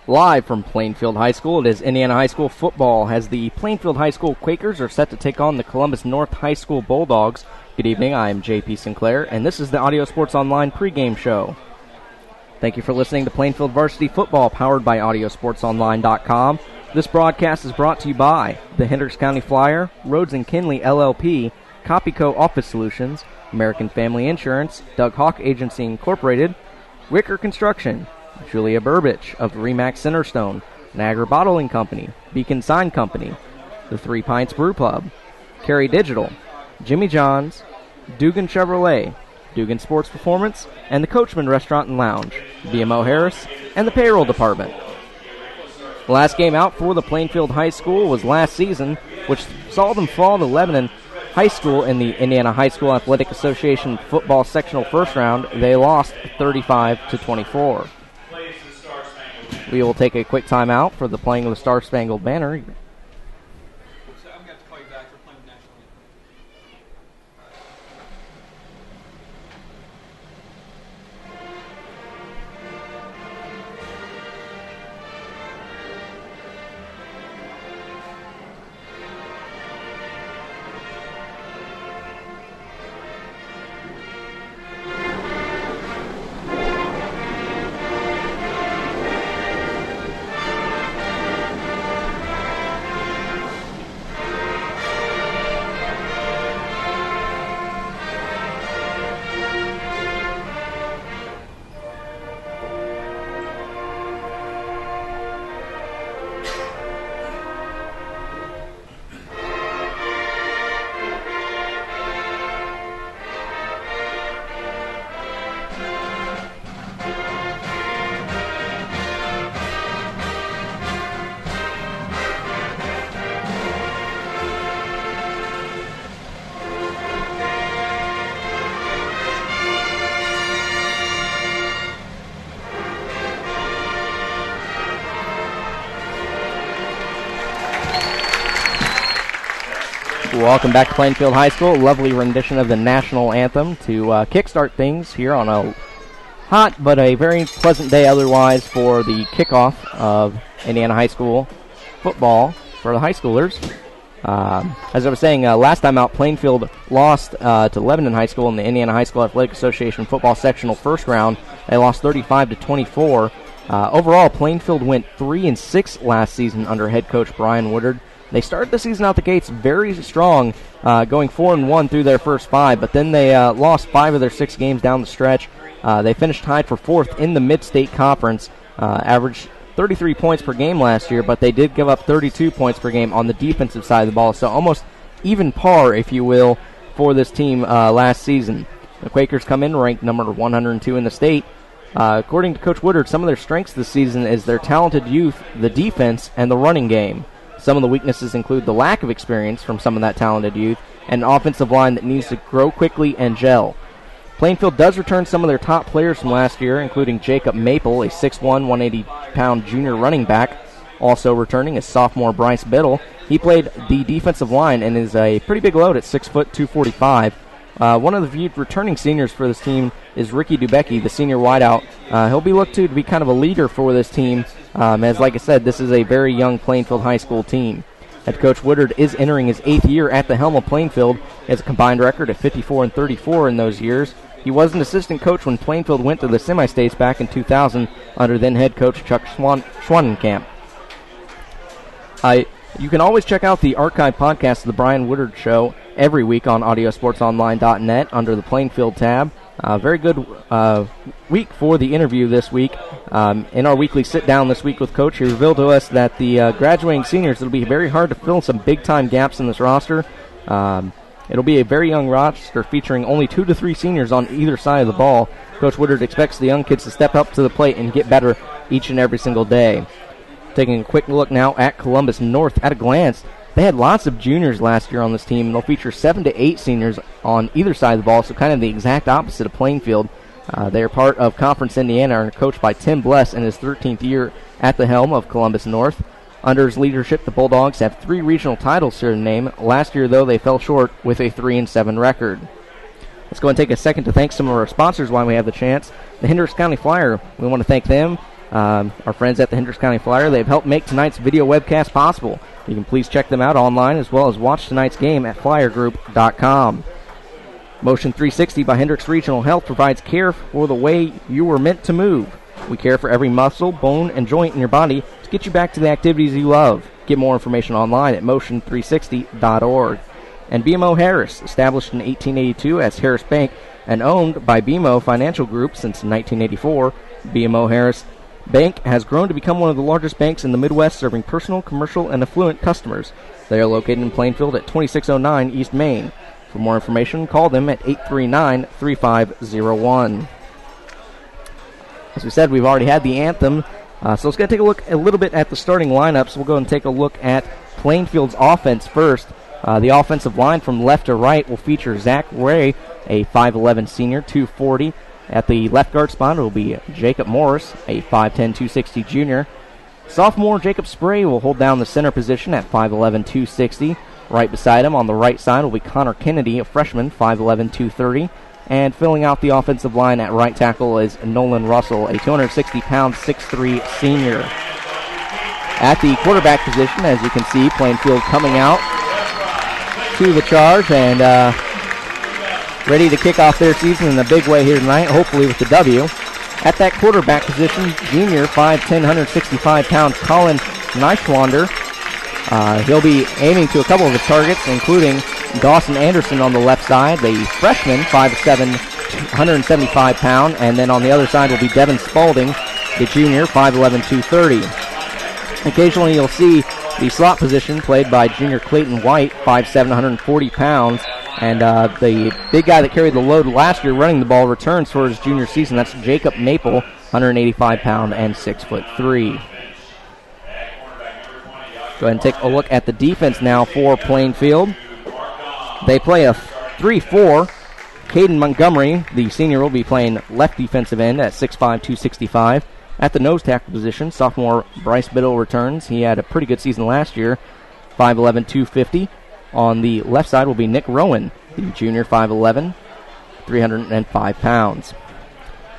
Live from Plainfield High School, it is Indiana High School football as the Plainfield High School Quakers are set to take on the Columbus North High School Bulldogs. Good evening, I am JP Sinclair, and this is the Audio Sports Online pregame show. Thank you for listening to Plainfield Varsity Football, powered by AudioSportsOnline.com. This broadcast is brought to you by the Hendricks County Flyer, Rhodes & Kinley LLP, Copyco Office Solutions, American Family Insurance, Doug Hawk Agency Incorporated, Wicker Construction, Julia Burbich of Remax Centerstone, Niagara Bottling Company, Beacon Sign Company, the Three Pints Brew Pub, Carey Digital, Jimmy John's, Dugan Chevrolet, Dugan Sports Performance, and the Coachman Restaurant and Lounge, BMO Harris, and the Payroll Department. The last game out for the Plainfield High School was last season, which saw them fall to Lebanon High School in the Indiana High School Athletic Association football sectional first round. They lost 35-24. We will take a quick timeout for the playing of the Star Spangled Banner. Welcome back to Plainfield High School. A lovely rendition of the national anthem to kickstart things here on a hot but a very pleasant day otherwise for the kickoff of Indiana High School football for the high schoolers. As I was saying, last time out, Plainfield lost to Lebanon High School in the Indiana High School Athletic Association football sectional first round. They lost 35-24. Overall, Plainfield went 3-6 last season under head coach Brian Woodard. They started the season out the gates very strong, going 4-1 through their first 5, but then they lost 5 of their 6 games down the stretch. They finished tied for 4th in the Mid-State Conference, averaged 33 points per game last year, but they did give up 32 points per game on the defensive side of the ball, so almost even par, if you will, for this team last season. The Quakers come in ranked number 102 in the state. According to Coach Woodard, some of their strengths this season is their talented youth, the defense, and the running game. Some of the weaknesses include the lack of experience from some of that talented youth and an offensive line that needs to grow quickly and gel. Plainfield does return some of their top players from last year, including Jacob Maple, a 6'1", 180-pound junior running back. Also returning is sophomore Bryce Biddle. He played the defensive line and is a pretty big load at 6 foot 245. One of the few returning seniors for this team is Ricky Dubecki, the senior wideout. He'll be looked to be kind of a leader for this team, as like I said, this is a very young Plainfield High School team. Head coach Woodard is entering his 8th year at the helm of Plainfield. He has a combined record of 54-34 in those years. He was an assistant coach when Plainfield went to the semi-states back in 2000 under then head coach Chuck Schwanenkamp. You can always check out the archive podcast of the Brian Woodard Show every week on AudioSportsOnline.net under the Plainfield tab. Very good week for the interview this week. In our weekly sit-down this week with Coach, he revealed to us that the graduating seniors, it'll be very hard to fill some big-time gaps in this roster. It'll be a very young roster featuring only 2 to 3 seniors on either side of the ball. Coach Woodard expects the young kids to step up to the plate and get better each and every single day. Taking a quick look now at Columbus North at a glance, they had lots of juniors last year on this team, and they'll feature 7 to 8 seniors on either side of the ball, so kind of the exact opposite of Plainfield. They are part of Conference Indiana and are coached by Tim Bless in his 13th year at the helm of Columbus North. Under his leadership, the Bulldogs have 3 regional titles to their name. Last year, though, they fell short with a 3-7 record. Let's go and take a second to thank some of our sponsors while we have the chance. The Hendricks County Flyer, we want to thank them our friends at the Hendricks County Flyer. They've helped make tonight's video webcast possible. You can please check them out online as well as watch tonight's game at flyergroup.com. Motion 360 by Hendricks Regional Health provides care for the way you were meant to move. We care for every muscle, bone, and joint in your body to get you back to the activities you love. Get more information online at motion360.org. And BMO Harris, established in 1882 as Harris Bank and owned by BMO Financial Group since 1984, BMO Harris Bank has grown to become one of the largest banks in the Midwest, serving personal, commercial, and affluent customers. They are located in Plainfield at 2609 East Main. For more information, call them at 839-3501. As we said, we've already had the anthem, so let's go take a look a little bit at the starting lineups. We'll go and take a look at Plainfield's offense first. The offensive line from left to right will feature Zach Ray, a 5'11 senior, 240. At the left guard spot, it will be Jacob Morris, a 5'10", 260 junior. Sophomore Jacob Spray will hold down the center position at 5'11", 260. Right beside him on the right side will be Connor Kennedy, a freshman, 5'11", 230. And filling out the offensive line at right tackle is Nolan Russell, a 260-pound, 6'3 senior. At the quarterback position, as you can see, Plainfield coming out to the charge and ready to kick off their season in a big way here tonight, hopefully with the W. At that quarterback position, junior, 5'10", 165-pound Colin Neischwander. He'll be aiming to a couple of his targets, including Dawson Anderson on the left side, the freshman, 5'7", 175-pound, and then on the other side will be Devin Spalding, the junior, 5'11", 230. Occasionally you'll see the slot position played by junior Clayton White, 5'7", 140 pounds, and the big guy that carried the load last year running the ball returns for his junior season. That's Jacob Maple, 185-pound and 6'3". Go ahead and take a look at the defense now for Plainfield. They play a 3-4. Caden Montgomery, the senior, will be playing left defensive end at 6'5", 265. At the nose tackle position, sophomore Bryce Biddle returns. He had a pretty good season last year, 5'11", 250. On the left side will be Nick Rowan, the junior, 5'11", 305 pounds.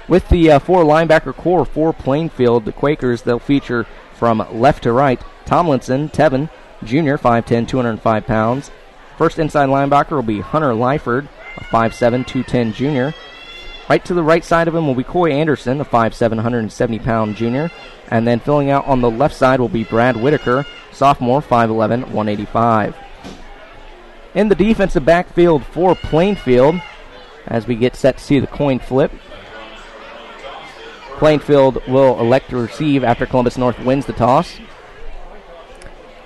With the four linebacker core for Plainfield, the Quakers, they'll feature from left to right Tomlinson Tevin, junior, 5'10", 205 pounds. First inside linebacker will be Hunter Lyford, a 5'7", 210 junior. Right to the right side of him will be Coy Anderson, a 5'7", 170-pound junior. And then filling out on the left side will be Brad Whitaker, sophomore, 5'11", 185. In the defensive backfield for Plainfield, as we get set to see the coin flip, Plainfield will elect to receive after Columbus North wins the toss.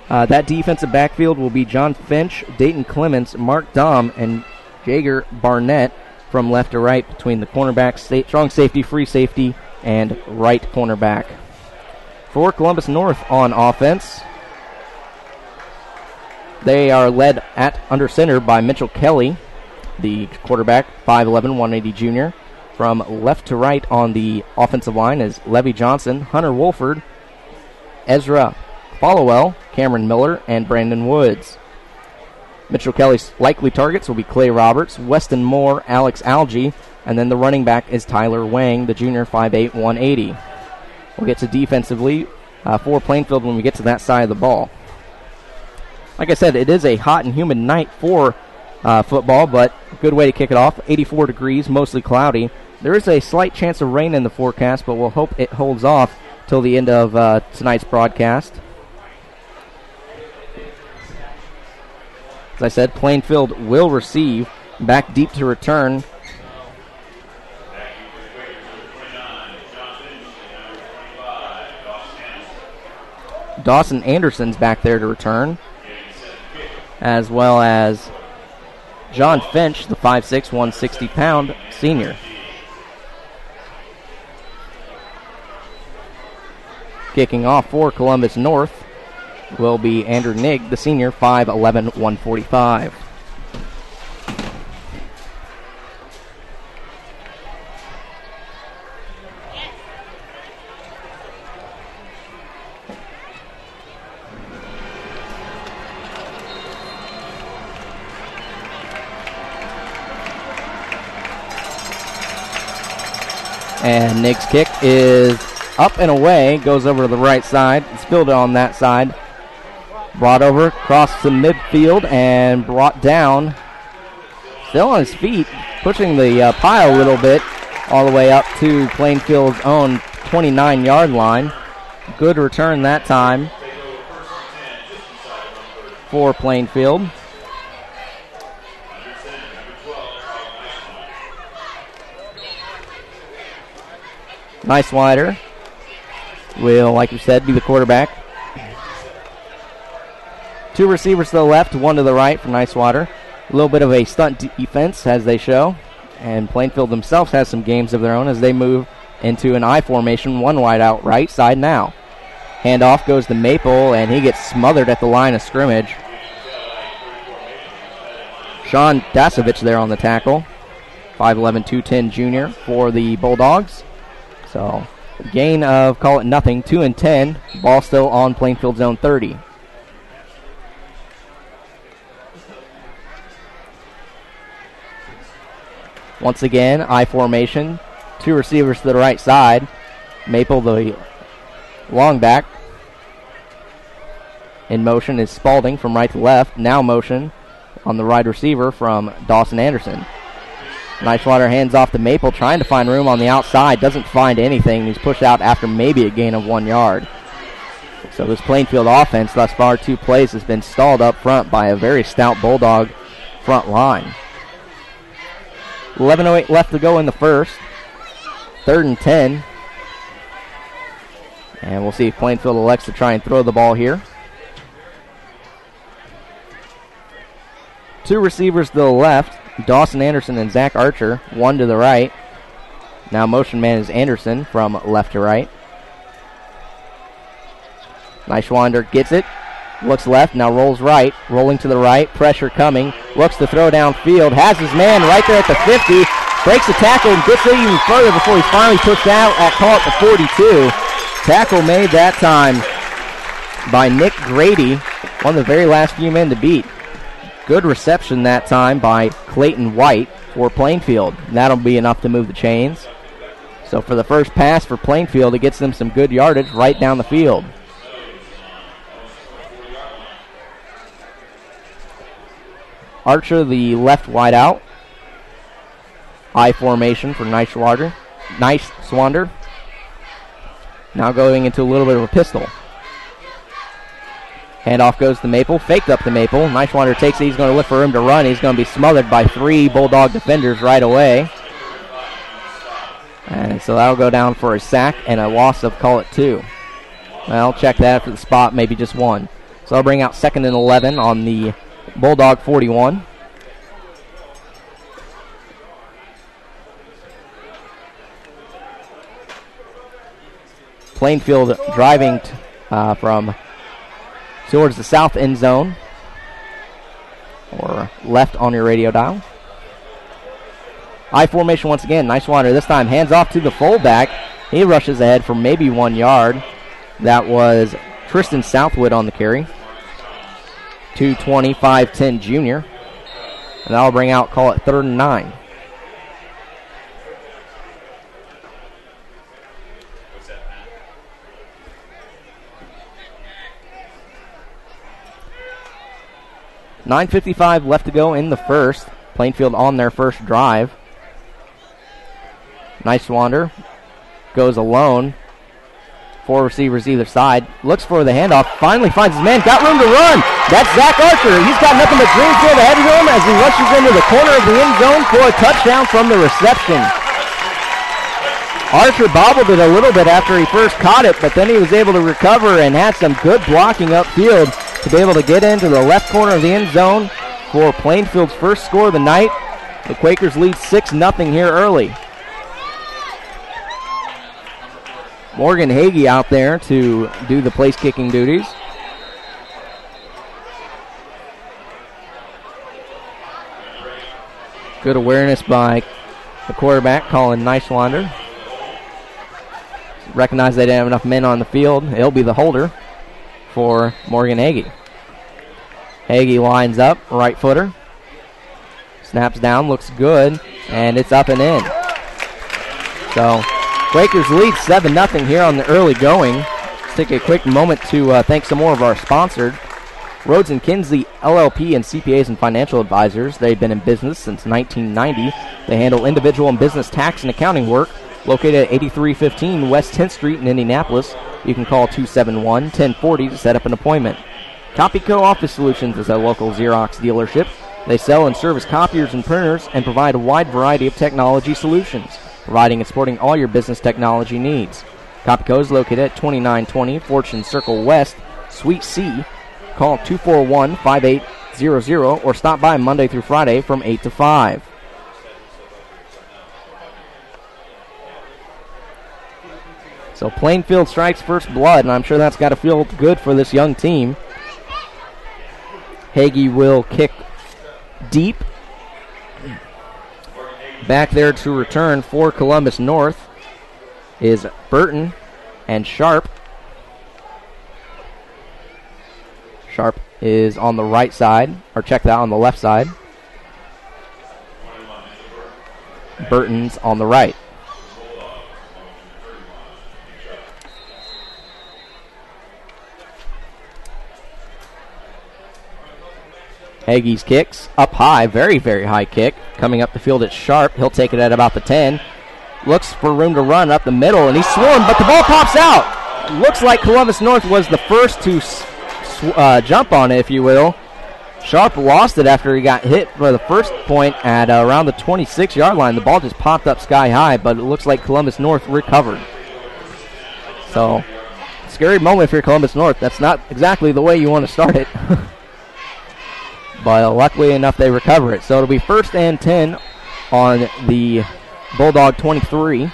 That defensive backfield will be John Finch, Dayton Clements, Mark Dahm, and Jager Barnett from left to right between the cornerback, strong safety, free safety, and right cornerback. For Columbus North on offense, they are led at under center by Mitchell Kelly, the quarterback, 5'11", 180 junior. From left to right on the offensive line is Levy Johnson, Hunter Wolford, Ezra Followell, Cameron Miller, and Brandon Woods. Mitchell Kelly's likely targets will be Clay Roberts, Weston Moore, Alex Algie, and then the running back is Tyler Wang, the junior, 5'8", 180. We'll get to defensively for Plainfield when we get to that side of the ball. Like I said, it is a hot and humid night for football, but a good way to kick it off. 84 degrees, mostly cloudy. There is a slight chance of rain in the forecast, but we'll hope it holds off till the end of tonight's broadcast. As I said, Plainfield will receive. Back deep to return. Dawson Anderson's back there to return, as well as John Finch, the 5'6", 160-pound senior. Kicking off for Columbus North will be Andrew Nigg, the senior, 5'11", 145. And Nigg's kick is up and away, goes over to the right side. It's fielded on that side. Brought over, across the midfield, and brought down. Still on his feet, pushing the pile a little bit, all the way up to Plainfield's own 29-yard line. Good return that time for Plainfield. Nicewider will, like you said, be the quarterback. 2 receivers to the left, 1 to the right for Nicewider. A little bit of a stunt defense as they show. And Plainfield themselves has some games of their own as they move into an I formation, 1 wide out right side now. Handoff goes to Maple, and he gets smothered at the line of scrimmage. Sean Dasovich there on the tackle. 5'11", 210 junior for the Bulldogs. So, gain of, call it nothing, 2 and 10. Ball still on Plainfield zone 30. Once again, I formation. 2 receivers to the right side. Maple, the long back. In motion is Spalding from right to left. Now motion on the wide receiver from Dawson Anderson. Nicewater hands off to Maple, trying to find room on the outside. Doesn't find anything. He's pushed out after maybe a gain of 1 yard. So this Plainfield offense thus far, 2 plays, has been stalled up front by a very stout Bulldog front line. 11:08 left to go in the first. 3rd and 10. And we'll see if Plainfield elects to try and throw the ball here. 2 receivers to the left, Dawson Anderson and Zach Archer, 1 to the right. Now motion man is Anderson from left to right. Nicewander gets it, looks left, now rolls right, rolling to the right, pressure coming, looks to throw downfield, has his man right there at the 50, breaks the tackle and gets it even further before he's finally pushed out at, call it, the 42. Tackle made that time by Nick Grady, one of the very last few men to beat. Good reception that time by Clayton White for Plainfield. That'll be enough to move the chains. So for the first pass for Plainfield, it gets them some good yardage right down the field. Archer, the left wide out. I formation for Nicewander. Now going into a little bit of a pistol. Handoff goes to Maple, faked up to Maple. Nicewander takes it, he's going to look for room to run. He's going to be smothered by 3 Bulldog defenders right away. And so that'll go down for a sack and a loss of, call it, 2. Well, check that for the spot, maybe just 1. So I'll bring out 2nd and 11 on the Bulldog 41. Plainfield driving from towards the south end zone, or left on your radio dial. I formation once again. Nicewander this time hands off to the fullback. He rushes ahead for maybe 1 yard. That was Tristan Southwood on the carry. 220, 5'10 junior. And that'll bring out, call it, 3rd and 9. .9:55 left to go in the first. Plainfield on their first drive. Nicewander goes alone. 4 receivers either side. Looks for the handoff. Finally finds his man. Got room to run. That's Zach Archer. He's got nothing but green field ahead of him as he rushes into the corner of the end zone for a touchdown from the reception. Archer bobbled it a little bit after he first caught it, but then he was able to recover and had some good blocking upfield to be able to get into the left corner of the end zone for Plainfield's first score of the night. The Quakers lead 6-0 here early. Morgan Hagee out there to do the place-kicking duties. Good awareness by the quarterback, Colin Nicewander. Recognize they didn't have enough men on the field. He'll be the holder for Morgan Hagee. Hagee lines up, right footer. Snaps down, looks good, and it's up and in. So Quakers lead 7-0 here on the early going. Let's take a quick moment to thank some more of our sponsors. Rhodes & Kinsley, LLP and CPAs and financial advisors. They've been in business since 1990. They handle individual and business tax and accounting work. Located at 8315 West 10th Street in Indianapolis. You can call 271-1040 to set up an appointment. CopyCo Office Solutions is a local Xerox dealership. They sell and service copiers and printers and provide a wide variety of technology solutions, providing and supporting all your business technology needs. CopyCo is located at 2920 Fortune Circle West, Suite C. Call 241-5800 or stop by Monday through Friday from 8 to 5. So Plainfield strikes first blood, and I'm sure that's got to feel good for this young team. Hagee will kick deep. Back there to return for Columbus North is Burton and Sharp. Sharp is on the right side, or check that on the left side. Burton's on the right. Hagee's kicks up high, very, very high kick. Coming up the field at Sharp. He'll take it at about the 10. Looks for room to run up the middle, and he's swarmed, but the ball pops out. Looks like Columbus North was the first to jump on it, if you will. Sharp lost it after he got hit for the first point at around the 26-yard line. The ball just popped up sky high, but it looks like Columbus North recovered. So, scary moment for Columbus North. That's not exactly the way you want to start it. But luckily enough, they recover it. So it'll be 1st and 10 on the Bulldog 23.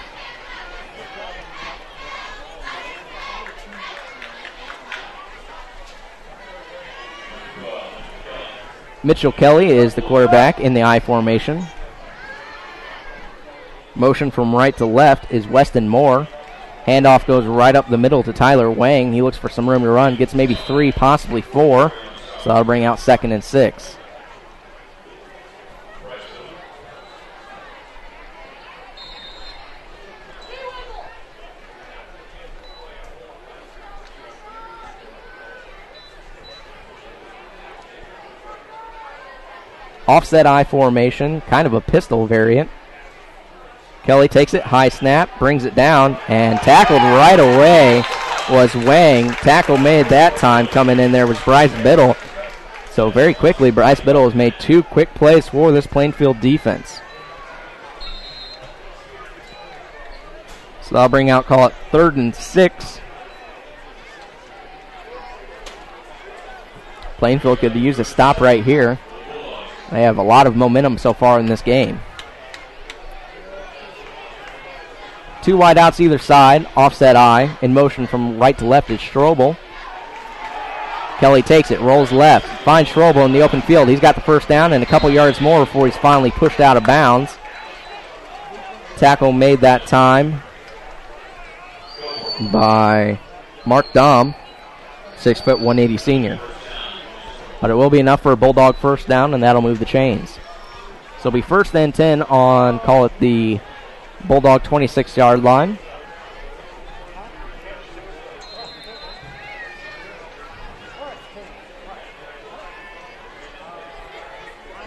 Mitchell Kelly is the quarterback in the I formation. Motion from right to left is Weston Moore. Handoff goes right up the middle to Tyler Wang. He looks for some room to run, gets maybe 3, possibly 4. So that'll bring out 2nd and 6. Offset I formation, kind of a pistol variant. Kelly takes it, high snap, brings it down, and tackled right away was Wang. Tackle made that time. Coming in there was Bryce Biddle. So very quickly, Bryce Biddle has made 2 quick plays for this Plainfield defense. So that'll bring out, call it 3rd and 6. Plainfield could use a stop right here. They have a lot of momentum so far in this game. 2 wideouts either side, offset I. In motion from right to left is Strobel. Kelly takes it, rolls left, finds Strobel in the open field. He's got the first down and a couple yards more before he's finally pushed out of bounds. Tackle made that time by Mark Dahm, 6 foot 180 senior. But it will be enough for a Bulldog first down, and that'll move the chains. So it'll be 1st and 10 on, call it the Bulldog 26-yard line.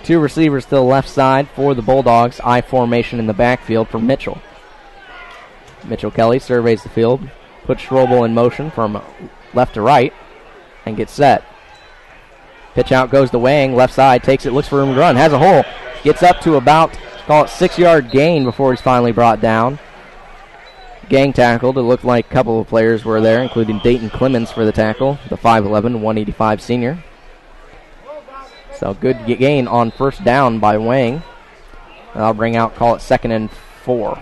Two receivers to the left side for the Bulldogs. I formation in the backfield for Mitchell. Mitchell Kelly surveys the field, puts Strobel in motion from left to right, and gets set. Pitch out goes to Wang, left side, takes it, looks for room to run, has a hole, gets up to about, call it 6-yard gain before he's finally brought down. Gang tackled. It looked like a couple of players were there, including Dayton Clemens for the tackle, the 5'11", 185 senior. So good gain on first down by Wang. I'll bring out, call it 2nd and 4.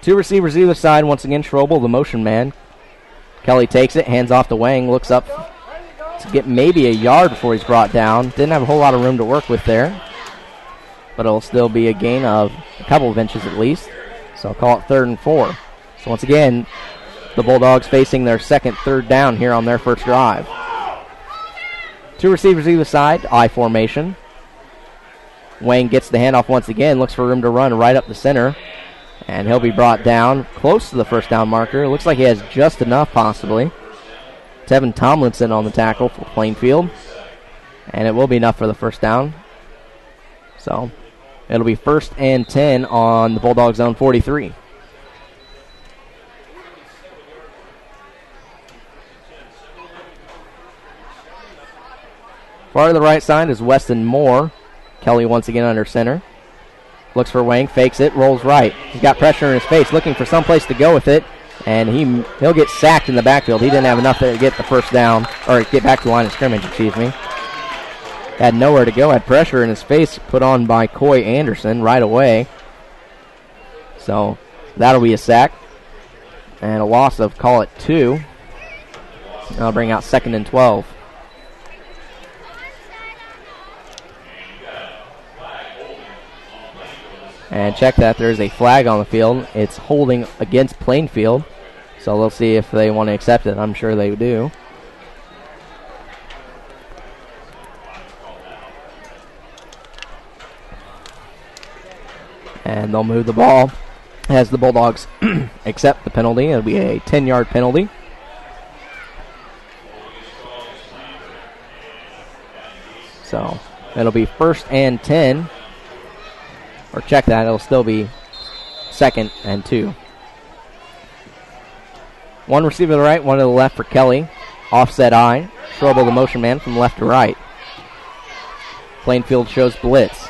Two receivers either side. Once again, Strobel, the motion man. Kelly takes it, hands off to Wang, looks up to get maybe a yard before he's brought down. Didn't have a whole lot of room to work with there, but it'll still be a gain of a couple of inches at least. So I'll call it 3rd and 4. So once again, The Bulldogs facing their second third down here on their first drive. Two receivers either side, I formation. Wang gets the handoff once again, looks for room to run right up the center. And he'll be brought down close to the first down marker. Looks like he has just enough, possibly. Tevin Tomlinson on the tackle for Plainfield. And it will be enough for the first down. So it'll be 1st and 10 on the Bulldogs' own 43. Far to the right side is Weston Moore. Kelly once again under center. Looks for Wang, fakes it, rolls right. He's got pressure in his face, looking for some place to go with it, and he'll get sacked in the backfield. He didn't have enough to get the first down, or get back to the line of scrimmage, excuse me. Had nowhere to go, had pressure in his face put on by Coy Anderson right away. So that'll be a sack. And a loss of, call it 2. That'll bring out 2nd and 12. And check that, there's a flag on the field. It's holding against Plainfield. So we'll see if they want to accept it. I'm sure they do. And they'll move the ball as the Bulldogs accept the penalty. It'll be a 10-yard penalty. So it'll be 1st and 10. Or check that, it'll still be 2nd and 2. One receiver to the right, one to the left for Kelly. Offset I. Strobel the motion man from left to right. Plainfield shows blitz.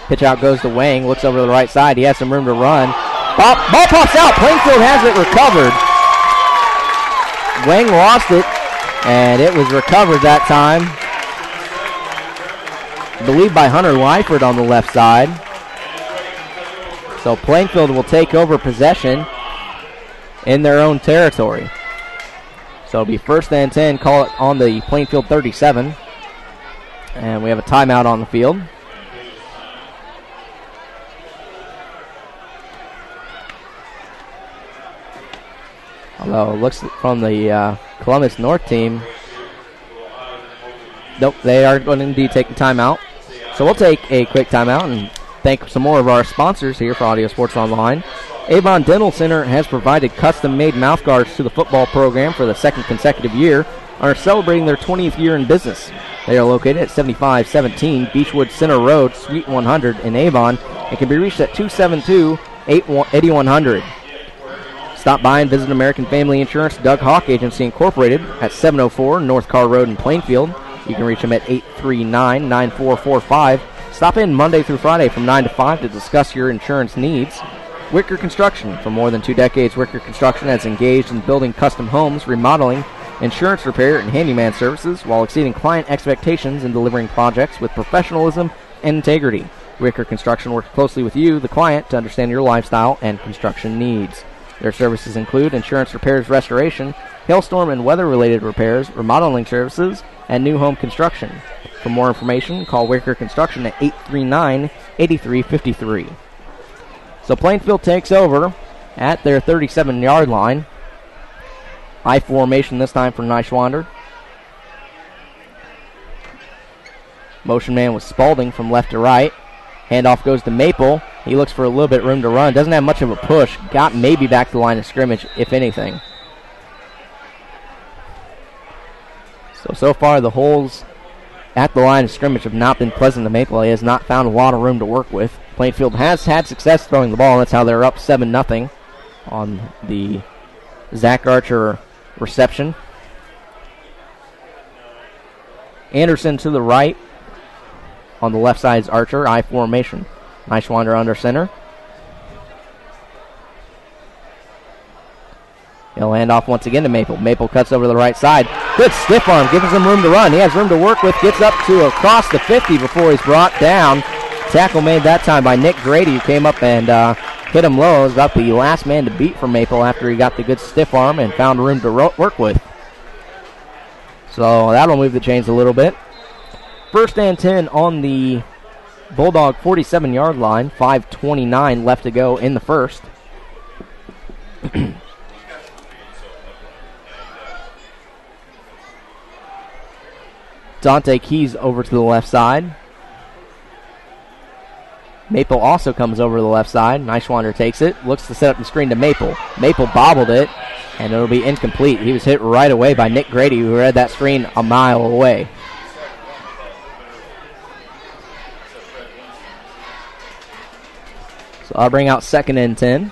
Pitch out goes to Wang, looks over to the right side. He has some room to run. Ball pops out. Plainfield has it recovered. Wang lost it, and it was recovered that time. I believe by Hunter Lyford on the left side. So Plainfield will take over possession in their own territory. So it'll be 1st and 10, call it on the Plainfield 37. And we have a timeout on the field. Although it looks from the Columbus North team, nope, they are going to indeed take the timeout. So we'll take a quick timeout and thank some more of our sponsors here for Audio Sports Online. Avon Dental Center has provided custom-made mouthguards to the football program for the 2nd consecutive year and are celebrating their 20th year in business. They are located at 7517 Beechwood Center Road, Suite 100 in Avon, and can be reached at 272-8100. Stop by and visit American Family Insurance Doug Hawk Agency Incorporated at 704 North Carr Road in Plainfield. You can reach them at 839-9445. Stop in Monday through Friday from 9 to 5 to discuss your insurance needs. Wicker Construction. For more than 2 decades, Wicker Construction has engaged in building custom homes, remodeling, insurance repair, and handyman services while exceeding client expectations and delivering projects with professionalism and integrity. Wicker Construction works closely with you, the client, to understand your lifestyle and construction needs. Their services include insurance repairs, restoration, hailstorm and weather-related repairs, remodeling services, and new home construction. For more information, call Wicker Construction at 839-8353. So Plainfield takes over at their 37-yard line. I formation this time for Nyschwander. Motion man with Spalding from left to right. Handoff goes to Maple. He looks for a little bit room to run. Doesn't have much of a push. Got maybe back to the line of scrimmage, if anything. So far the holes at the line of scrimmage have not been pleasant to Maple. He has not found a lot of room to work with. Plainfield has had success throwing the ball. That's how they're up 7-0 on the Zach Archer reception. Anderson to the right. On the left side is Archer, I formation. Nyschwander under center. He'll hand off once again to Maple. Maple cuts over to the right side. Good stiff arm, gives him room to run. He has room to work with, gets up to across the 50 before he's brought down. Tackle made that time by Nick Grady, who came up and hit him low. He was about the last man to beat for Maple after he got the good stiff arm and found room to work with. So that'll move the chains a little bit. 1st and 10 on the Bulldog 47-yard line. 5:29 left to go in the first. Dante Keys over to the left side. Maple also comes over to the left side. Neischwander takes it, looks to set up the screen to Maple. Maple bobbled it, and it'll be incomplete. He was hit right away by Nick Grady, who read that screen a mile away. So I'll bring out 2nd and 10.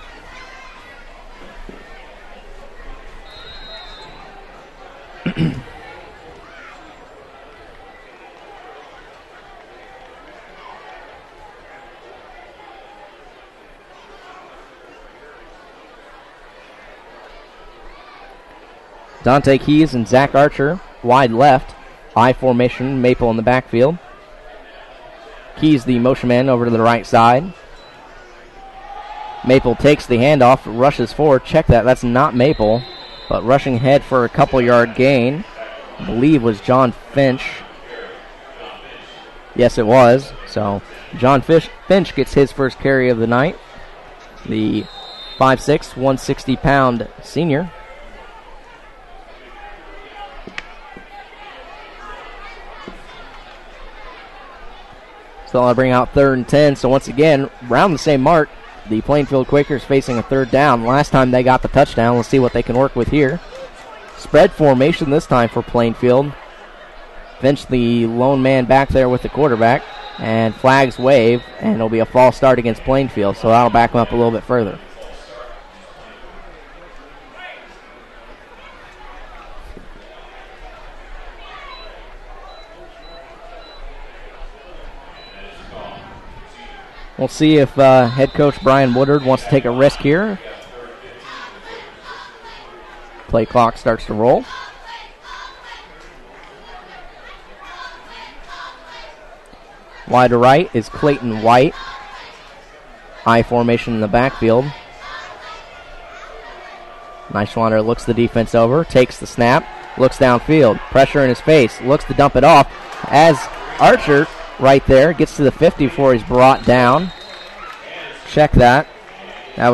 Dante Keys and Zach Archer wide left. I formation, Maple in the backfield. Keys the motion man over to the right side. Maple takes the handoff, rushes forward. Check that, that's not Maple. But rushing ahead for a couple-yard gain, I believe was John Finch. Yes, it was. So John Finch gets his first carry of the night. The 5'6", 160-pound senior. So I'll bring out 3rd and 10. So once again, around the same mark, the Plainfield Quakers facing a 3rd down. Last time they got the touchdown. Let's see what they can work with here. Spread formation this time for Plainfield. Finch the lone man back there with the quarterback. And flags wave, and it'll be a false start against Plainfield. So that'll back them up a little bit further. We'll see if head coach Brian Woodard wants to take a risk here. Play clock starts to roll. Wide to right is Clayton White. I formation in the backfield. Neischwander looks the defense over, takes the snap, looks downfield, pressure in his face, looks to dump it off as Archer right there gets to the 50 before he's brought down. Check that. That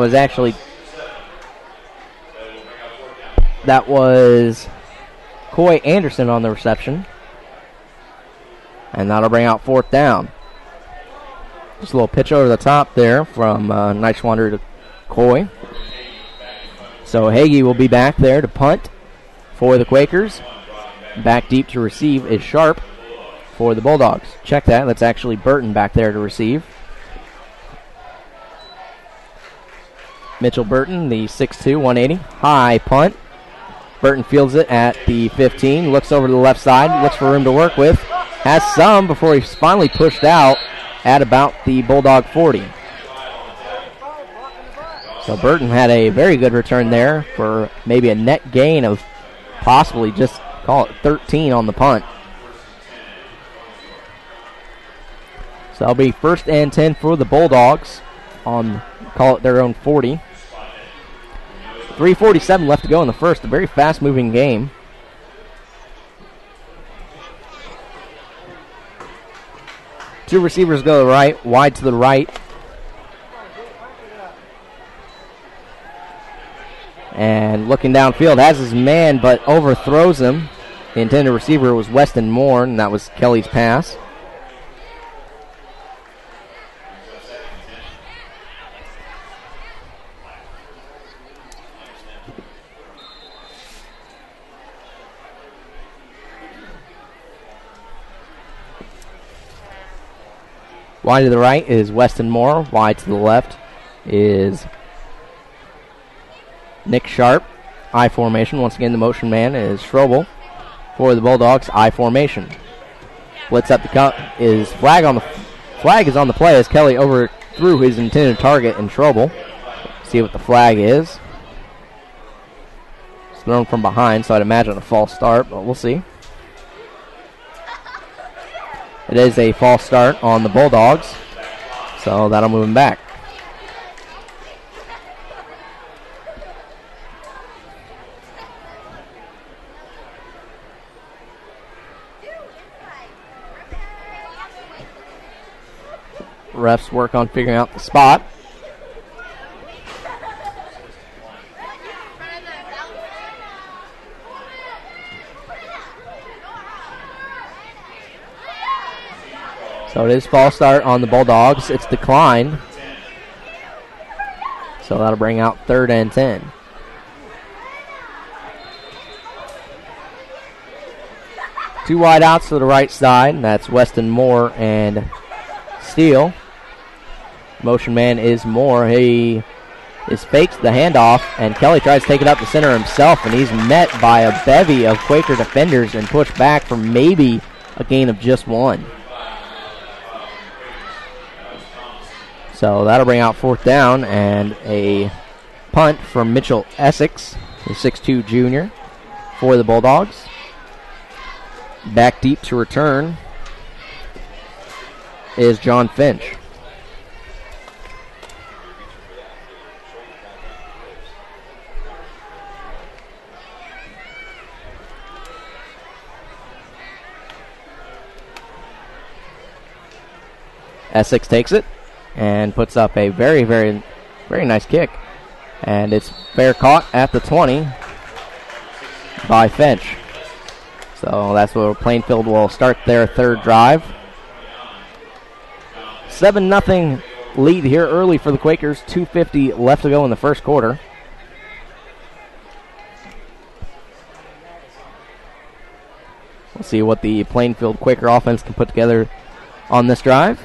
was Coy Anderson on the reception. And that'll bring out 4th down. Just a little pitch over the top there from Neischwander to Coy. So Hagee will be back there to punt for the Quakers. Back deep to receive is Sharp for the Bulldogs. Check that. That's actually Burton back there to receive. Mitchell Burton, the 6'2", 180. High punt. Burton fields it at the 15. Looks over to the left side. Looks for room to work with. Has some before he's finally pushed out at about the Bulldog 40. So Burton had a very good return there for maybe a net gain of possibly just call it 13 on the punt. So that'll be 1st and 10 for the Bulldogs on, call it their own 40. 3:47 left to go in the first. A very fast-moving game. Two receivers go to the right, wide to the right. And looking downfield, has his man, but overthrows him. The intended receiver was Weston Moore, and that was Kelly's pass. Wide to the right is Weston Moore. Wide to the left is Nick Sharp. I formation. Once again, the motion man is Strobel for the Bulldogs. I formation. Blitz up the cut is flag is on the play as Kelly overthrew his intended target in Strobel. See what the flag is. It's thrown from behind, so I'd imagine a false start, but we'll see. It is a false start on the Bulldogs, so that'll move him back. Refs work on figuring out the spot. So it is false start on the Bulldogs. It's declined. So that'll bring out 3rd and 10. Two wide outs to the right side. That's Weston Moore and Steele. Motion man is Moore. He is faked the handoff, and Kelly tries to take it up the center himself, and he's met by a bevy of Quaker defenders and pushed back for maybe a gain of just 1. So that'll bring out 4th down and a punt from Mitchell Essex, the 6'2 junior, for the Bulldogs. Back deep to return is John Finch. Essex takes it and puts up a very, very, very nice kick. And it's fair caught at the 20 by Finch. So that's where Plainfield will start their 3rd drive. 7-0 lead here early for the Quakers. 2:50 left to go in the first quarter. We'll see what the Plainfield Quaker offense can put together on this drive.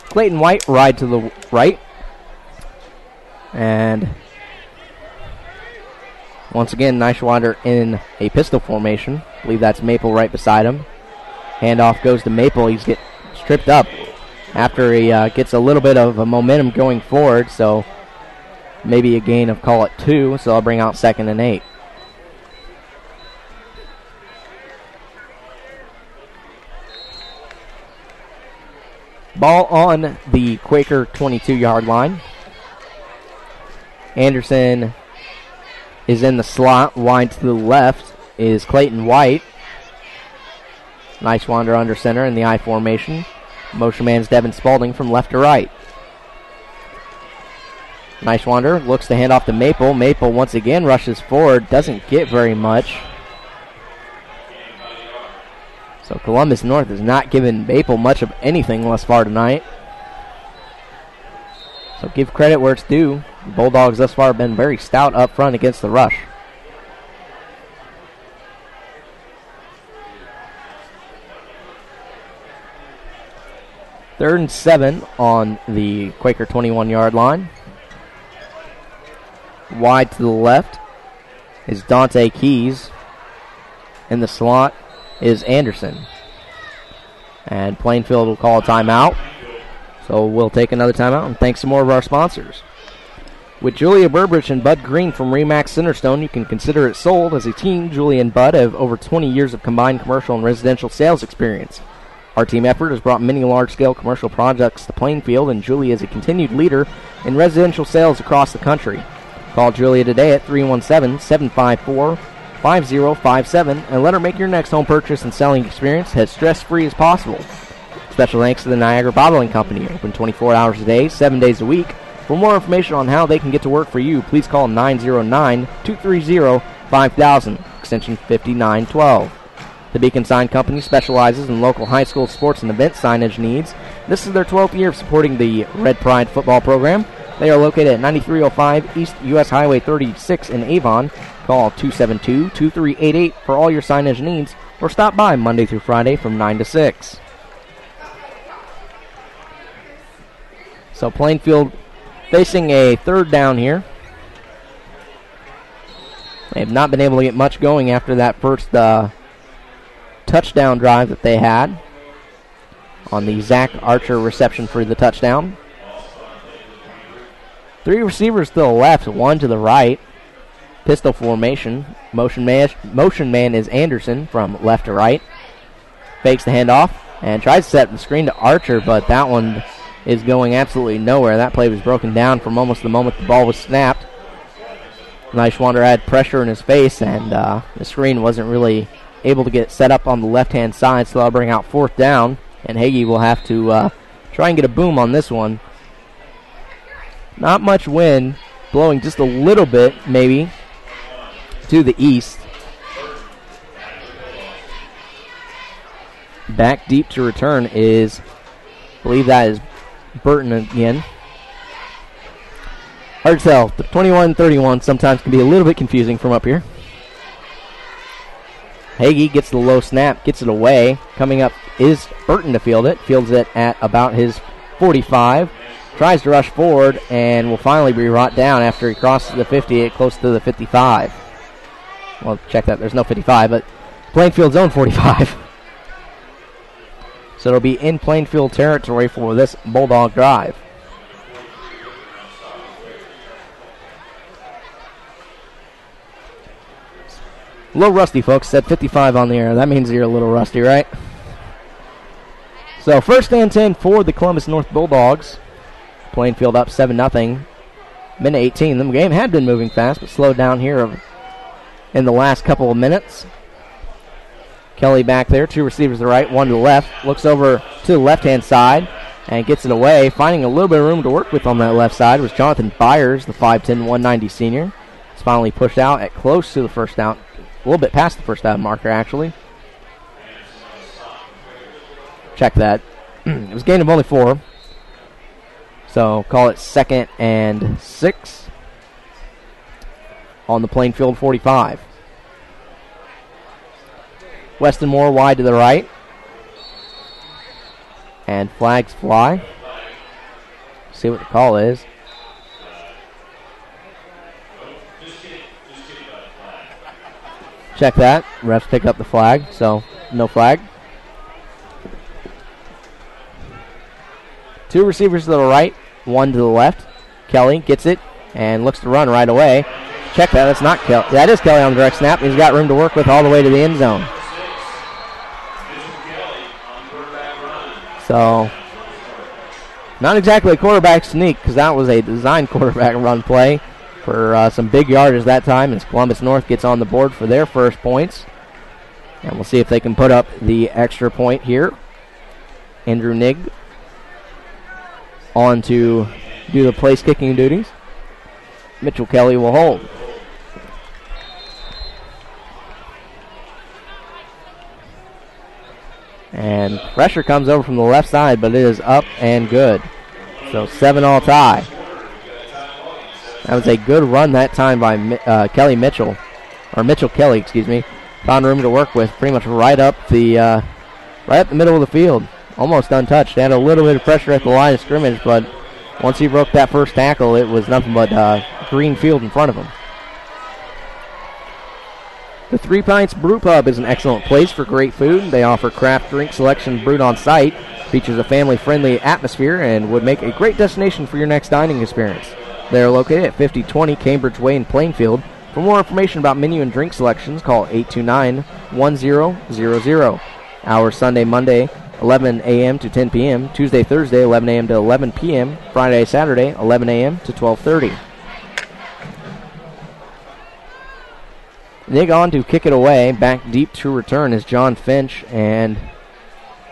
Clayton White ride to the right. And once again, Neischwander in a pistol formation. I believe that's Maple right beside him. Handoff goes to Maple. He's get stripped up after he gets a little bit of a momentum going forward. So maybe a gain of, call it 2. So I'll bring out 2nd and 8. Ball on the Quaker 22-yard line. Anderson is in the slot. Wide to the left is Clayton White. Nice wander under center in the I formation. Motion man's Devin Spalding from left to right. Nice wander. Looks to hand off to Maple. Maple once again rushes forward. Doesn't get very much. So Columbus North has not given Maple much of anything thus far tonight. So give credit where it's due. The Bulldogs thus far have been very stout up front against the rush. Third and 7 on the Quaker 21-yard line. Wide to the left is Dante Keys. In the slot is Anderson. And Plainfield will call a timeout. So we'll take another timeout and thank some more of our sponsors. With Julia Burbridge and Bud Green from Remax Centerstone, you can consider it sold. As a team, Julia and Bud have over 20 years of combined commercial and residential sales experience. Our team effort has brought many large-scale commercial projects to Plainfield, and Julia is a continued leader in residential sales across the country. Call Julia today at 317-754-5057 and let her make your next home purchase and selling experience as stress-free as possible. Special thanks to the Niagara Bottling Company, open 24 hours a day, 7 days a week. For more information on how they can get to work for you, please call 909-230-5000, extension 5912. The Beacon Sign Company specializes in local high school sports and event signage needs. This is their 12th year of supporting the Red Pride football program. They are located at 9305 East U.S. Highway 36 in Avon. Call 272-2388 for all your signage needs, or stop by Monday through Friday from 9 to 6. So Plainfield facing a third down here. They have not been able to get much going after that first touchdown drive that they had on the Zach Archer reception for the touchdown. 3 receivers to the left, 1 to the right. Pistol formation. Motion man is Anderson from left to right. Fakes the handoff and tries to set the screen to Archer, but that one is going absolutely nowhere. That play was broken down from almost the moment the ball was snapped. Neischwander had pressure in his face, and the screen wasn't really able to get set up on the left-hand side, so that'll bring out 4th down, and Hagee will have to try and get a boom on this one. Not much wind, blowing just a little bit, maybe, to the east. Back deep to return is, I believe that is Burton again. Hard to tell. The 21-31 sometimes can be a little bit confusing from up here. Hagee gets the low snap, gets it away. Coming up is Burton to field it. Fields it at about his 45. Tries to rush forward and will finally be brought down after he crosses the 50, close to the 55. Well, check that. There's no 55, but Plainfield zone 45. So it'll be in Plainfield territory for this Bulldog drive. A little rusty, folks. Said 55 on the air. That means you're a little rusty, right? So first and 10 for the Columbus North Bulldogs. Plainfield up 7-0. Minute 18. The game had been moving fast, but slowed down here in the last couple of minutes. Kelly back there. Two receivers to the right, one to the left. Looks over to the left-hand side and gets it away. Finding a little bit of room to work with on that left side was Jonathan Byers, the 5'10", 190 senior. It's finally pushed out at close to the first down. A little bit past the first down marker, actually. Check that. It was a gain of only 4. So call it 2nd and 6 on the Plainfield 45. Weston Moore wide to the right. And flags fly. See what the call is. Check that. Refs pick up the flag, so no flag. Two receivers to the right, one to the left. Kelly gets it and looks to run right away. Check that. That's not Kelly. That is Kelly on the direct snap. He's got room to work with all the way to the end zone. So, not exactly a quarterback sneak, because that was a designed quarterback run play for some big yardage that time as Columbus North gets on the board for their first points. And we'll see if they can put up the extra point here. Andrew Nigg on to do the place kicking duties. Mitchell Kelly will hold. And pressure comes over from the left side, but it is up and good. So 7-all tie. That was a good run that time by Kelly Mitchell, or Mitchell Kelly, excuse me. Found room to work with, pretty much right up the middle of the field, almost untouched. Had a little bit of pressure at the line of scrimmage, but once he broke that first tackle, it was nothing but green field in front of him. The 3 Pints Brew Pub is an excellent place for great food. They offer craft drink selection brewed on site, features a family-friendly atmosphere, and would make a great destination for your next dining experience. They are located at 5020 Cambridge Way in Plainfield. For more information about menu and drink selections, call 829-1000. Hours Sunday, Monday, 11 a.m. to 10 p.m. Tuesday, Thursday, 11 a.m. to 11 p.m. Friday, Saturday, 11 a.m. to 12:30. Nig on to kick it away. Back deep to return is John Finch and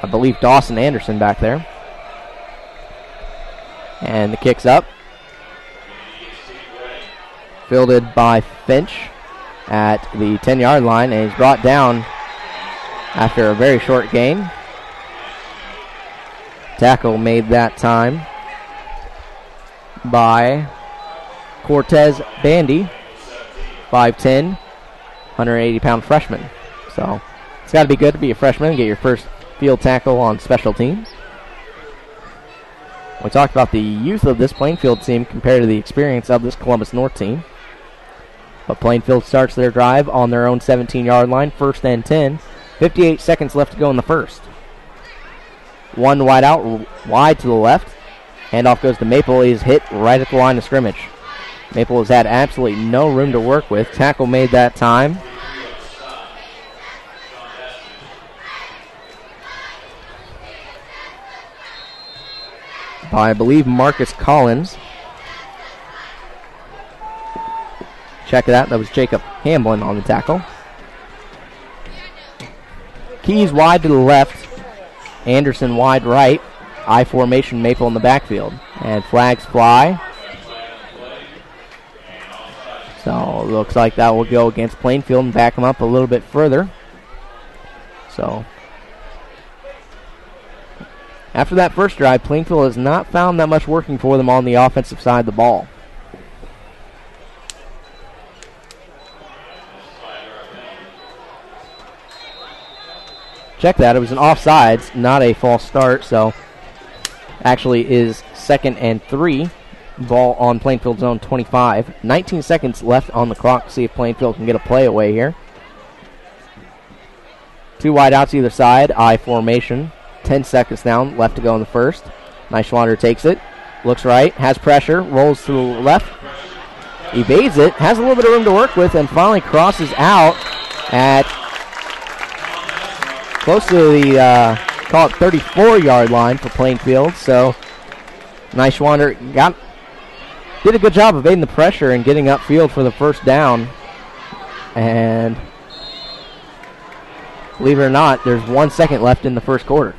I believe Dawson Anderson back there. And the kick's up. Fielded by Finch at the 10-yard line, and he's brought down after a very short gain. Tackle made that time by Cortez Bandy, 5'10", 180-pound freshman. So it's got to be good to be a freshman and get your first field tackle on special teams. We talked about the youth of this Plainfield team compared to the experience of this Columbus North team. But Plainfield starts their drive on their own 17-yard line, 1st and 10. 58 seconds left to go in the first. One wide out, wide to the left. Handoff goes to Maple. He's hit right at the line of scrimmage. Maple has had absolutely no room to work with. Tackle made that time by, I believe, Marcus Collins. Check it out. That was Jacob Hamblin on the tackle. Keys wide to the left. Anderson wide right. I formation, Maple in the backfield. And flags fly. So it looks like that will go against Plainfield and back them up a little bit further. So after that first drive, Plainfield has not found that much working for them on the offensive side of the ball. Check that. It was an offsides, not a false start. So actually is 2nd and 3. Ball on Plainfield's own 25. 19 seconds left on the clock to see if Plainfield can get a play away here. 2 wide outs either side. I formation. 10 seconds now left to go in the first. Neischwander takes it. Looks right. Has pressure. Rolls to the left. Evades it. Has a little bit of room to work with and finally crosses out at close to the, call it 34-yard line for Plainfield. So Neischwander did a good job of evading the pressure and getting upfield for the first down. And believe it or not, there's 1 second left in the first quarter.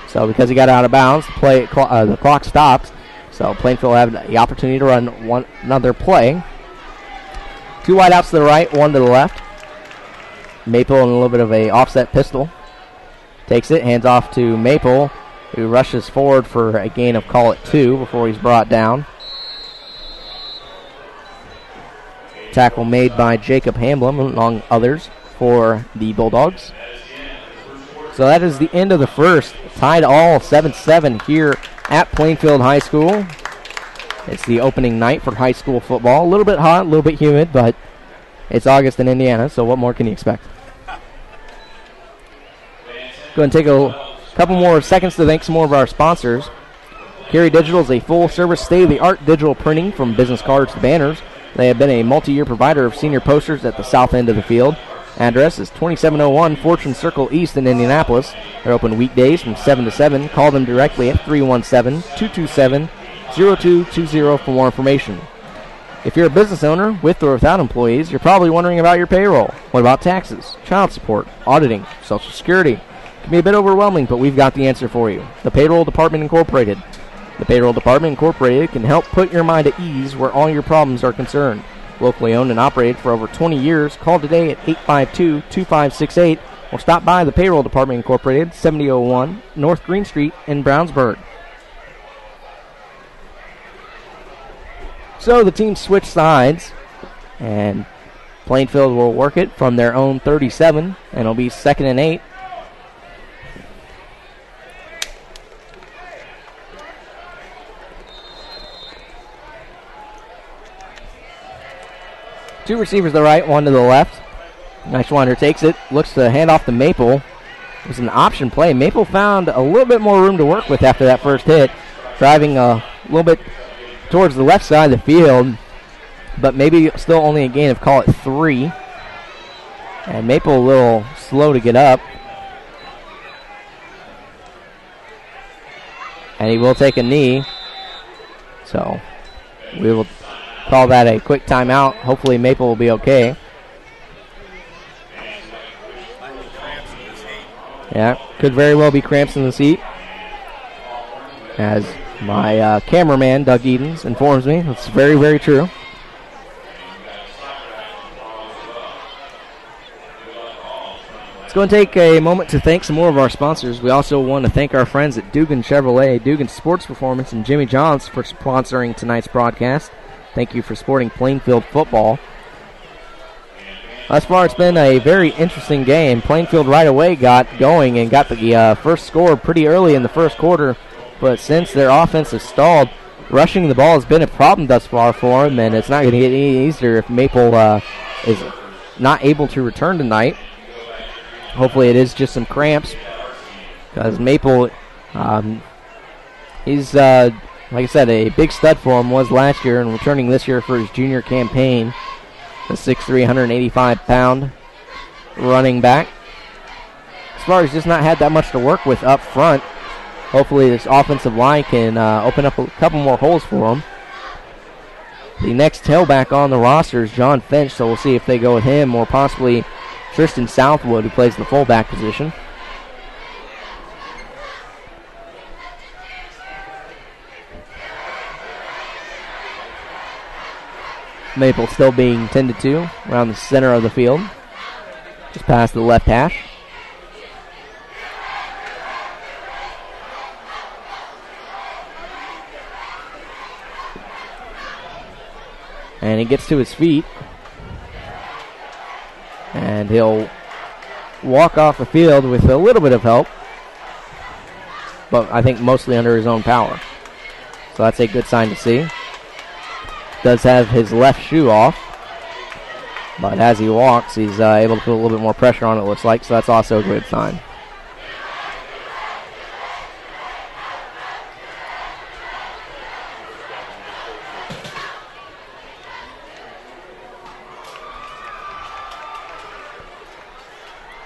So because he got out of bounds, the clock stopped. So Plainfield have the opportunity to run another play. 2 wide outs to the right, 1 to the left. Maple in a little bit of a offset pistol. Takes it, hands off to Maple, who rushes forward for a gain of, call it 2, before he's brought down. Tackle made by Jacob Hamblin, among others, for the Bulldogs. So that is the end of the first. Tied all 7-7 here at Plainfield High School. It's the opening night for high school football. A little bit hot, a little bit humid, but it's August in Indiana, so what more can you expect? Go ahead and take a couple more seconds to thank some more of our sponsors. Cary Digital is a full-service, state-of-the-art digital printing from business cards to banners. They have been a multi-year provider of senior posters at the south end of the field. Address is 2701 Fortune Circle East in Indianapolis. They're open weekdays from 7 to 7. Call them directly at 317-227-0220 for more information. If you're a business owner with or without employees, you're probably wondering about your payroll. What about taxes, child support, auditing, Social Security? It can be a bit overwhelming, but we've got the answer for you. The Payroll Department Incorporated. The Payroll Department Incorporated can help put your mind at ease where all your problems are concerned. Locally owned and operated for over 20 years, call today at 852-2568 or stop by the Payroll Department Incorporated, 7001 North Green Street in Brownsburg. So the team switched sides, and Plainfield will work it from their own 37, and it'll be 2nd and 8. Two receivers to the right, 1 to the left. Neischwander takes it, looks to hand off to Maple. It was an option play. Maple found a little bit more room to work with after that first hit, driving a little bit towards the left side of the field, but maybe still only a gain of, call it 3. And Maple a little slow to get up. And he will take a knee. So we will call that a quick timeout. Hopefully Maple will be okay. Yeah, could very well be cramps in the seat, as my cameraman, Doug Edens, informs me. That's very, very true. Let's go and take a moment to thank some more of our sponsors. We also want to thank our friends at Dugan Chevrolet, Dugan Sports Performance, and Jimmy John's for sponsoring tonight's broadcast. Thank you for supporting Plainfield football. Thus far, it's been a very interesting game. Plainfield right away got going and got the first score pretty early in the first quarter, but since their offense has stalled, rushing the ball has been a problem thus far for them, and it's not going to get any easier if Maple is not able to return tonight. Hopefully it is just some cramps, because Maple, he's, like I said, a big stud for him, was last year, and returning this year for his junior campaign. The 6'3", 185-pound running back. As far as just not had that much to work with up front, hopefully this offensive line can open up a couple more holes for him. The next tailback on the roster is John Finch, so we'll see if they go with him or possibly Tristan Southwood, who plays the fullback position. Maple still being tended to around the center of the field. Just past the left hash. And he gets to his feet. And he'll walk off the field with a little bit of help, but I think mostly under his own power. So that's a good sign to see. Does have his left shoe off, but as he walks, he's able to put a little bit more pressure on it, looks like, so that's also a good sign.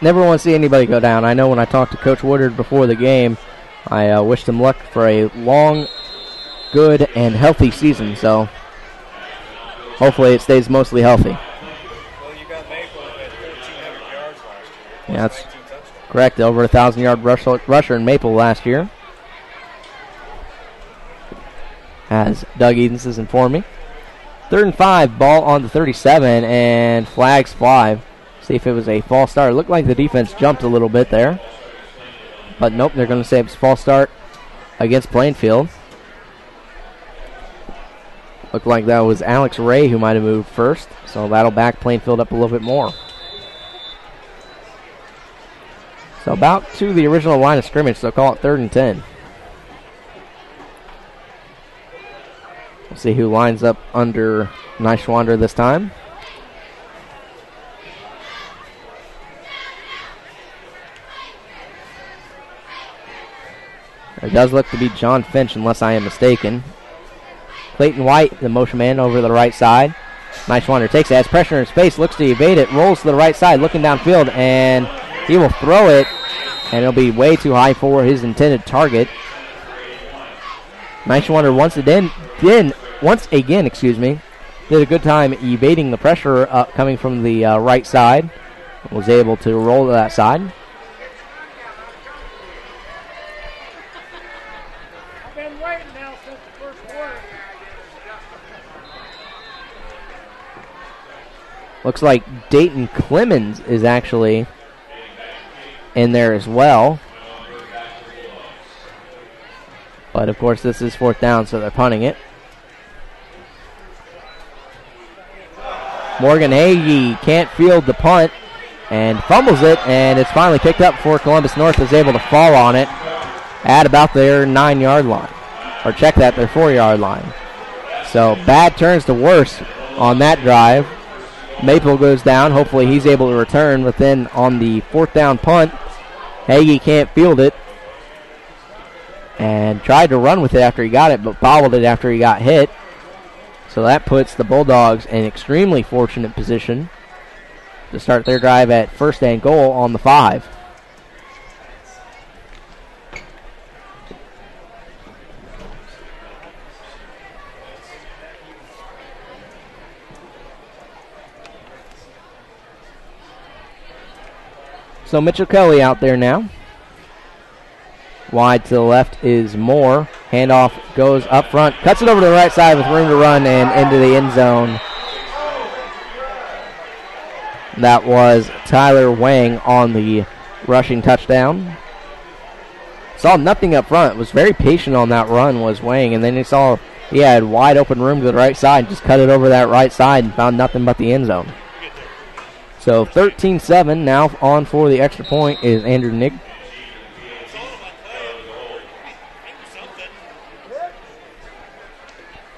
Never want to see anybody go down. I know when I talked to Coach Woodard before the game, I wished him luck for a long, good, and healthy season. So hopefully it stays mostly healthy. Well, you got Maple at 1,300 yards last year. Yeah, that's correct. Over 1,000-yard rusher in Maple last year, as Doug Edens has informed me. 3rd and 5, ball on the 37, and flags fly. See if it was a false start. It looked like the defense jumped a little bit there. But nope, they're going to say it's a false start against Plainfield. Looked like that was Alex Ray who might have moved first. So that'll back Plainfield up a little bit more. So about to the original line of scrimmage, so call it 3rd and 10. We'll see who lines up under Nishwander this time. It does look to be John Finch, unless I am mistaken. Clayton White, the motion man, over to the right side. Nishwander takes it, has pressure in his face, looks to evade it, rolls to the right side, looking downfield, and he will throw it, and it'll be way too high for his intended target. Nishwander once again, did a good time evading the pressure coming from the right side. Was able to roll to that side. Looks like Dayton Clemens is actually in there as well. But, of course, this is 4th down, so they're punting it. Morgan Hagee can't field the punt and fumbles it, and it's finally picked up before Columbus North is able to fall on it at about their 9-yard line. Or check that, their 4-yard line. So, bad turns to worse on that drive. Maple goes down. Hopefully he's able to return. But then on the 4th down punt, Hagee can't field it. And tried to run with it after he got it, but bobbled it after he got hit. So that puts the Bulldogs in extremely fortunate position to start their drive at 1st and goal on the 5. So Mitchell Kelly out there now. Wide to the left is Moore. Handoff goes up front. Cuts it over to the right side with room to run and into the end zone. That was Tyler Wang on the rushing touchdown. Saw nothing up front. Was very patient on that run was Wang. And then he saw he had wide open room to the right side. Just cut it over that right side and found nothing but the end zone. So 13-7 now on for the extra point is Andrew Nick.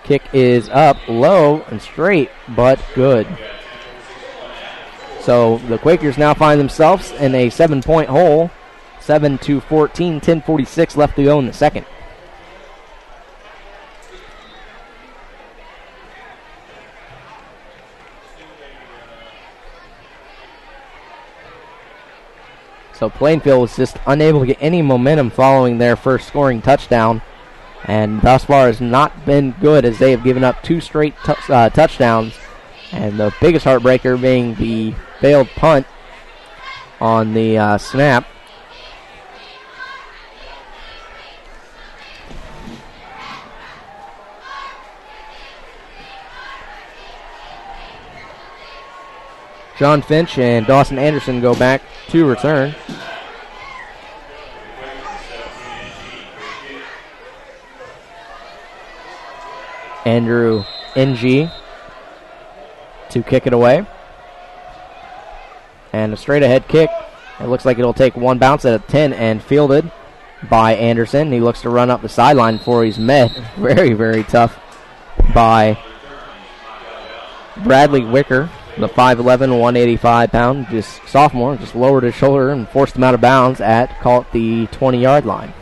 Kick is up low and straight, but good. So the Quakers now find themselves in a 7-point hole. 7-14, 10:46 left to go in the second. So Plainfield was just unable to get any momentum following their first scoring touchdown. And thus far has not been good as they have given up 2 straight touchdowns. And the biggest heartbreaker being the failed punt on the snap. John Finch and Dawson Anderson go back to return. Andrew NG to kick it away. And a straight ahead kick. It looks like it'll take one bounce at a 10 and fielded by Anderson. He looks to run up the sideline before he's met. Very, very tough by Bradley Wicker, the 5'11", 185-pound sophomore. Just lowered his shoulder and forced him out of bounds at, call it, the 20-yard line.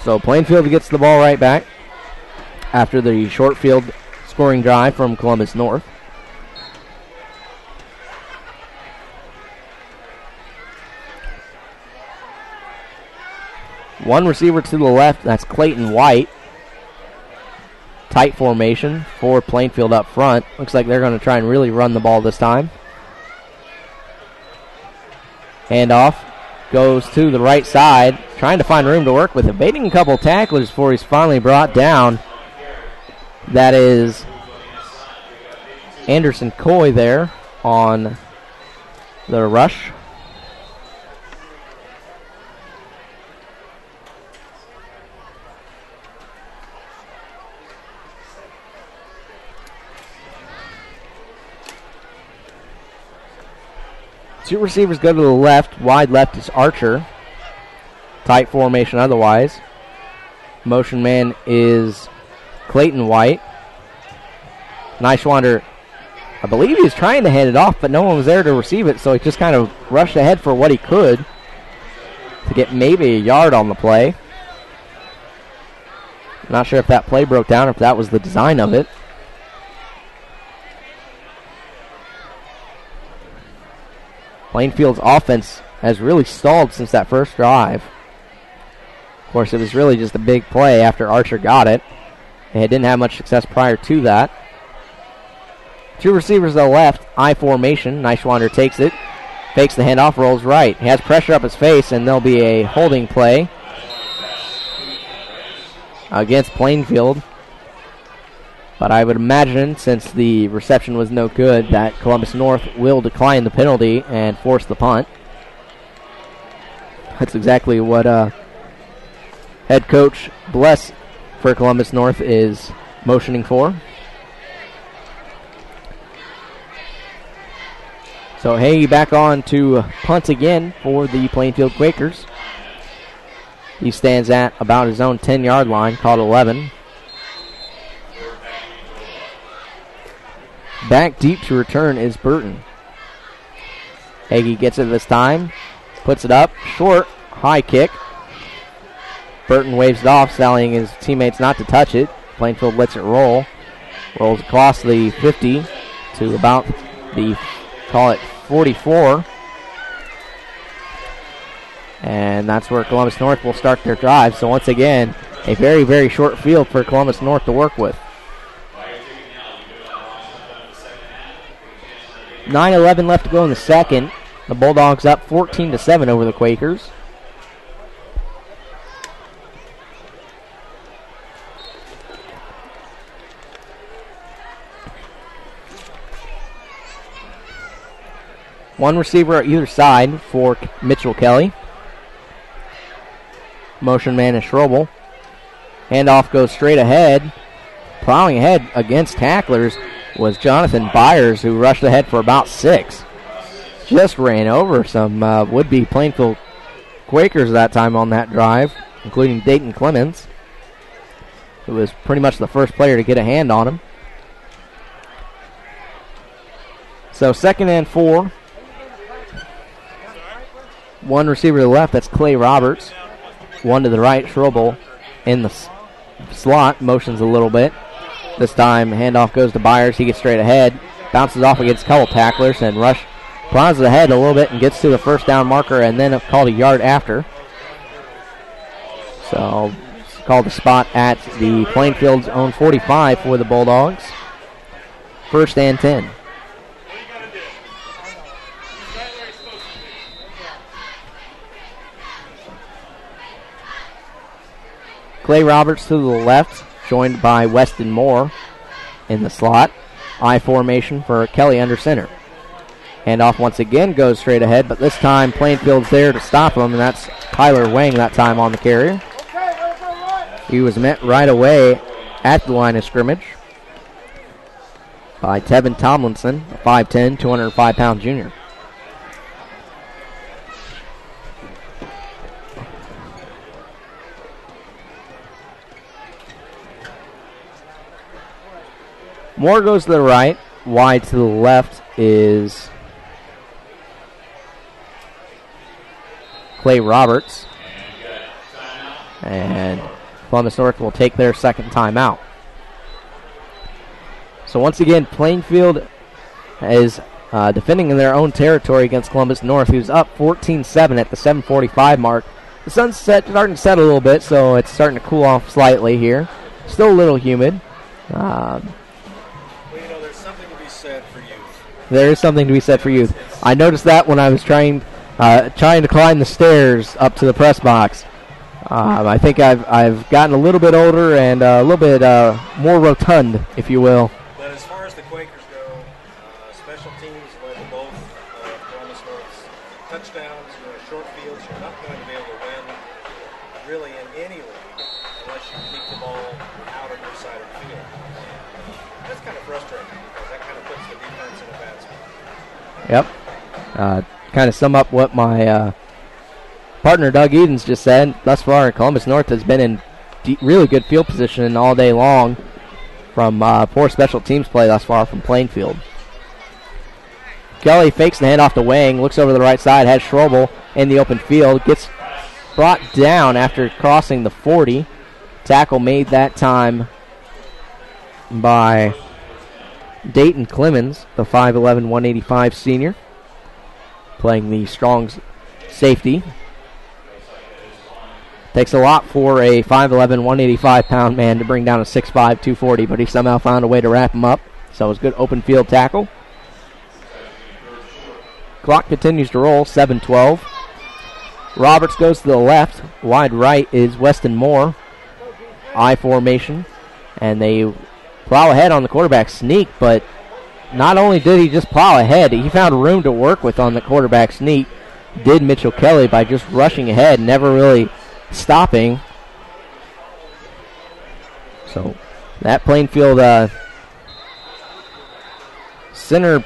So Plainfield gets the ball right back after the short field scoring drive from Columbus North. One receiver to the left, that's Clayton White. Tight formation for Plainfield up front. Looks like they're going to try and really run the ball this time. Handoff goes to the right side, trying to find room to work with, evading a couple tacklers before he's finally brought down. That is Anderson Coy there on the rush. Two receivers go to the left. Wide left is Archer. Tight formation otherwise. Motion man is Clayton White. Neischwander, I believe he was trying to hand it off, but no one was there to receive it, so he just kind of rushed ahead for what he could to get maybe a yard on the play. Not sure if that play broke down or if that was the design of it. Plainfield's offense has really stalled since that first drive. Of course, it was really just a big play after Archer got it. They didn't have much success prior to that. Two receivers to the left, I formation. Neischwander takes it, fakes the handoff, rolls right. He has pressure up his face, and there'll be a holding play against Plainfield. But I would imagine, since the reception was no good, that Columbus North will decline the penalty and force the punt. That's exactly what head coach Bless for Columbus North is motioning for. So Hay back on to punt again for the Plainfield Quakers. He stands at about his own 10-yard line, called 11. Back deep to return is Burton. Hagee gets it this time, puts it up, short, high kick. Burton waves it off, sallying his teammates not to touch it. Plainfield lets it roll. Rolls across the 50 to about the, call it, 44. And that's where Columbus North will start their drive. So once again, a very, very short field for Columbus North to work with. 9:11 left to go in the second. The Bulldogs up 14-7 over the Quakers. One receiver at either side for Mitchell Kelly. Motion man is Strobel. Handoff goes straight ahead. Plowing ahead against tacklers was Jonathan Byers, who rushed ahead for about 6. Just ran over some would-be Plainfield Quakers that time on that drive, including Dayton Clemens, who was pretty much the first player to get a hand on him. So 2nd and 4. One receiver to the left, that's Clay Roberts. One to the right, Strobel in the slot, motions a little bit. This time, handoff goes to Byers. He gets straight ahead, bounces off against a couple tacklers, and Rush plows ahead a little bit and gets to the first down marker, and then called a yard after. So, called the spot at the Plainfield's own 45 for the Bulldogs. 1st and 10. Clay Roberts to the left, joined by Weston Moore in the slot. I formation for Kelly under center. Handoff once again goes straight ahead, but this time Plainfield's there to stop him, and that's Tyler Wang that time on the carrier. He was met right away at the line of scrimmage by Tevin Tomlinson, a 5'10", 205-pound junior. Moore goes to the right. Wide to the left is Clay Roberts. And Columbus North will take their second timeout. So once again, Plainfield is defending in their own territory against Columbus North, who's up 14-7 at the 7:45 mark. The sun's starting to set a little bit, so it's starting to cool off slightly here. Still a little humid. Well, there's something to be said for youth. There is something to be said for youth. I noticed that when I was trying to climb the stairs up to the press box. I think I've gotten a little bit older and a little bit more rotund, if you will. But as far as the Quakers go, special teams led to both Columbus North's touchdowns, short fields. You're not going to be able to win really in any league unless you keep the ball out of your side of the field. And that's kind of frustrating because that kind of puts the defense in a bad spot. Yep. Kind of sum up what my partner Doug Edens just said. Thus far, Columbus North has been in really good field position all day long from poor special teams play thus far from Plainfield. Kelly fakes the handoff to Wang, looks over the right side, has Schroebel in the open field, gets brought down after crossing the 40. Tackle made that time by Dayton Clemens, the 5'11", 185 senior, playing the strong safety. Takes a lot for a 5'11", 185-pound man to bring down a 6'5", 240, but he somehow found a way to wrap him up. So it was a good open field tackle. Clock continues to roll, 7:12. Roberts goes to the left. Wide right is Weston Moore. I formation. And they plow ahead on the quarterback sneak, but not only did he just plow ahead, he found room to work with on the quarterback sneak. Did Mitchell Kelly by just rushing ahead, never really stopping. So that Plainfield center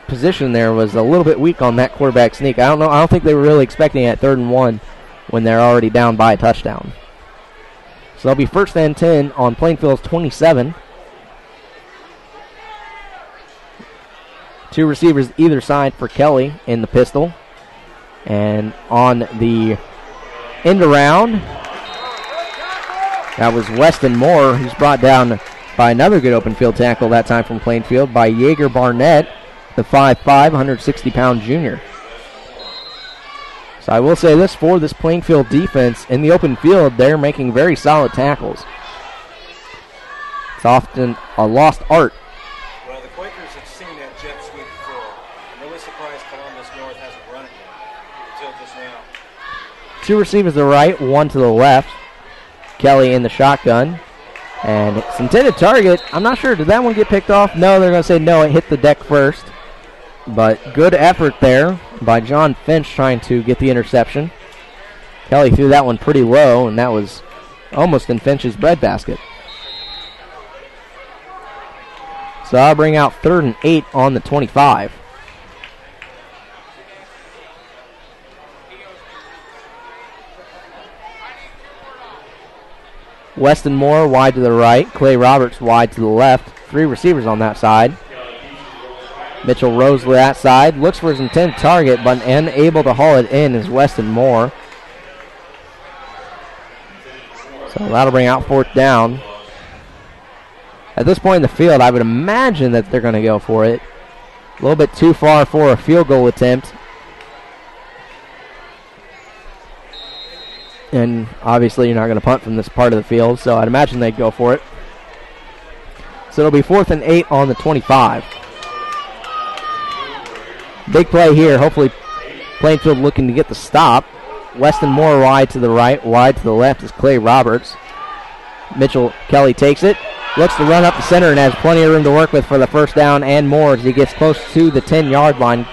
position there was a little bit weak on that quarterback sneak. I don't think they were really expecting it at 3rd and 1 when they're already down by a touchdown. So they'll be 1st and 10 on Plainfield's 27. Two receivers either side for Kelly in the pistol. And on the end around, that was Weston Moore, who's brought down by another good open field tackle, that time from Plainfield, by Yeager Barnett, the 5'5", 160-pound junior. So I will say this, for this Plainfield defense, in the open field, they're making very solid tackles. It's often a lost art. Well, the Quakers have seen that jet sweep before. I'm really surprised Columbus North hasn't run it yet until just now. Two receivers to the right, one to the left. Kelly in the shotgun. And it's intended target. I'm not sure. Did that one get picked off? No, they're going to say no. It hit the deck first. But good effort there by John Finch trying to get the interception. Kelly threw that one pretty low, and that was almost in Finch's breadbasket. So I'll bring out 3rd and 8 on the 25. Weston Moore wide to the right. Clay Roberts wide to the left. Three receivers on that side. Mitchell Rose to that side. Looks for his intended target, but unable to haul it in is Weston Moore. So that'll bring out 4th down. At this point in the field, I would imagine that they're going to go for it. A little bit too far for a field goal attempt. And obviously you're not going to punt from this part of the field, so I'd imagine they'd go for it. So it'll be 4th and 8 on the 25. Big play here. Hopefully Plainfield looking to get the stop. Weston Moore wide to the right, wide to the left is Clay Roberts. Mitchell Kelly takes it, looks to run up the center and has plenty of room to work with for the first down and more as he gets close to the 10-yard line,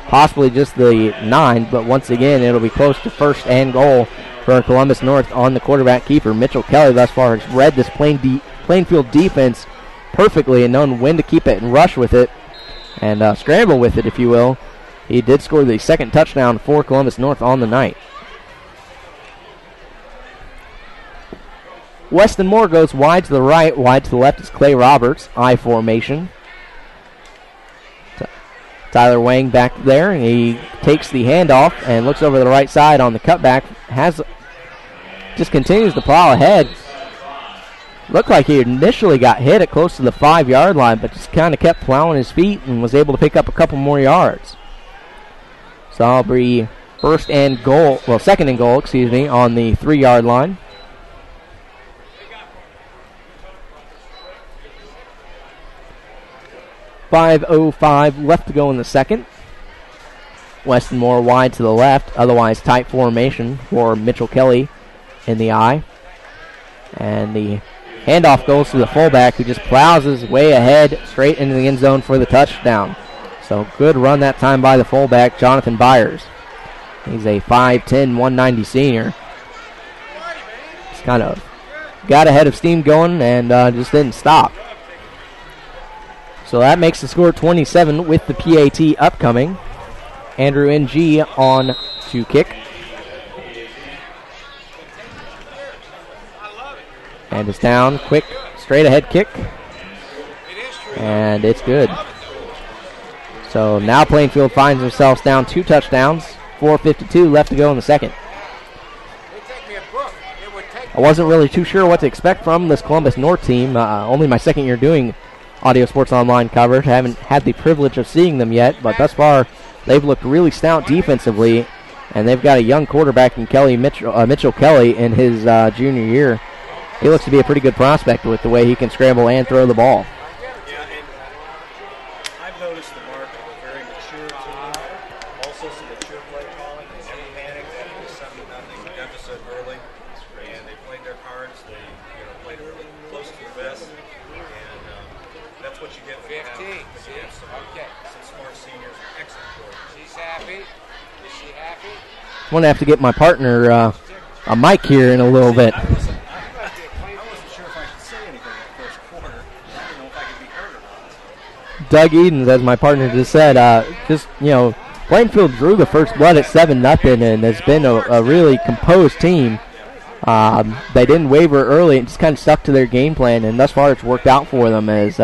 possibly just the 9, but once again it'll be close to first and goal for Columbus North on the quarterback keeper. Mitchell Kelly thus far has read this Plainfield defense perfectly and known when to keep it and rush with it and scramble with it, if you will. He did score the second touchdown for Columbus North on the night. Weston Moore goes wide to the right, wide to the left is Clay Roberts, I formation. Tyler Wang back there, and he takes the handoff and looks over the right side on the cutback. Just continues to plow ahead. Looked like he initially got hit at close to the 5-yard line, but just kind of kept plowing his feet and was able to pick up a couple more yards. So I'll be second and goal, on the 3-yard line. .505 left to go in the second. Weston Moore wide to the left, otherwise tight formation for Mitchell Kelly in the eye. And the handoff goes to the fullback who just plows his way ahead straight into the end zone for the touchdown. So good run that time by the fullback, Jonathan Byers. He's a 5'10", 190 senior. Just kind of got ahead of steam going and just didn't stop. So that makes the score 27 with the PAT upcoming. Andrew Ng on to kick. And it's down, quick, straight ahead kick. And it's good. So now Plainfield finds themselves down 2 touchdowns, 4:52 left to go in the second. I wasn't really too sure what to expect from this Columbus North team. Only my second year doing Audio Sports Online coverage. I haven't had the privilege of seeing them yet, but thus far they've looked really stout defensively, and they've got a young quarterback in Mitchell Kelly in his junior year. He looks to be a pretty good prospect with the way he can scramble and throw the ball. Yeah, and I've noticed the mark of a very mature team, also some mature play calling. They never panicked after the 7-0 deficit early, and they played their cards. They played really close to the vest. That's what you get when you have some smart seniors. Excellent work. She's happy. Is she happy? I'm going to have to get my partner a mic here in a little bit. I wasn't sure if I should say anything that first quarter. I didn't know if I could be heard or not. Doug Edens, as my partner just said, Plainfield drew the first blood at 7-0 and has been a really composed team. They didn't waver early and just kind of stuck to their game plan, and thus far it's worked out for them as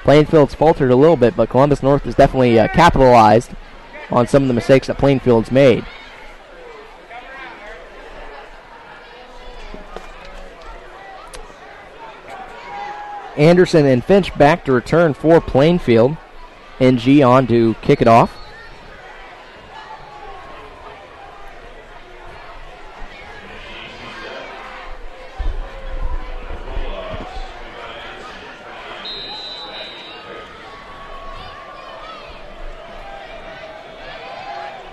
Plainfield's faltered a little bit, but Columbus North has definitely capitalized on some of the mistakes that Plainfield's made. Anderson and Finch back to return for Plainfield. NG on to kick it off.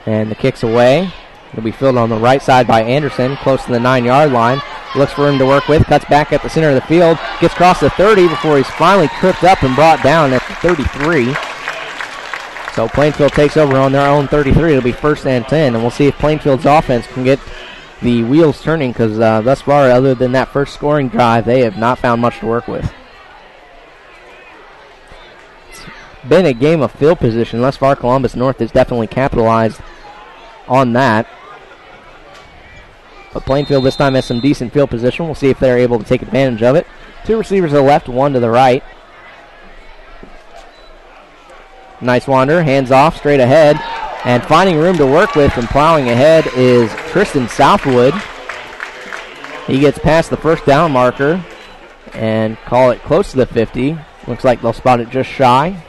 And the kick's away. It'll be fielded on the right side by Anderson, close to the 9-yard line. Looks for him to work with, cuts back at the center of the field, gets across the 30 before he's finally tripped up and brought down at the 33. So Plainfield takes over on their own 33. It'll be 1st and 10, and we'll see if Plainfield's offense can get the wheels turning, because thus far, other than that first scoring drive, they have not found much to work with. It's been a game of field position. Thus far, Columbus North has definitely capitalized on that. But Plainfield this time has some decent field position. We'll see if they're able to take advantage of it. 2 receivers to the left, 1 to the right. Nice wander, hands off, straight ahead. And finding room to work with and plowing ahead is Tristan Southwood. He gets past the first down marker and call it close to the 50. Looks like they'll spot it just shy.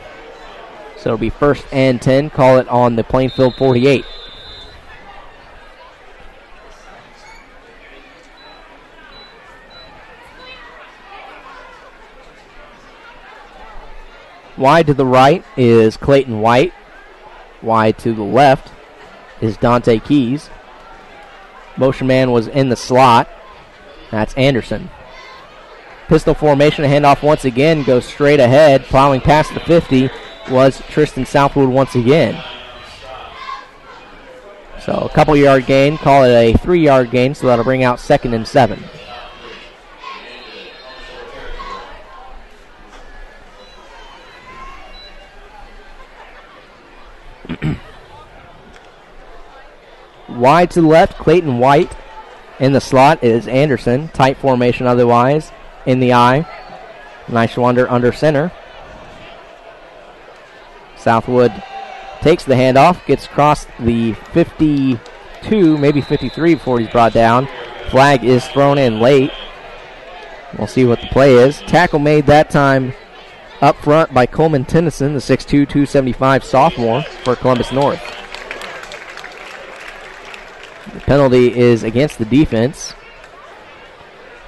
So it'll be 1st and 10. Call it on the Plainfield 48. Wide to the right is Clayton White. Wide to the left is Dante Keys. Motion man was in the slot. That's Anderson. Pistol formation, a handoff once again, goes straight ahead. Plowing past the 50 was Tristan Southwood once again. So a couple yard gain, call it a 3-yard gain, so that'll bring out 2nd and 7. Wide to the left, Clayton White. In the slot is Anderson. Tight formation otherwise. In the eye. Nishwander under center. Southwood takes the handoff, gets across the 52, maybe 53 before he's brought down. Flag is thrown in late. We'll see what the play is. Tackle made that time up front by Coleman Tennyson, the 6'2", 275 sophomore for Columbus North. The penalty is against the defense.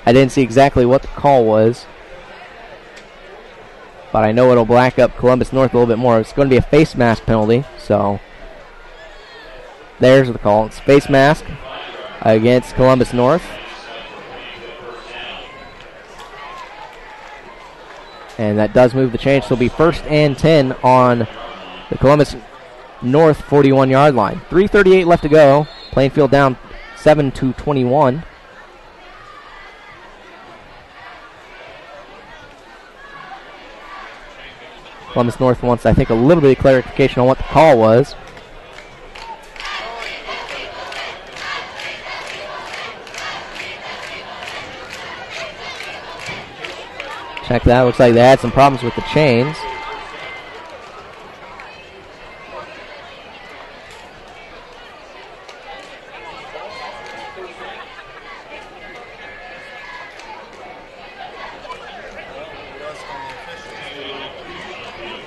I didn't see exactly what the call was, but I know it'll black up Columbus North a little bit more. It's going to be a face mask penalty, so there's the call. It's face mask against Columbus North. And that does move the change. So it'll be 1st and 10 on the Columbus North 41-yard line. 3:38 left to go. Plainfield down 7-21. Columbus North wants, I think, a little bit of clarification on what the call was. Check that. Looks like they had some problems with the chains.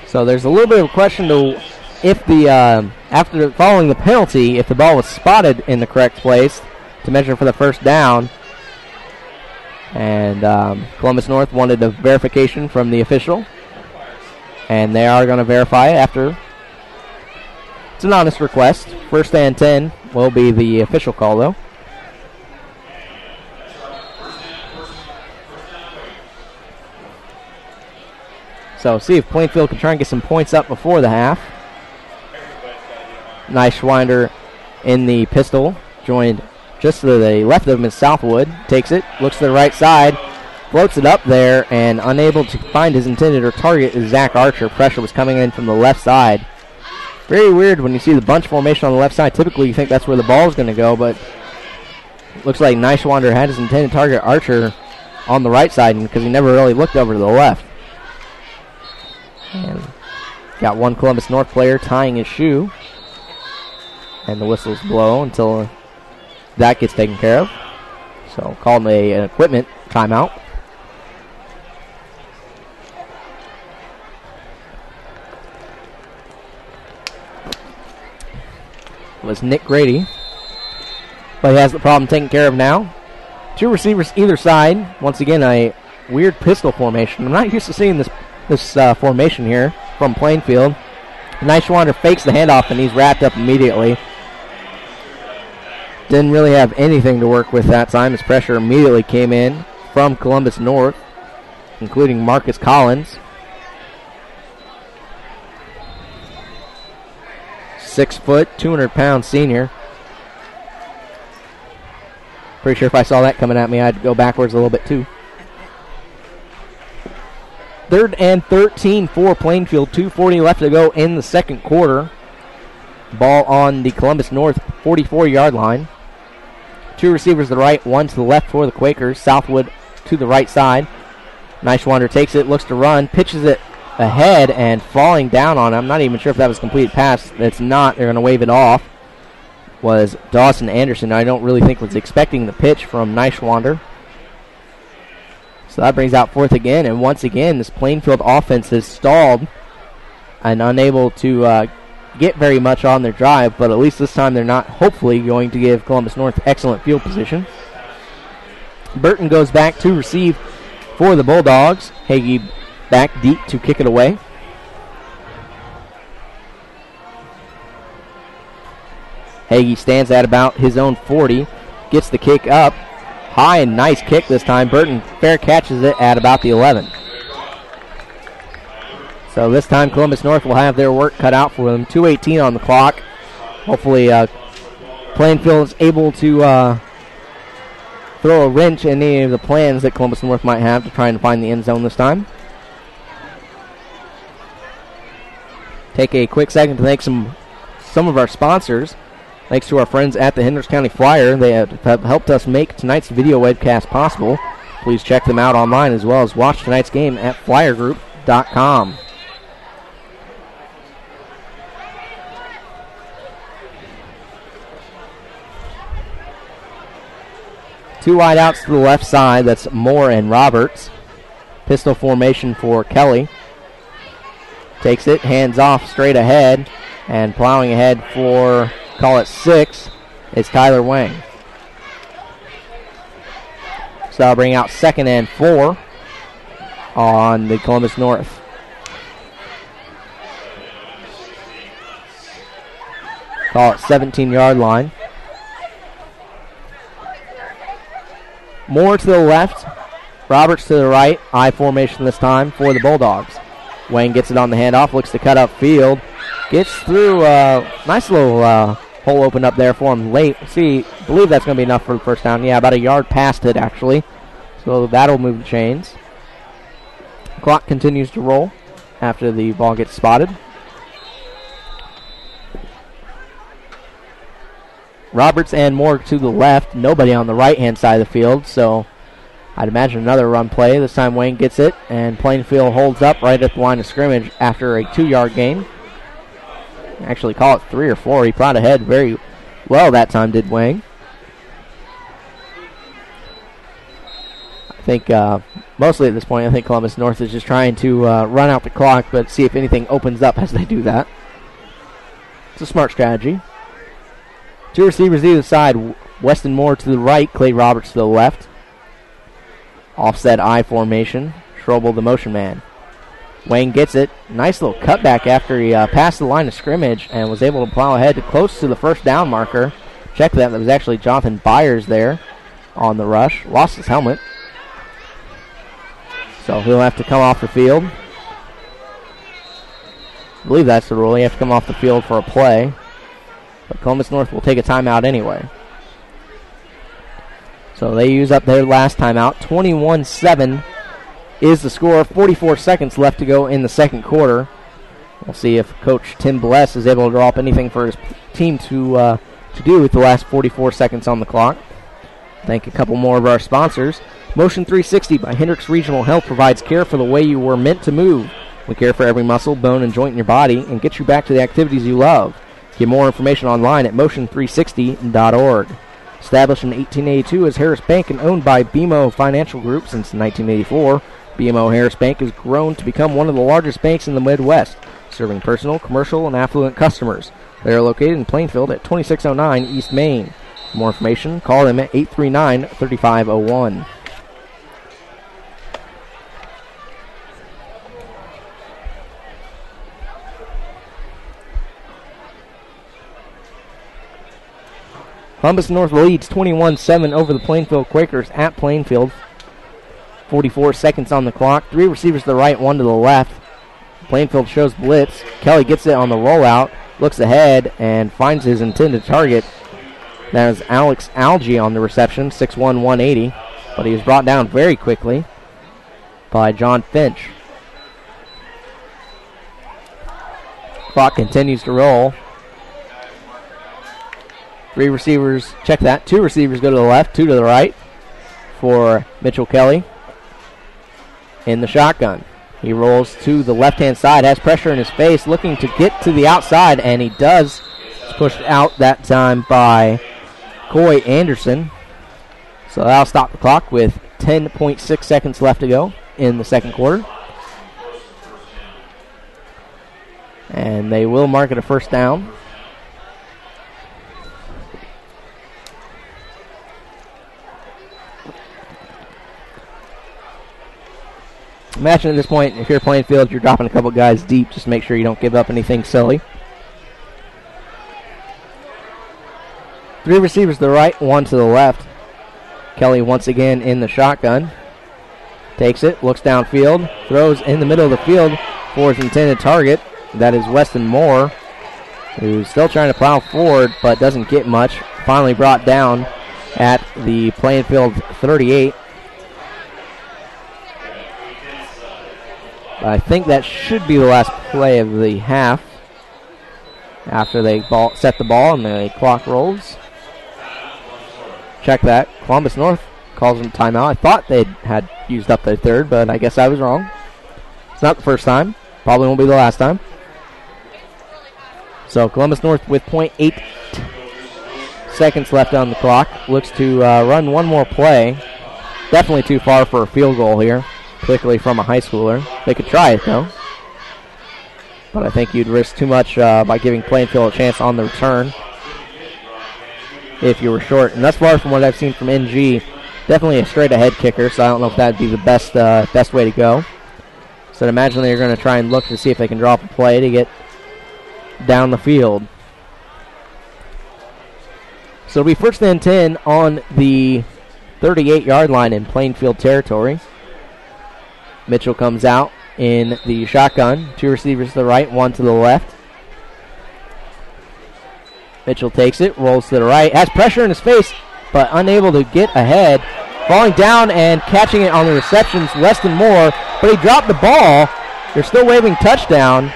So there's a little bit of a question to if the after following the penalty, if the ball was spotted in the correct place to measure for the first down. And Columbus North wanted a verification from the official. And they are going to verify it after. It's an honest request. 1st and 10 will be the official call, though. So see if Plainfield can try and get some points up before the half. Nishwander in the pistol, joined just to the left of him is Southwood. Takes it, looks to the right side, floats it up there, and unable to find his intended or target is Zach Archer. Pressure was coming in from the left side. Very weird when you see the bunch formation on the left side. Typically you think that's where the ball is going to go, but looks like Nishwander had his intended target, Archer, on the right side because he never really looked over to the left. And got one Columbus North player tying his shoe. And the whistles blow until that gets taken care of. So called an equipment timeout. It was Nick Grady. But he has the problem taken care of now. 2 receivers either side. Once again, a weird pistol formation. I'm not used to seeing this formation here from Plainfield. Nishwander fakes the handoff and he's wrapped up immediately. Didn't really have anything to work with that time as pressure immediately came in from Columbus North, including Marcus Collins. 6 foot, 200-pound senior. Pretty sure if I saw that coming at me, I'd go backwards a little bit too. 3rd and 13 for Plainfield. 2:40 left to go in the second quarter. Ball on the Columbus North 44-yard line. 2 receivers to the right, 1 to the left for the Quakers. Southwood to the right side. Nishwander takes it, looks to run, pitches it ahead, and falling down on it. I'm not even sure if that was a complete pass. It's not. They're going to wave it off. Was Dawson Anderson. I don't really think was expecting the pitch from Nishwander. So that brings out 4th again, and once again, this Plainfield offense is stalled and unable to get very much on their drive, but at least this time they're not hopefully going to give Columbus North excellent field position. Burton goes back to receive for the Bulldogs. Hagee back deep to kick it away. Hagee stands at about his own 40, gets the kick up. high and nice kick this time. Burton fair catches it at about the 11. So this time Columbus North will have their work cut out for them. 2:18 on the clock. Hopefully Plainfield is able to throw a wrench in any of the plans that Columbus North might have to try and find the end zone this time. Take a quick second to thank some of our sponsors. Thanks to our friends at the Hendricks County Flyer. They have helped us make tonight's video webcast possible. Please check them out online as well as watch tonight's game at flyergroup.com. Two wide outs to the left side. That's Moore and Roberts. Pistol formation for Kelly. Takes it, hands off straight ahead, and plowing ahead for, call it 6, is Tyler Wang. So that'll bring out 2nd and 4 on the Columbus North. Call it 17-yard line. Moore to the left, Roberts to the right. I formation this time for the Bulldogs. Wayne gets it on the handoff, looks to cut up field. Gets through, nice little hole opened up there for him late. Believe that's going to be enough for the first down. Yeah, about a yard past it, actually. So that'll move the chains. Clock continues to roll after the ball gets spotted. Roberts and Moore to the left. Nobody on the right-hand side of the field, so I'd imagine another run play. This time Wayne gets it, and Plainfield holds up right at the line of scrimmage after a 2-yard gain. Actually, call it 3 or 4. He plowed ahead very well that time, did Wayne. I think mostly at this point, I think Columbus North is just trying to run out the clock, but see if anything opens up as they do that. It's a smart strategy. Two receivers either side. Weston Moore to the right, Clay Roberts to the left. Offset I formation. Strobel the motion man. Wayne gets it. Nice little cutback after he passed the line of scrimmage and was able to plow ahead to close to the first down marker. Check that. That was actually Jonathan Byers there on the rush. Lost his helmet. So he'll have to come off the field. I believe that's the rule. You have to come off the field for a play. But Columbus North will take a timeout anyway. So they use up their last timeout. 21-7 is the score. 44 seconds left to go in the second quarter. We'll see if Coach Tim Bless is able to draw up anything for his team to do with the last 44 seconds on the clock. Thank a couple more of our sponsors. Motion 360 by Hendricks Regional Health provides care for the way you were meant to move. We care for every muscle, bone, and joint in your body and get you back to the activities you love. Get more information online at motion360.org. Established in 1882 as Harris Bank and owned by BMO Financial Group since 1984, BMO Harris Bank has grown to become one of the largest banks in the Midwest, serving personal, commercial, and affluent customers. They are located in Plainfield at 2609 East Main. For more information, call them at 839-3501. Columbus North leads 21-7 over the Plainfield Quakers at Plainfield. 44 seconds on the clock. 3 receivers to the right, 1 to the left. Plainfield shows blitz. Kelly gets it on the rollout, looks ahead, and finds his intended target. That is Alex Algie on the reception, 6'1", 180. But he was brought down very quickly by John Finch. Clock continues to roll. 3 receivers, check that. 2 receivers go to the left, 2 to the right for Mitchell Kelly in the shotgun. He rolls to the left-hand side, has pressure in his face, looking to get to the outside, and he does. It's pushed out that time by Coy Anderson. So that'll stop the clock with 10.6 seconds left to go in the second quarter. And they will mark it a first down. Imagine at this point, if you're playing field, you're dropping a couple guys deep. Just make sure you don't give up anything silly. 3 receivers to the right, 1 to the left. Kelly once again in the shotgun. Takes it, looks downfield, throws in the middle of the field for his intended target. That is Weston Moore, who's still trying to plow forward but doesn't get much. Finally brought down at the Plainfield 38. I think that should be the last play of the half after they set the ball and the clock rolls. Check that. Columbus North calls them timeout. I thought they had used up their third, but I guess I was wrong. It's not the first time. Probably won't be the last time. So Columbus North with 0.8 seconds left on the clock. Looks to run one more play. Definitely too far for a field goal here, particularly from a high schooler. They could try it, though. But I think you'd risk too much by giving Plainfield a chance on the return if you were short. And thus far, from what I've seen from NG, definitely a straight-ahead kicker, so I don't know if that would be the best way to go. So I'd imagine they're going to try and look to see if they can drop a play to get down the field. So it'll be first and 10 on the 38-yard line in Plainfield territory. Mitchell comes out in the shotgun. Two receivers to the right, one to the left. Mitchell takes it, rolls to the right, has pressure in his face, but unable to get ahead. Falling down and catching it on the receptions, Weston Moore, but he dropped the ball. They're still waving touchdown.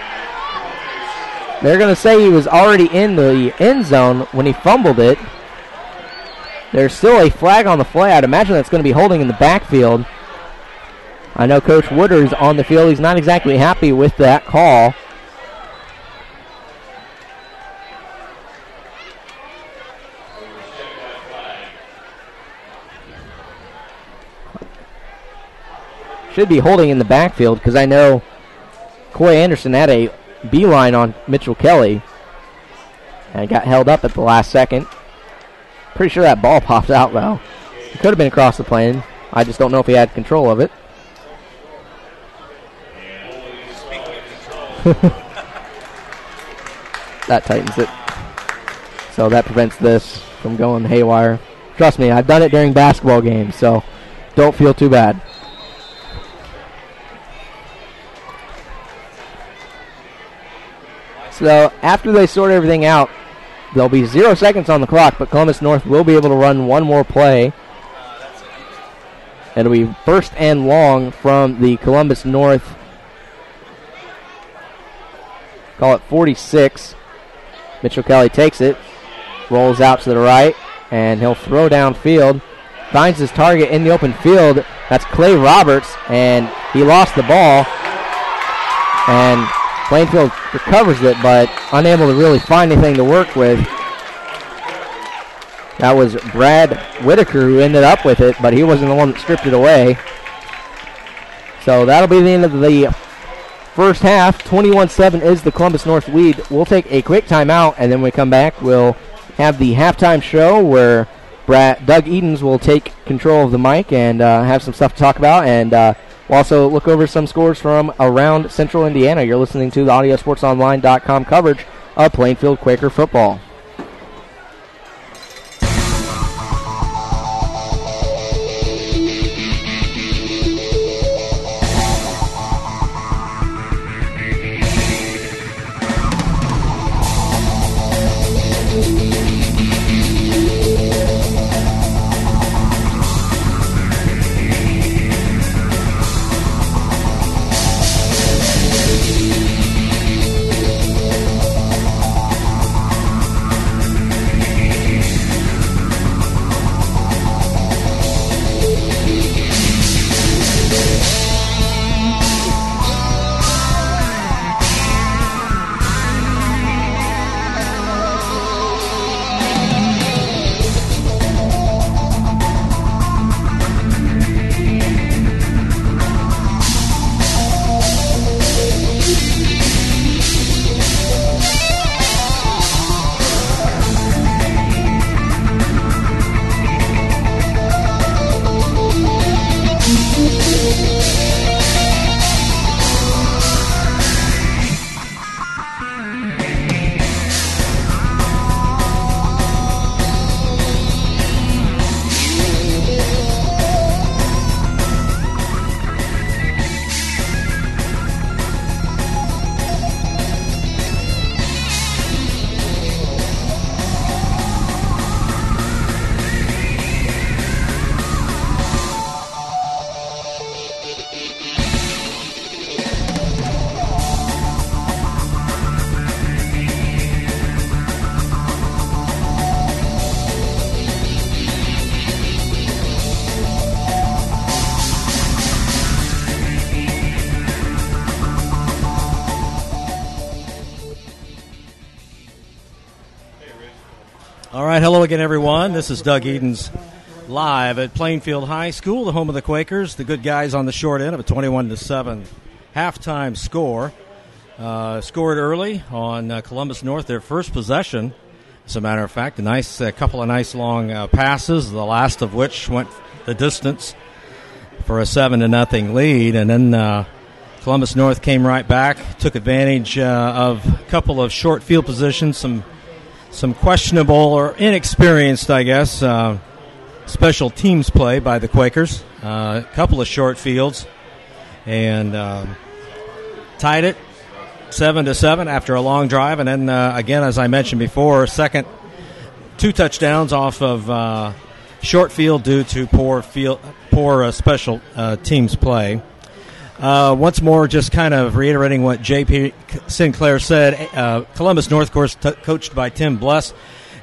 They're going to say he was already in the end zone when he fumbled it. There's still a flag on the play. I'd imagine that's going to be holding in the backfield. I know Coach Woodard's on the field. He's not exactly happy with that call. Should be holding in the backfield because I know Coy Anderson had a beeline on Mitchell Kelly and got held up at the last second. Pretty sure that ball popped out, though. It could have been across the plane. I just don't know if he had control of it. That tightens it. So that prevents this from going haywire. Trust me, I've done it during basketball games, so don't feel too bad. So after they sort everything out, there'll be 0 seconds on the clock, but Columbus North will be able to run one more play. It'll be first and long from the Columbus North, call it 46. Mitchell Kelly takes it, rolls out to the right, and he'll throw downfield. Finds his target in the open field. That's Clay Roberts, and he lost the ball. And Plainfield recovers it, but unable to really find anything to work with. That was Brad Whitaker who ended up with it, but he wasn't the one that stripped it away. So that'll be the end of the first half. 21-7 is the Columbus North lead. We'll take a quick timeout, and then when we come back, we'll have the halftime show where Doug Edens will take control of the mic and have some stuff to talk about, and we'll also look over some scores from around Central Indiana. You're listening to the AudioSportsOnline.com coverage of Plainfield Quaker football. right, hello again, everyone. This is Doug Edens live at Plainfield High School, the home of the Quakers. The good guys on the short end of a 21-7 halftime score. Scored early on Columbus North, their first possession. As a matter of fact, a couple of nice long passes, the last of which went the distance for a 7-0 lead. And then Columbus North came right back, took advantage of a couple of short field positions, some questionable or inexperienced, I guess, special teams play by the Quakers. A couple of short fields, and tied it 7-7 after a long drive. And then, again, as I mentioned before, second 2 touchdowns off of short field due to poor special teams play. Once more, just kind of reiterating what J.P. Sinclair said, Columbus North, of course, coached by Tim Bless.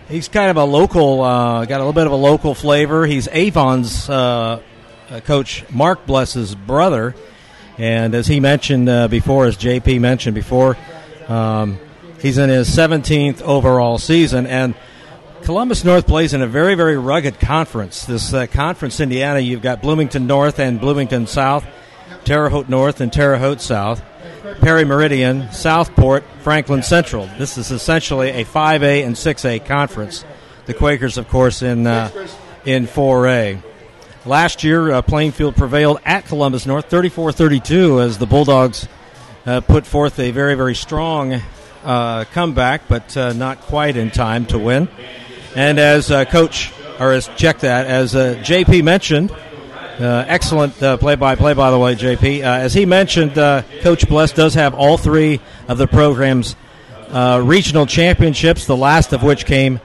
He's kind of a local, got a little bit of a local flavor. He's Avon's coach Mark Bless's brother. And as he mentioned before, as J.P. mentioned before, he's in his 17th overall season. And Columbus North plays in a very, very rugged conference. This Conference Indiana, you've got Bloomington North and Bloomington South, Terre Haute North and Terre Haute South, Perry Meridian, Southport, Franklin Central. This is essentially a 5A and 6A conference. The Quakers, of course, in 4A. Last year, Plainfield prevailed at Columbus North 34-32 as the Bulldogs put forth a very, very strong comeback, but not quite in time to win. And as JP mentioned, excellent play-by-play, by the way, JP. As he mentioned, Coach Bless does have all 3 of the program's regional championships, the last of which came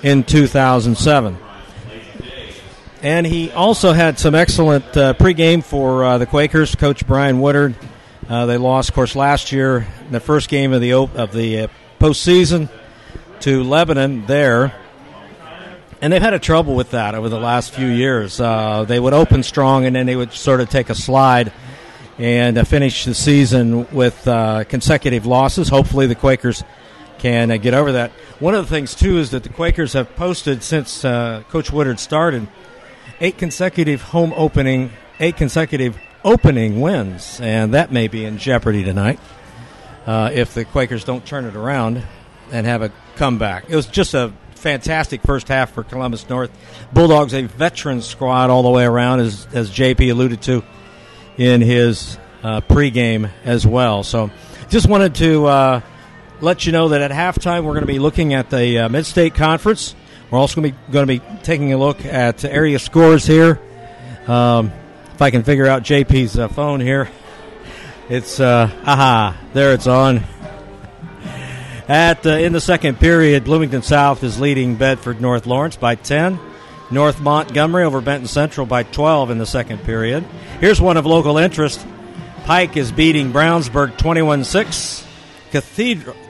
in 2007. And he also had some excellent pregame for the Quakers. Coach Brian Woodard, they lost, of course, last year in the first game of the postseason to Lebanon there. And they've had a trouble with that over the last few years. They would open strong, and then they would sort of take a slide and finish the season with consecutive losses. Hopefully the Quakers can get over that. One of the things, too, is that the Quakers have posted, since Coach Woodard started, 8 consecutive opening wins, and that may be in jeopardy tonight if the Quakers don't turn it around and have a comeback. It was just a fantastic first half for Columbus North. Bulldogs, a veteran squad all the way around, as JP alluded to in his pregame as well. So just wanted to let you know that at halftime we're going to be looking at the Mid-State Conference. We're also going to be taking a look at area scores here. If I can figure out JP's phone here. It's, there it's on. In the second period, Bloomington South is leading Bedford North Lawrence by 10. North Montgomery over Benton Central by 12 in the second period. Here's one of local interest. Pike is beating Brownsburg 21-6.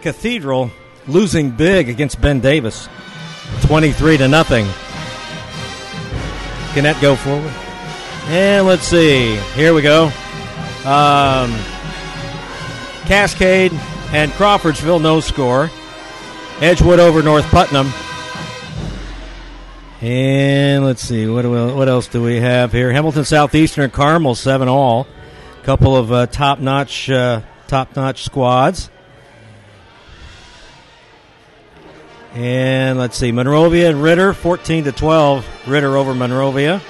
Cathedral losing big against Ben Davis 23-0. Can that go forward? And let's see. Here we go. Cascade and Crawfordsville, no score. Edgewood over North Putnam. And let's see, what else do we have here? Hamilton Southeastern and Carmel 7-all. A couple of top-notch squads. And let's see, Monrovia and Ritter 14-12. Ritter over Monrovia.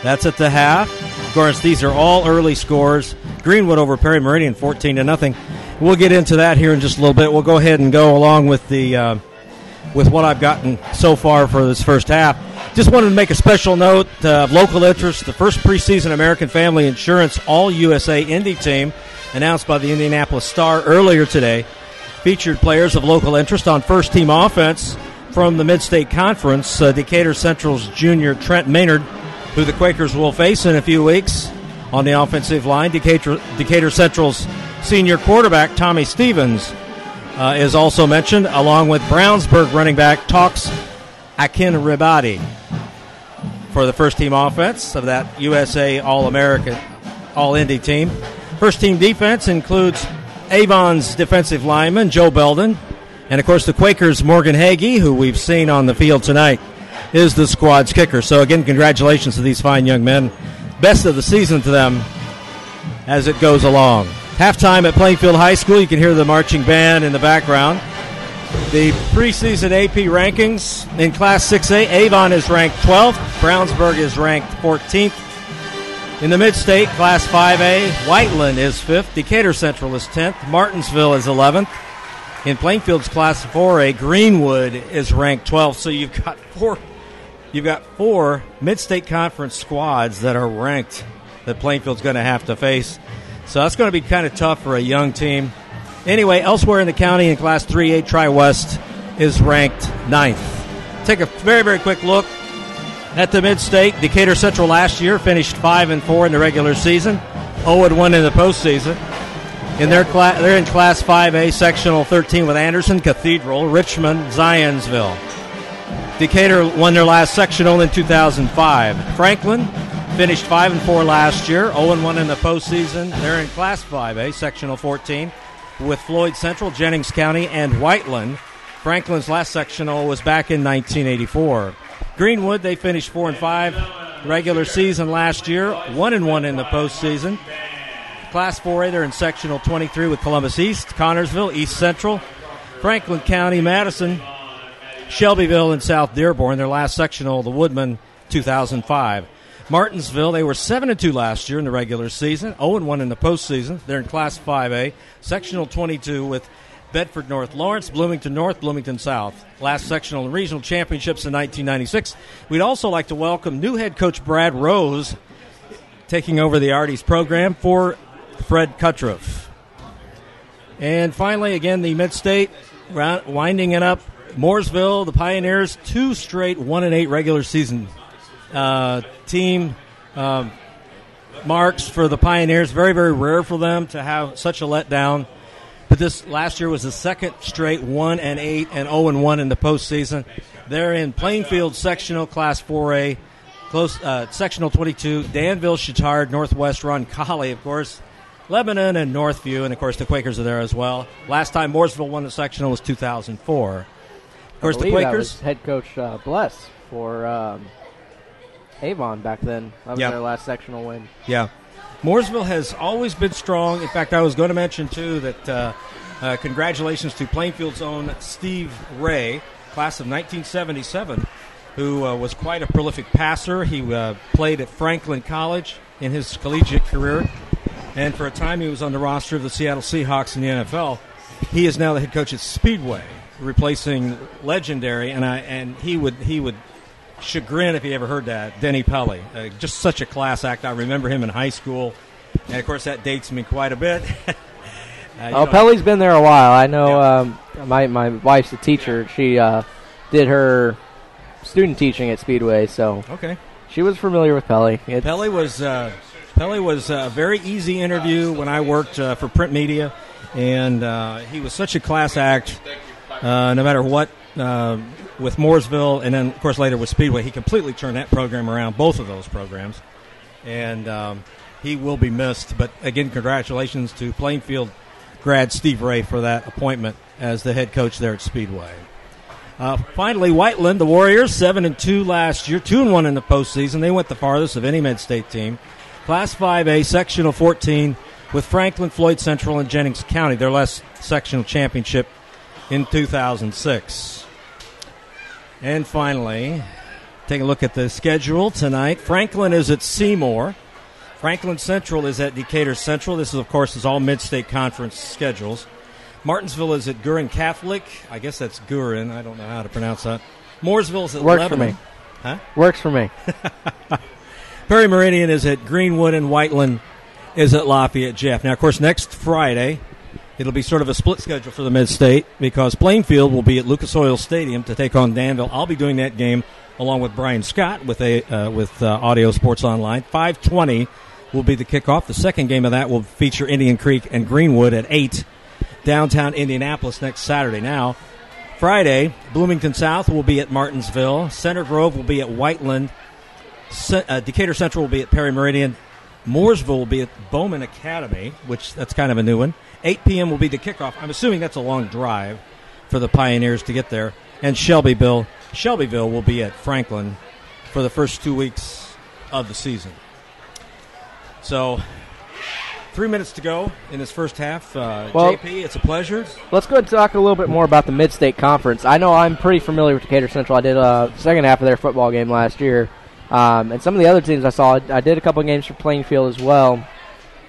That's at the half. Of course, these are all early scores. Greenwood over Perry Meridian 14-0. We'll get into that here in just a little bit. We'll go ahead and go along with the with what I've gotten so far for this first half. Just wanted to make a special note of local interest. The first preseason American Family Insurance All-USA Indy team, announced by the Indianapolis Star earlier today, featured players of local interest on first-team offense from the Mid-State Conference. Decatur Central's junior Trent Maynard, who the Quakers will face in a few weeks on the offensive line. Decatur Central's senior quarterback Tommy Stevens is also mentioned, along with Brownsburg running back Talks Akinribadi for the first-team offense of that USA All-American, All-Indy team. First-team defense includes Avon's defensive lineman Joe Belden, And, of course, the Quakers' Morgan Hagee, who we've seen on the field tonight, is the squad's kicker. So, again, congratulations to these fine young men. Best of the season to them as it goes along. Halftime at Plainfield High School. You can hear the marching band in the background. The preseason AP rankings in Class 6A, Avon is ranked 12th. Brownsburg is ranked 14th. In the Mid-State, Class 5A, Whiteland is 5th. Decatur Central is 10th. Martinsville is 11th. In Plainfield's Class 4A, Greenwood is ranked 12th. So you've got four Mid-State Conference squads that are ranked that Plainfield's going to have to face. So that's going to be kind of tough for a young team. Anyway, elsewhere in the county in Class 3A, Tri-West is ranked 9th. Take a very, very quick look at the Mid-State. Decatur Central last year finished 5-4 in the regular season, 0-1 in the postseason. They're in Class 5A, Sectional 13 with Anderson, Cathedral, Richmond, Zionsville. Decatur won their last sectional in 2005. Franklin finished 5-4 last year, 0-1 in the postseason. They're in Class 5A, Sectional 14 with Floyd Central, Jennings County, and Whiteland. Franklin's last sectional was back in 1984. Greenwood, they finished 4-5 regular season last year, 1-1 in the postseason. Class 4A, they're in Sectional 23 with Columbus East, Connorsville, East Central, Franklin County, Madison, Shelbyville, and South Dearborn. Their last sectional, the Woodman, 2005. Martinsville, they were 7-2 last year in the regular season, 0-1 in the postseason. They're in Class 5A, Sectional 22 with Bedford North Lawrence, Bloomington North, Bloomington South. Last sectional and regional championships in 1996. We'd also like to welcome new head coach Brad Rose, taking over the Arties program for Fred Cuttroff. And finally, again, the Mid-State, winding it up. Mooresville, the Pioneers, 2 straight 1-8 regular season team marks for the Pioneers. Very, very rare for them to have such a letdown. But this last year was the second straight 1-8 and 0-1 in the postseason. They're in Plainfield Sectional Class 4A, Sectional 22, Danville, Chittard, Northwest, Roncalli, of course, Lebanon, and Northview, and of course the Quakers are there as well. Last time Mooresville won the sectional was 2004. Of course, the Quakers. That was head coach Bless for Avon back then. That was their last sectional win. Yeah. Mooresville has always been strong. In fact, I was going to mention, too, that congratulations to Plainfield's own Steve Ray, class of 1977, who was quite a prolific passer. He played at Franklin College in his collegiate career, and for a time he was on the roster of the Seattle Seahawks in the NFL. He is now the head coach at Speedway, replacing legendary, and he would chagrin if he ever heard that, Denny Pelly. Just such a class act. I remember him in high school, and of course that dates me quite a bit. Pelly's been there a while. I know my wife's a teacher. She did her student teaching at Speedway, so she was familiar with Pelly. Pelly was a very easy interview when I worked for print media, and he was such a class act no matter what. With Mooresville, and then, of course, later with Speedway, he completely turned that program around, both of those programs. And he will be missed. But, again, congratulations to Plainfield grad Steve Ray for that appointment as the head coach there at Speedway. Finally, Whiteland, the Warriors, 7-2 last year, 2-1 in the postseason. They went the farthest of any Mid-State team. Class 5A, Sectional 14, with Franklin, Floyd Central, and Jennings County, their last sectional championship in 2006. And finally, take a look at the schedule tonight. Franklin is at Seymour. Franklin Central is at Decatur Central. This, of course, is all Mid-State Conference schedules. Martinsville is at Gurin Catholic. I guess that's Gurin. I don't know how to pronounce that. Mooresville is at Lebanon. Works for me. Huh? Works for me. Perry Meridian is at Greenwood, and Whiteland is at Lafayette Jeff. Now, of course, next Friday, it'll be sort of a split schedule for the Mid-State because Plainfield will be at Lucas Oil Stadium to take on Danville. I'll be doing that game along with Brian Scott with Audio Sports Online. 5:20 will be the kickoff. The second game of that will feature Indian Creek and Greenwood at 8, downtown Indianapolis next Saturday. Now, Friday, Bloomington South will be at Martinsville. Center Grove will be at Whiteland. Decatur Central will be at Perry Meridian. Mooresville will be at Bowman Academy, which that's kind of a new one. 8 p.m. will be the kickoff. I'm assuming that's a long drive for the Pioneers to get there. And Shelbyville will be at Franklin for the first 2 weeks of the season. So 3 minutes to go in this first half. JP, it's a pleasure. Let's go and talk a little bit more about the Mid-State Conference. I know I'm pretty familiar with Decatur Central. I did a second half of their football game last year. And some of the other teams I saw, I did a couple of games for Plainfield as well.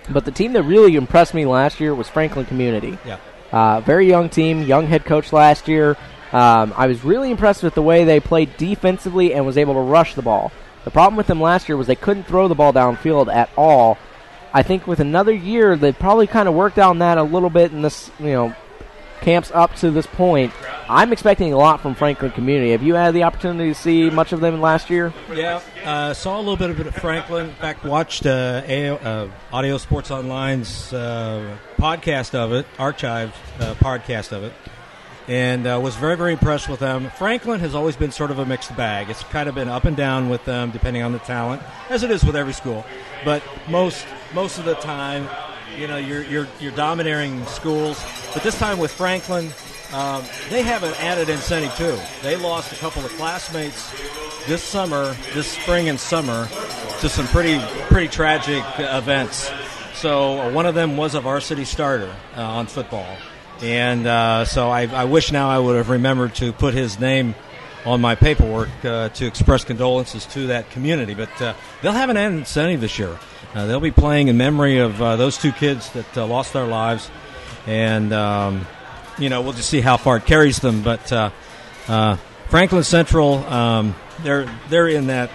But the team that really impressed me last year was Franklin Community. Yeah. Very young team, young head coach last year. I was really impressed with the way they played defensively and was able to rush the ball. The problem with them last year was they couldn't throw the ball downfield at all. I think with another year, they've probably kind of worked on that a little bit in this, camps up to this point. I'm expecting a lot from Franklin Community. Have you had the opportunity to see much of them last year? Yeah, saw a little bit of Franklin. In fact, watched Audio Sports Online's podcast of it, archived podcast of it, and was very, very impressed with them. Franklin has always been sort of a mixed bag. It's kind of been up and down with them, depending on the talent, as it is with every school. But most of the time, you're domineering schools. But this time with Franklin, they have an added incentive too. They lost a couple of classmates this spring and summer, to some pretty tragic events. So one of them was a varsity starter on football. And so I wish now I would have remembered to put his name on my paperwork to express condolences to that community. But they'll have an incentive this year. They'll be playing in memory of those two kids that lost their lives. And, we'll just see how far it carries them. But Franklin Central, they're in that,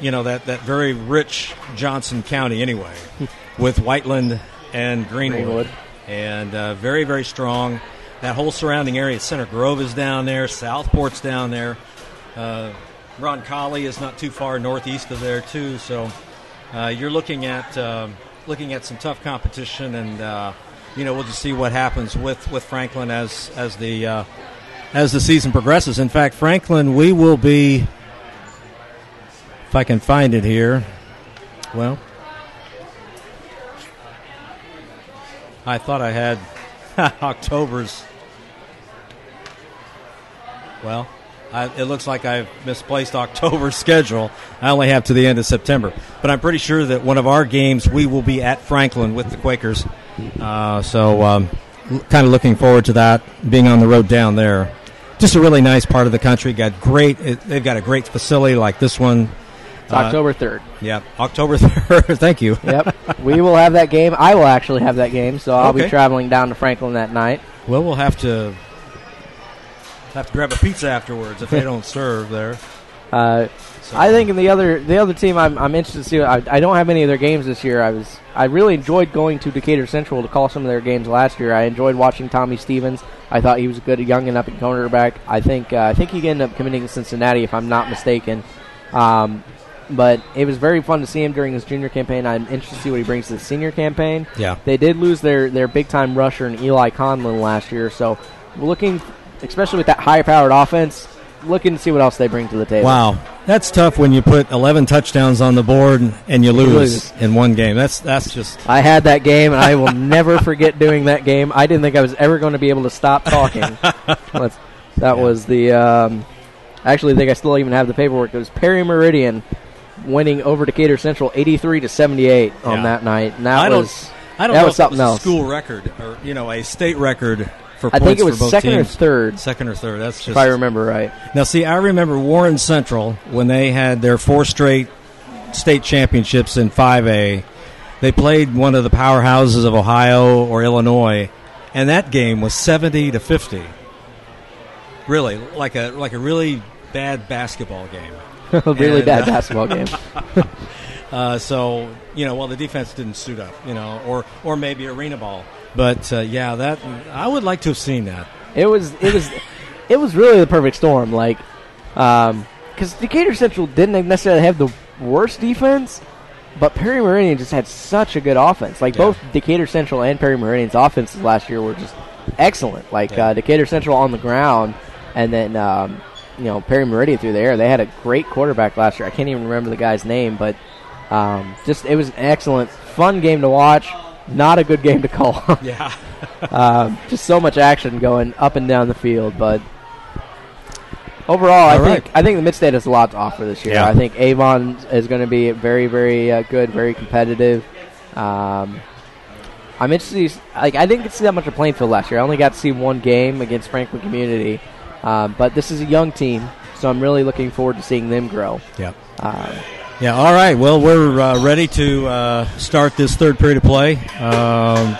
that very rich Johnson County anyway, with Whiteland and Greenwood. And very, very strong. That whole surrounding area, Center Grove is down there, Southport's down there. Roncalli is not too far northeast of there too. So you're looking at some tough competition, and we'll just see what happens with Franklin as the season progresses. In fact, Franklin, we will be, if I can find it here. Well, I thought I had October's. Well, it looks like I've misplaced October's schedule. I only have to the end of September. But I'm pretty sure that one of our games, we will be at Franklin with the Quakers. So kind of looking forward to that, being on the road down there. Just a really nice part of the country. They've got a great facility like this one. It's October 3rd. Yeah, October 3rd. Thank you. Yep. We will have that game. I will actually have that game, so I'll be traveling down to Franklin that night. Well, we'll have to grab a pizza afterwards if they don't serve there. I think in the other team, I'm interested to see. I don't have any of their games this year. I really enjoyed going to Decatur Central to call some of their games last year. I enjoyed watching Tommy Stevens. I thought he was a good young and up and cornerback. I think he ended up committing to Cincinnati, if I'm not mistaken. But it was very fun to see him during his junior campaign. I'm interested to see what he brings to the senior campaign. Yeah. They did lose their big-time rusher in Eli Conlon last year, so looking, especially with that high-powered offense, looking to see what else they bring to the table. Wow. That's tough when you put 11 touchdowns on the board and you lose in one game. That's just... I had that game, and I will never forget doing that game. I didn't think I was ever going to be able to stop talking. That was the... Actually, I think I still even have the paperwork. It was Perry Meridian winning over Decatur Central 83-78 on that night. And that was something else. A school record or a state record for I points think it was for both second teams. or third. Second or third. That's just, if I remember right. Now, see, I remember Warren Central when they had their 4 straight state championships in 5A. They played one of the powerhouses of Ohio or Illinois, and that game was 70-50. Really, like a really bad basketball game. Really bad basketball game. So the defense didn't suit up, or maybe arena ball. But that I would like to have seen that. It was really the perfect storm, because Decatur Central didn't necessarily have the worst defense, but Perry Meridian just had such a good offense. Both Decatur Central and Perry Meridian's offenses last year were just excellent. Decatur Central on the ground, and then Perry Meridian through the air. They had a great quarterback last year. I can't even remember the guy's name, but it was an excellent, fun game to watch. not a good game to call. Yeah. Just so much action going up and down the field, but overall, I think the Mid-State has a lot to offer this year. Yeah. I think Avon is going to be very, very good, very competitive. I'm interested. I didn't get to see that much of Plainfield last year. I only got to see one game against Franklin Community, but this is a young team, so I'm really looking forward to seeing them grow. Yeah. All right. Well, we're ready to start this third period of play.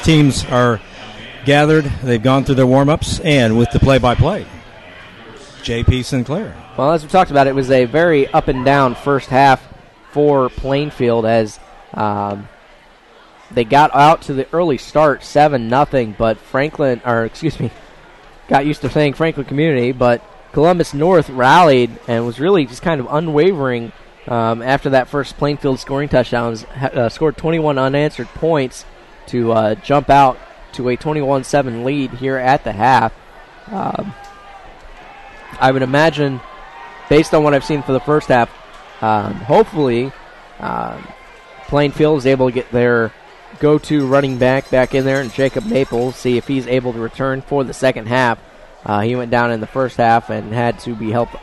Teams are gathered. They've gone through their warm-ups, and with the play-by-play, J.P. Sinclair. Well, as we talked about, it was a very up-and-down first half for Plainfield as they got out to the early start, 7-0, but got used to saying Franklin Community, but Columbus North rallied and was really just kind of unwavering after that first Plainfield scoring touchdowns, scored 21 unanswered points to jump out to a 21-7 lead here at the half. I would imagine, based on what I've seen for the first half, hopefully Plainfield is able to get their go-to running back in there, and Jacob Maple, see if he's able to return for the second half. He went down in the first half and had to be helped.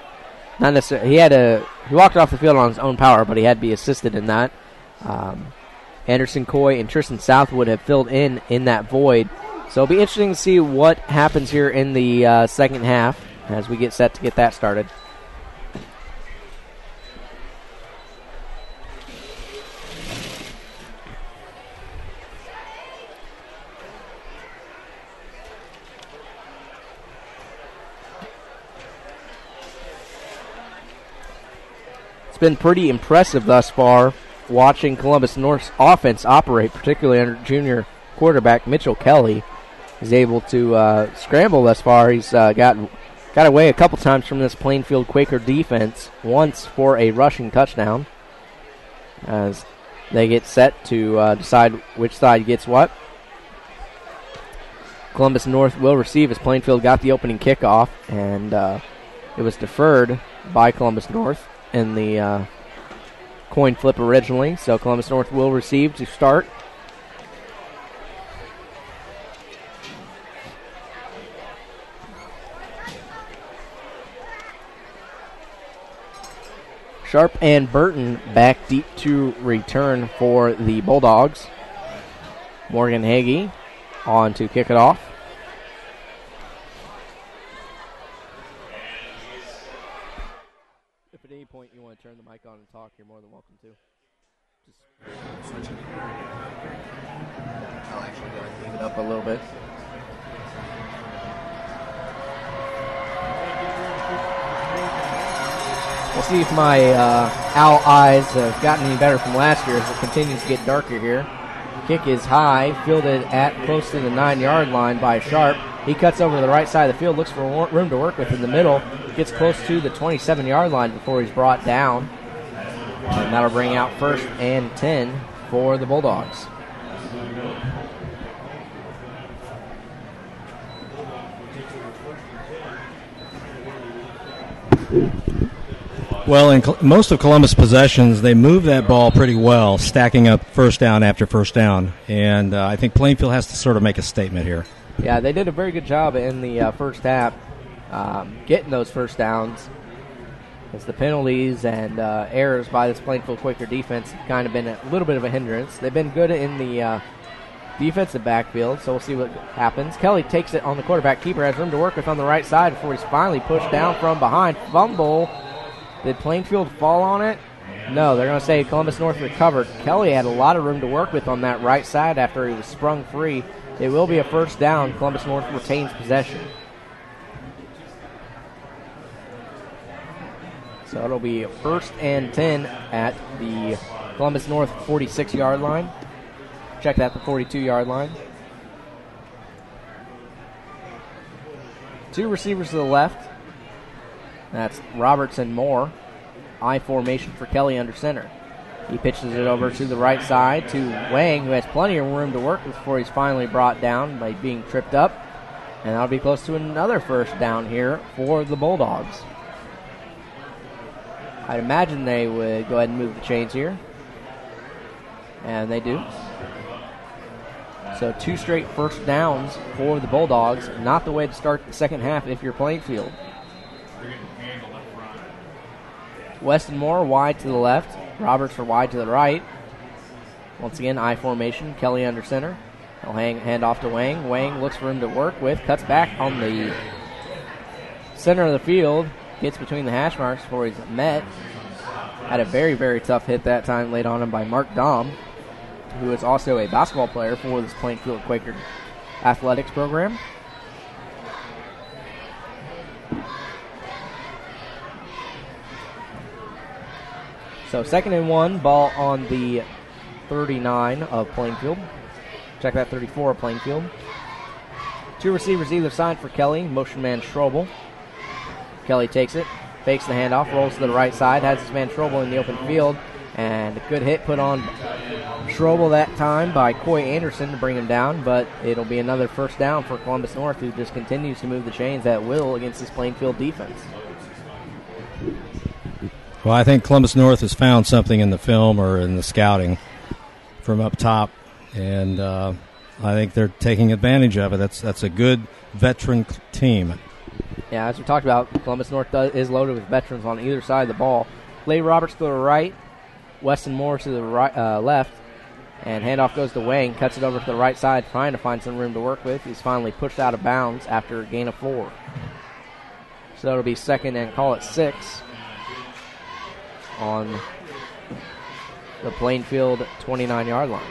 Not necessarily. He walked off the field on his own power, but he had to be assisted in that. Anderson Coy and Tristan Southwood have filled in that void. So it'll be interesting to see what happens here in the second half as we get set to get that started. It's been pretty impressive thus far watching Columbus North's offense operate, particularly under junior quarterback Mitchell Kelly. He's able to scramble thus far. He's got away a couple times from this Plainfield Quaker defense, once for a rushing touchdown, as they get set to decide which side gets what. Columbus North will receive as Plainfield got the opening kickoff, and it was deferred by Columbus North in the coin flip originally, so Columbus North will receive to start. Sharp and Burton back deep to return for the Bulldogs. Morgan Hagee on to kick it off. If at any point you want to turn the mic on and talk, you're more than welcome to. Just switch it. I'll actually go and leave it up a little bit. We'll see if my owl eyes have gotten any better from last year as it continues to get darker here. Kick is high, fielded at close to the 9-yard line by Sharp. He cuts over to the right side of the field, looks for room to work with in the middle, gets close to the 27-yard line before he's brought down. And that'll bring out 1st and 10 for the Bulldogs. Well, in most of Columbus' possessions, they move that ball pretty well, stacking up first down after first down. And I think Plainfield has to sort of make a statement here. Yeah, they did a very good job in the first half getting those first downs. As the penalties and errors by this Plainfield Quaker defense have kind of been a little bit of a hindrance. They've been good in the defensive backfield, so we'll see what happens. Kelly takes it on the quarterback. Keeper has room to work with on the right side before he's finally pushed down from behind. Fumble. Did Plainfield fall on it? No, they're going to say Columbus North recovered. Kelly had a lot of room to work with on that right side after he was sprung free. It will be a first down. Columbus North retains possession. So it'll be 1st and 10 at the Columbus North 46-yard line. Check that, the 42-yard line. Two receivers to the left. That's Roberts and Moore. I formation for Kelly under center. He pitches it over to the right side to Wang, who has plenty of room to work with before he's finally brought down by being tripped up. And that'll be close to another first down here for the Bulldogs. I'd imagine they would go ahead and move the chains here. And they do. So 2 straight first downs for the Bulldogs. Not the way to start the second half if you're Plainfield. Weston Moore wide to the left. Roberts for wide to the right. Once again, I formation. Kelly under center. He'll hand off to Wang. Wang looks for him to work with. Cuts back on the center of the field. Gets between the hash marks before he's met. Had a very, very tough hit that time laid on him by Mark Dahm, who is also a basketball player for this Plainfield Quaker athletics program. So 2nd and 1, ball on the 39 of Plainfield. Check that, 34 of Plainfield. 2 receivers either side for Kelly. Motion man Strobel. Kelly takes it, fakes the handoff, rolls to the right side, has his man Strobel in the open field, and a good hit put on Strobel that time by Coy Anderson to bring him down, but it'll be another first down for Columbus North, who just continues to move the chains at will against this Plainfield defense. Well, I think Columbus North has found something in the film or in the scouting from up top, and I think they're taking advantage of it. That's a good veteran team. Yeah, as we talked about, Columbus North is loaded with veterans on either side of the ball. Clay Roberts to the right, Weston Moore to the right, left, and handoff goes to Wang, cuts it over to the right side, trying to find some room to work with. He's finally pushed out of bounds after a gain of 4. So it'll be 2nd and call it 6 on the Plainfield 29-yard line.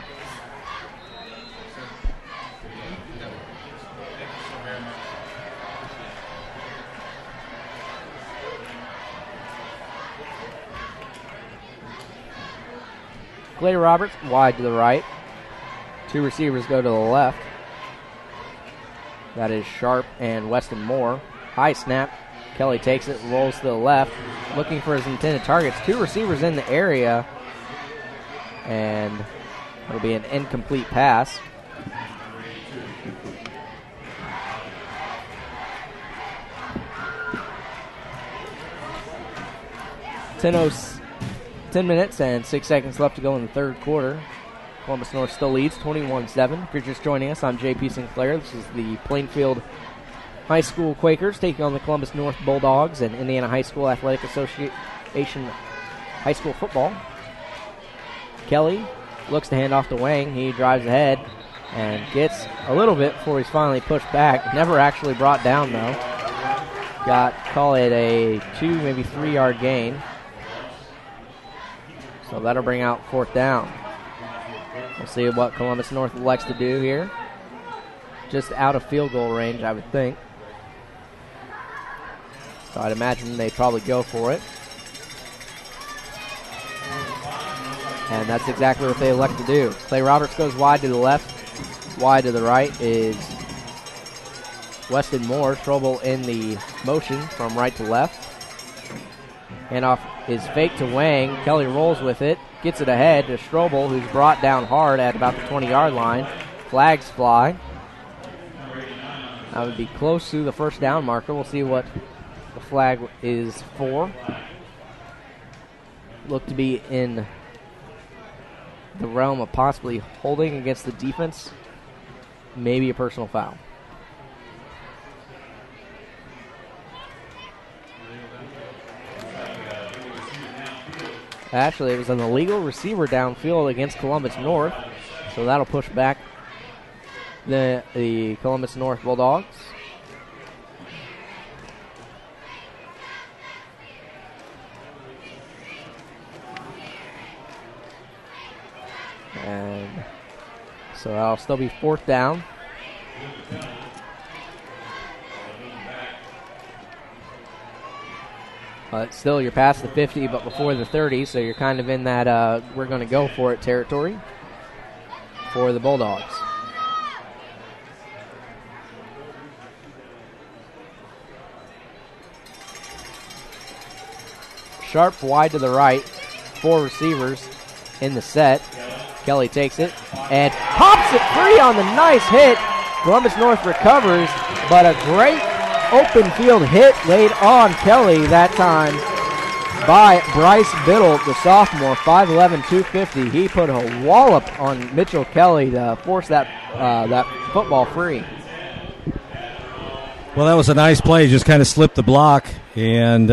Clay Roberts wide to the right. 2 receivers go to the left. That is Sharp and Weston Moore. High snap. Kelly takes it, rolls to the left, looking for his intended targets. 2 receivers in the area, and it'll be an incomplete pass. Ten minutes and 6 seconds left to go in the third quarter. Columbus North still leads 21-7. If you're just joining us, I'm JP Sinclair. This is the Plainfield High School Quakers taking on the Columbus North Bulldogs and Indiana High School Athletic Association high school football. Kelly looks to hand off to Wang. He drives ahead and gets a little bit before he's finally pushed back. Never actually brought down, though. Call it a 2, maybe 3-yard gain. So that'll bring out 4th down. We'll see what Columbus North likes to do here. Just out of field goal range, I would think. So I'd imagine they'd probably go for it. And that's exactly what they elect to do. Clay Roberts goes wide to the left. Wide to the right is Weston Moore. Strobel in the motion from right to left. Handoff is fake to Wang. Kelly rolls with it. Gets it ahead to Strobel, who's brought down hard at about the 20-yard line. Flags fly. That would be close to the first down marker. We'll see what the flag is for. Look to be in the realm of possibly holding against the defense. Maybe a personal foul. Actually, it was an illegal receiver downfield against Columbus North, so that'll push back the Columbus North Bulldogs. And so that'll still be 4th down. Still, you're past the 50, but before the 30, so you're kind of in that we're going to go for it territory for the Bulldogs. Sharp wide to the right, 4 receivers in the set. Kelly takes it and pops it free on the nice hit. Columbus North recovers, but a great open field hit laid on Kelly that time by Bryce Biddle, the sophomore, 5'11", 250. He put a wallop on Mitchell Kelly to force that football free. Well, that was a nice play. Just kind of slipped the block, and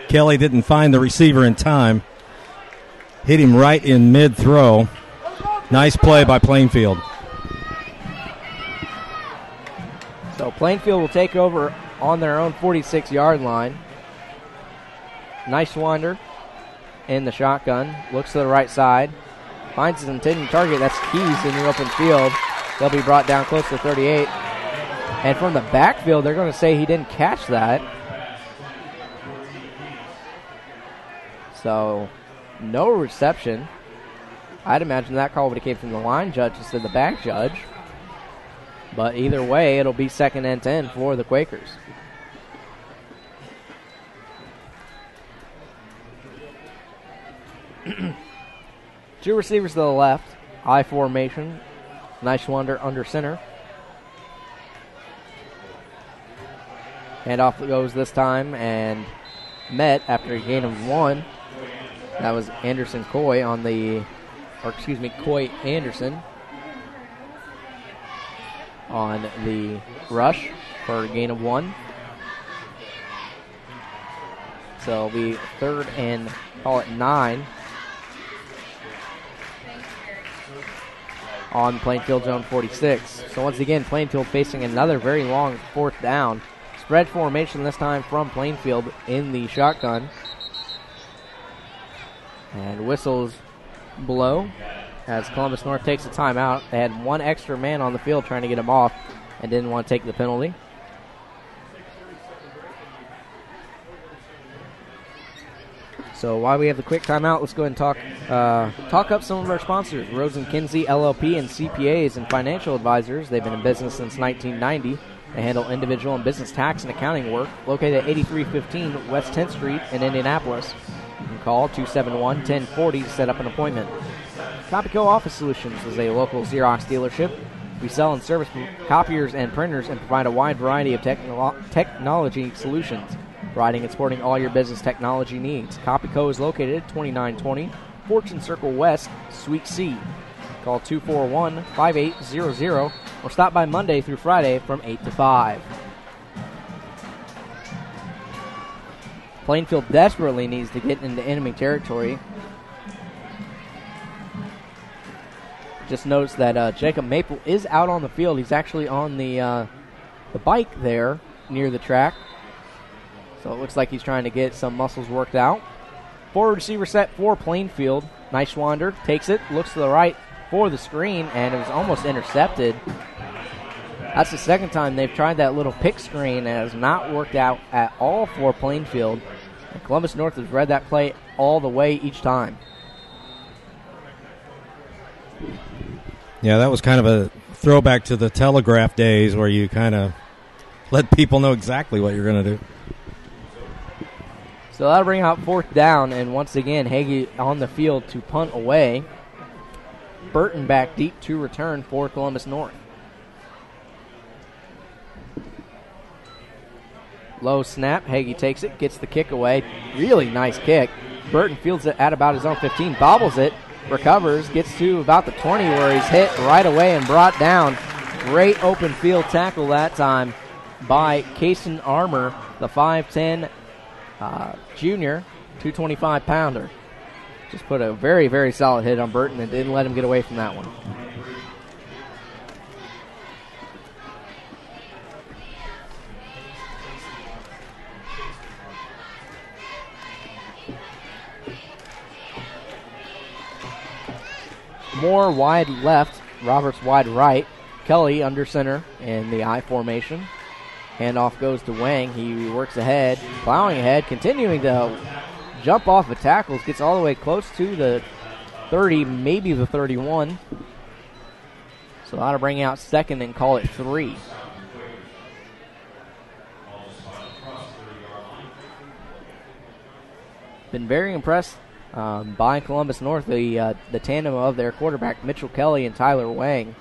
Kelly didn't find the receiver in time. Hit him right in mid-throw. Nice play by Plainfield. So Plainfield will take over on their own 46-yard line. Nice wander in the shotgun. Looks to the right side. Finds his intended target. That's Keys in the open field. They'll be brought down close to 38. And from the backfield, they're going to say he didn't catch that. So, no reception. I'd imagine that call would have came from the line judge instead of the back judge. But either way, it'll be 2nd and 10 for the Quakers. Two receivers to the left. I formation. Nice wander under center. Handoff goes this time and met after a gain of 1. That was Anderson Coy Coy Anderson on the rush for a gain of 1. So it'll be 3rd and call it 9 on Plainfield zone 46. So once again, Plainfield facing another very long 4th down. Spread formation this time from Plainfield in the shotgun. And whistles blow as Columbus North takes a timeout. They had one extra man on the field trying to get him off and didn't want to take the penalty. So while we have the quick timeout, let's go ahead and talk up some of our sponsors. Rosen Kinsey LLP and CPAs and financial advisors. They've been in business since 1990. They handle individual and business tax and accounting work. Located at 8315 West 10th Street in Indianapolis. You can call 271-1040 to set up an appointment. Copico Office Solutions is a local Xerox dealership. We sell and service copiers and printers and provide a wide variety of technology solutions, providing and supporting all your business technology needs. Copico is located at 2920 Fortune Circle West, Suite C. Call 241-5800 or stop by Monday through Friday from 8 to 5. Plainfield desperately needs to get into enemy territory. Just notice that Jacob Maple is out on the field. He's actually on the bike there near the track. So it looks like he's trying to get some muscles worked out. Forward receiver set for Plainfield. Nice wander. Takes it. Looks to the right for the screen, and it was almost intercepted. That's the second time they've tried that little pick screen, and it has not worked out at all for Plainfield. And Columbus North has read that play all the way each time. Yeah, that was kind of a throwback to the telegraph days where you kind of let people know exactly what you're going to do. So that'll bring out 4th down, and once again, Hagee on the field to punt away. Burton back deep to return for Columbus North. Low snap. Hagee takes it, gets the kick away. Really nice kick. Burton fields it at about his own 15, bobbles it, recovers, gets to about the 20 where he's hit right away and brought down. Great open field tackle that time by Kason Armour, the 5'10 junior, 225-pounder. Just put a very, very solid hit on Burton and didn't let him get away from that one. Moore wide left, Roberts wide right. Kelly under center in the I formation. Handoff goes to Wang. He works ahead, plowing ahead, continuing to jump off of tackles, gets all the way close to the 30, maybe the 31. So that'll bring out 2nd and call it 3. Been very impressed by Columbus North, the tandem of their quarterback Mitchell Kelly and Tyler Wang.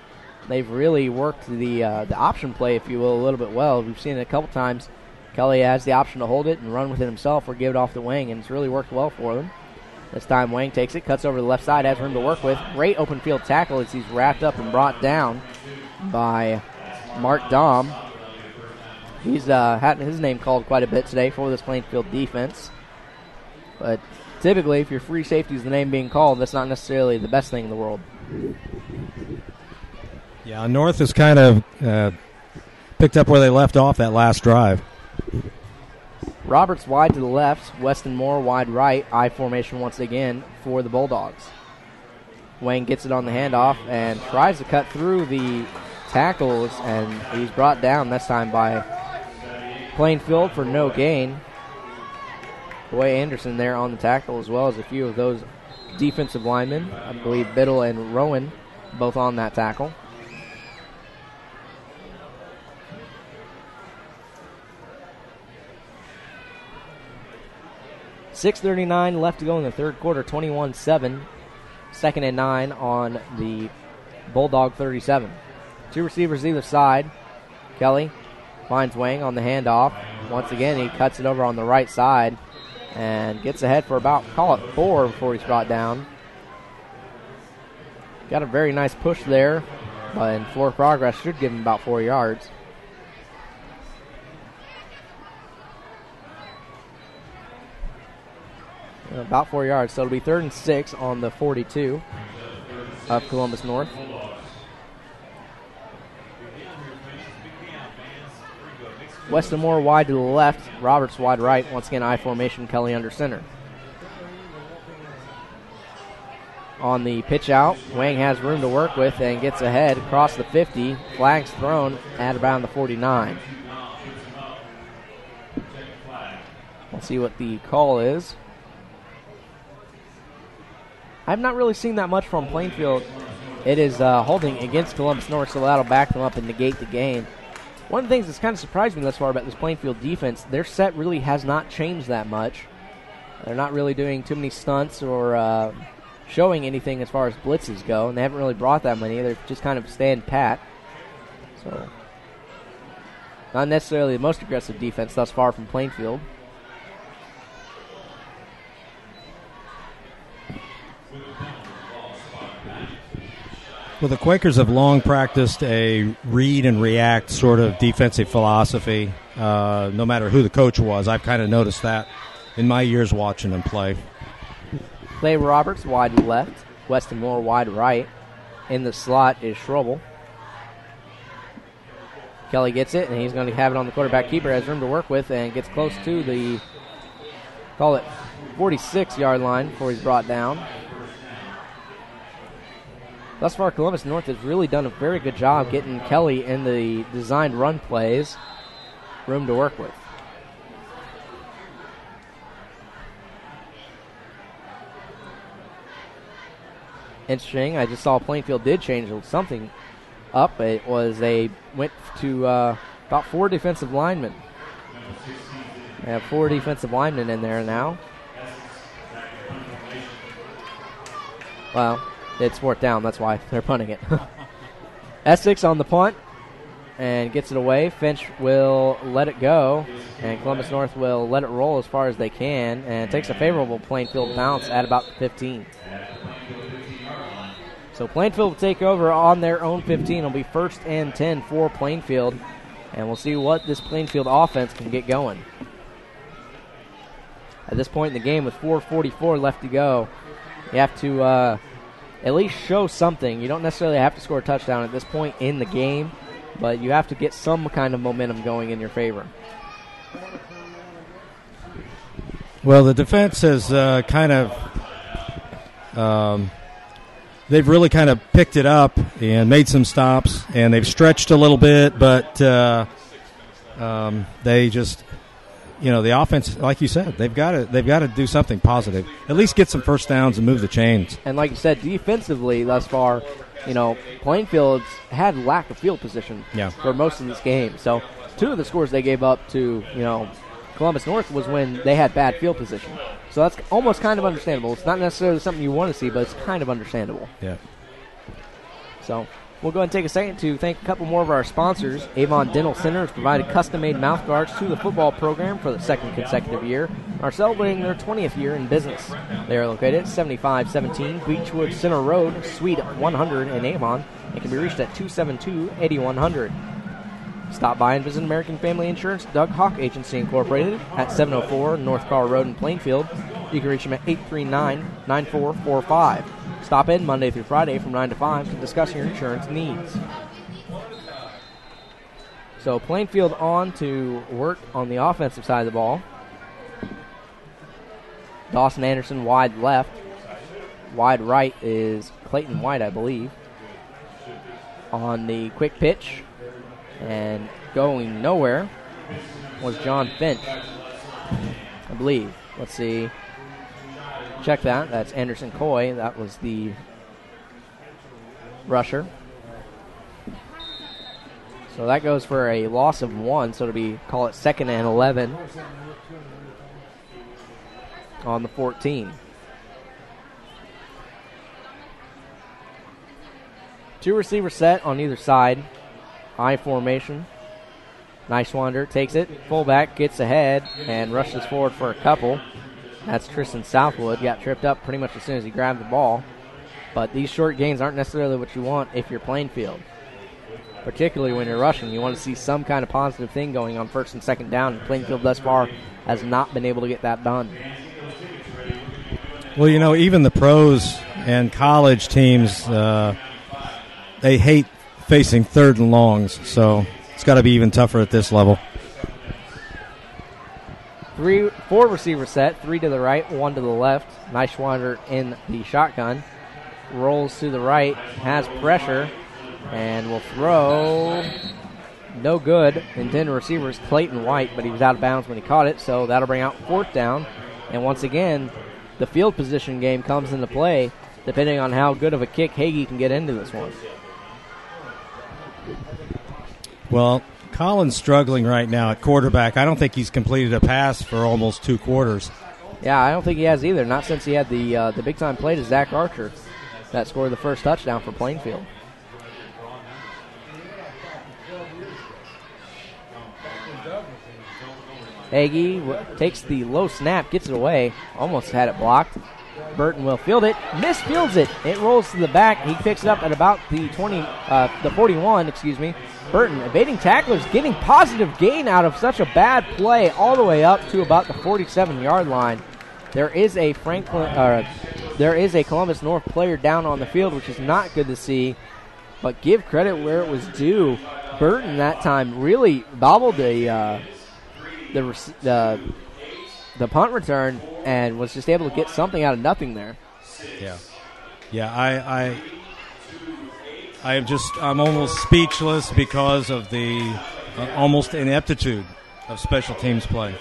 They've really worked the option play, if you will, a little bit well. We've seen it a couple times Kelly has the option to hold it and run with it himself or give it off the wing, and it's really worked well for them. This time Wang takes it, cuts over to the left side, has room to work with. Great open field tackle as he's wrapped up and brought down by Mark Dahm. He's had his name called quite a bit today for this Plainfield defense. But typically, if your free safety is the name being called, that's not necessarily the best thing in the world. Yeah, North has kind of picked up where they left off that last drive. Roberts wide to the left, Weston Moore wide right, I formation once again for the Bulldogs. Wayne gets it on the handoff and tries to cut through the tackles, and he's brought down this time by Plainfield for no gain. Boy Anderson there on the tackle, as well as a few of those defensive linemen. I believe Biddle and Rowan both on that tackle. .6:39 left to go in the third quarter, 21-7. 2nd and 9 on the Bulldog 37. Two receivers either side. Kelly finds Wang on the handoff. Once again, he cuts it over on the right side and gets ahead for about, call it 4 before he's brought down. Got a very nice push there, but in floor progress should give him about 4 yards. About 4 yards, so it'll be 3rd and 6 on the 42 of Columbus North. Weston Moore wide to the left, Roberts wide right. Once again, I formation, Kelly under center. On the pitch out, Wang has room to work with and gets ahead across the 50. Flags thrown at around the 49. We'll see what the call is. I've not really seen that much from Plainfield. It is holding against Columbus North, so that'll back them up and negate the gain. One of the things that's kind of surprised me thus far about this Plainfield defense, their set really has not changed that much. They're not really doing too many stunts or showing anything as far as blitzes go, and they haven't really brought that many. They're just kind of staying pat. So, not necessarily the most aggressive defense thus far from Plainfield. Well, the Quakers have long practiced a read and react sort of defensive philosophy, no matter who the coach was. I've kind of noticed that in my years watching them play. Clay Roberts wide left, Weston Moore wide right. In the slot is Schroebel. Kelly gets it, and he's going to have it on the quarterback keeper, has room to work with, and gets close to the, call it, 46-yard line before he's brought down. Thus far, Columbus North has really done a very good job getting Kelly in the designed run plays, room to work with. Interesting, I just saw Plainfield did change something up. It was they went to about 4 defensive linemen. They have 4 defensive linemen in there now. Well, it's 4th down, that's why they're punting it. Essex on the punt and gets it away. Finch will let it go, and Columbus North will let it roll as far as they can, and takes a favorable Plainfield bounce at about the 15. So Plainfield will take over on their own 15. It'll be 1st and 10 for Plainfield, and we'll see what this Plainfield offense can get going. At this point in the game, with 4:44 left to go, you have to at least show something. You don't necessarily have to score a touchdown at this point in the game, but you have to get some kind of momentum going in your favor. Well, the defense has they've really kind of picked it up and made some stops, and they've stretched a little bit, but they just, the offense, like you said, they've got to do something positive. At least get some first downs and move the chains. And like you said, defensively thus far, Plainfield's had lack of field position for most of this game. So 2 of the scores they gave up to, Columbus North was when they had bad field position. So that's almost kind of understandable. It's not necessarily something you want to see, but it's kind of understandable. Yeah. So We'll go ahead and take a second to thank a couple more of our sponsors. Avon Dental Center has provided custom-made mouth guards to the football program for the second consecutive year and are celebrating their 20th year in business. They are located at 7517 Beechwood Center Road, Suite 100 in Avon, and can be reached at 272-8100. Stop by and visit American Family Insurance Doug Hawk Agency Incorporated at 704 North Carr Road in Plainfield. You can reach them at 839-9445. Stop in Monday through Friday from 9 to 5 to discuss your insurance needs. So Plainfield on to work on the offensive side of the ball. Dawson Anderson wide left. Wide right is Clayton White, I believe. On the quick pitch and going nowhere was John Finch, I believe. Let's see. Check that. That's Anderson Coy. That was the rusher. So that goes for a loss of 1. So it'll be, call it 2nd and 11 on the 14. Two receiver set on either side. I formation. Neiswander takes it. Fullback gets ahead and rushes forward for a couple. That's Tristan Southwood. Got tripped up pretty much as soon as he grabbed the ball. But these short gains aren't necessarily what you want if you're Plainfield. Particularly when you're rushing. You want to see some kind of positive thing going on first and second down. Plainfield thus far has not been able to get that done. Well, even the pros and college teams, they hate facing 3rd and longs. So it's got to be even tougher at this level. 4 receiver set, 3 to the right, 1 to the left. Neiswander in the shotgun. Rolls to the right, has pressure, and will throw. No good. Intended receiver is Clayton White, but he was out of bounds when he caught it, so that'll bring out 4th down. And once again, the field position game comes into play, depending on how good of a kick Hagee can get into this one. Well, Colin's struggling right now at quarterback. I don't think he's completed a pass for almost 2 quarters. Yeah, I don't think he has either. Not since he had the big-time play to Zach Archer that scored the first touchdown for Plainfield. Hagee takes the low snap, gets it away, almost had it blocked. Burton will field it, misfields it. It rolls to the back. He picks it up at about the 41, Burton evading tacklers, getting positive gain out of such a bad play all the way up to about the 47-yard line. There is a Columbus North player down on the field, which is not good to see. But give credit where it was due. Burton that time really bobbled the punt return and was just able to get something out of nothing there. Yeah. I'm almost speechless because of the almost ineptitude of special teams play.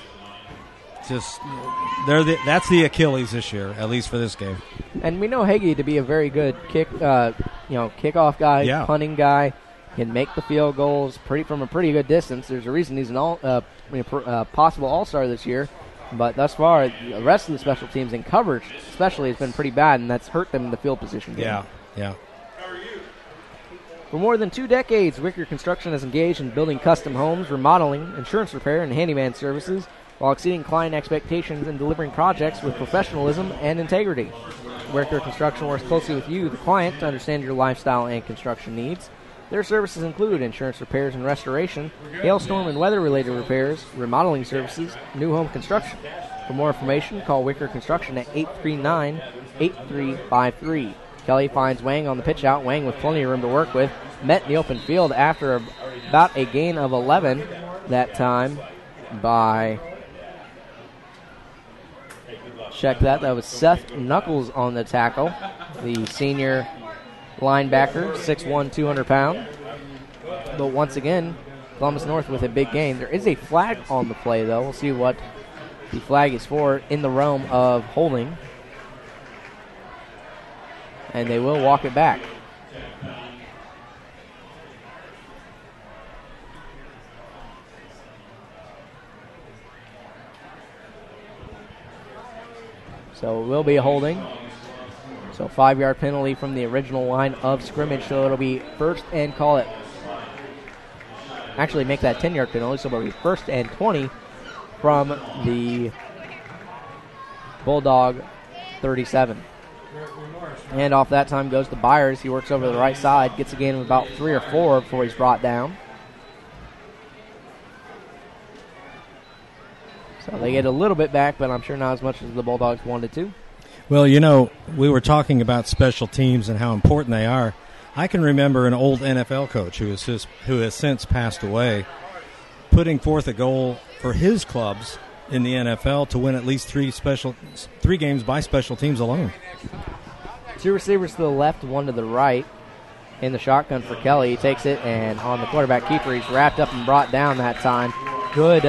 That's the Achilles this year, at least for this game. And we know Hagee to be a very good kickoff guy, punting guy, can make the field goals from a pretty good distance. There's a reason he's an possible all-star this year. But thus far, the rest of the special teams in coverage especially has been pretty bad, and that's hurt them in the field position game. Yeah. For more than 2 decades, Wicker Construction has engaged in building custom homes, remodeling, insurance repair, and handyman services while exceeding client expectations and delivering projects with professionalism and integrity. Wicker Construction works closely with you, the client, to understand your lifestyle and construction needs. Their services include insurance repairs and restoration, hailstorm and weather-related repairs, remodeling services, new home construction. For more information, call Wicker Construction at 839-8353. Kelly finds Wang on the pitch out. Wang with plenty of room to work with. Met in the open field after about a gain of 11 that time by... Check that. That was Seth Knuckles on the tackle. The senior linebacker, 6'1", 200 pound. But once again, Columbus North with a big gain. There is a flag on the play, though. We'll see what the flag is for in the realm of holding. And they will walk it back. So it will be a holding. So So 5-yard penalty from the original line of scrimmage, so it'll be first and call it. Actually, make that 10-yard penalty, so it'll be first and 20 from the Bulldog 37. And off that time goes to Byers. He works over to the right side, gets a gain of about 3 or 4 before he's brought down. So they get a little bit back, but I'm sure not as much as the Bulldogs wanted to. Well, we were talking about special teams and how important they are. I can remember an old NFL coach who has since passed away putting forth a goal for his clubs in the NFL to win at least 3 games by special teams alone. 2 receivers to the left, 1 to the right. In the shotgun for Kelly. He takes it, and on the quarterback keeper, he's wrapped up and brought down that time. Good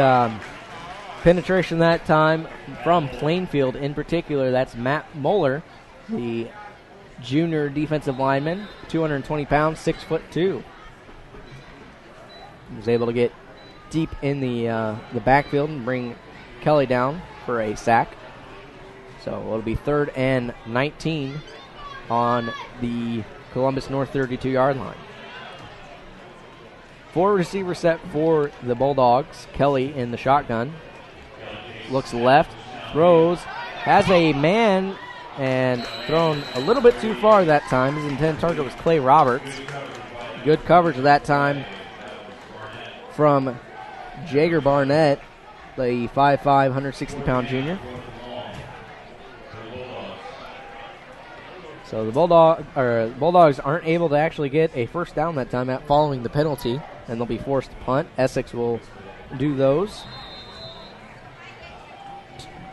penetration that time from Plainfield in particular. That's Matt Moeller, the junior defensive lineman, 220 pounds, 6'2". He was able to get deep in the backfield and bring Kelly down for a sack. So it'll be 3rd and 19 on the Columbus North 32-yard line. 4 receiver set for the Bulldogs. Kelly in the shotgun. Looks left, throws, has a man, and thrown a little bit too far that time. His intended target was Clay Roberts. Good coverage that time from Jager Barnett, the 5'5", 160-pound junior. So the Bulldogs aren't able to actually get a first down that time following the penalty, and they'll be forced to punt. Essex will do those.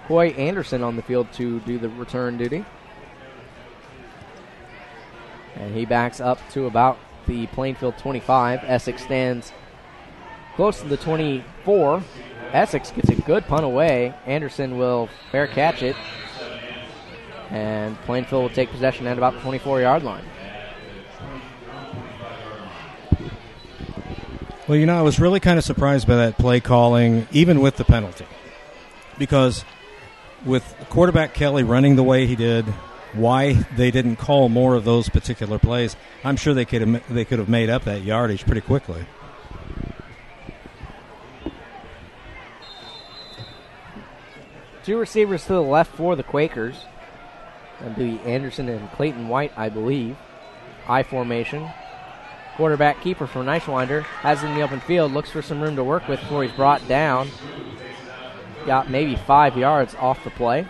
Coy Anderson on the field to do the return duty. And he backs up to about the Plainfield 25. Essex stands close to the 24. Essex gets a good punt away. Anderson will fair catch it. And Plainfield will take possession at about the 24-yard line. Well, I was really kind of surprised by that play calling, even with the penalty. Because with quarterback Kelly running the way he did, why they didn't call more of those particular plays, I'm sure they could have made up that yardage pretty quickly. Two receivers to the left for the Quakers. That'll be Anderson and Clayton White, I believe. I formation. Quarterback keeper from Neischwander has it in the open field, looks for some room to work with before he's brought down. Got maybe 5 yards off the play.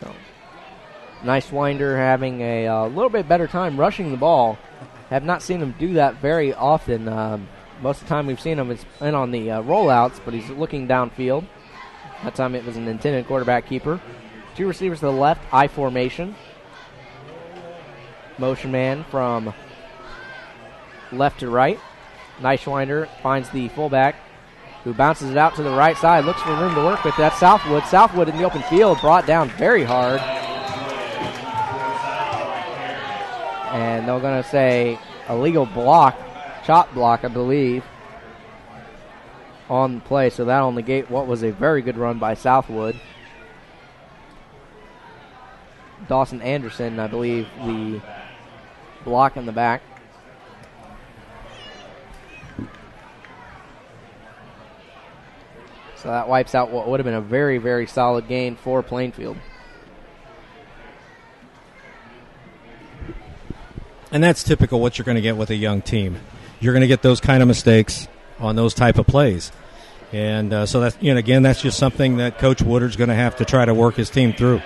So, Neischwander having a little bit better time rushing the ball. Have not seen him do that very often. Most of the time we've seen him is in on the rollouts, but he's looking downfield. That time it was an intended quarterback keeper. Two receivers to the left, I formation. Motion man from left to right. Neischwander finds the fullback, who bounces it out to the right side, looks for room to work with. That's Southwood. Southwood in the open field, brought down very hard. And they're going to say illegal block, chop block, I believe, on the play. So that'll negate what was a very good run by Southwood. Dawson Anderson, I believe, the block in the back. So that wipes out what would have been a very, very solid gain for Plainfield. And that's typical what you're going to get with a young team. You're going to get those kind of mistakes on those type of plays. And so that's, again, that's just something that Coach Woodard's going to have to try to work his team through.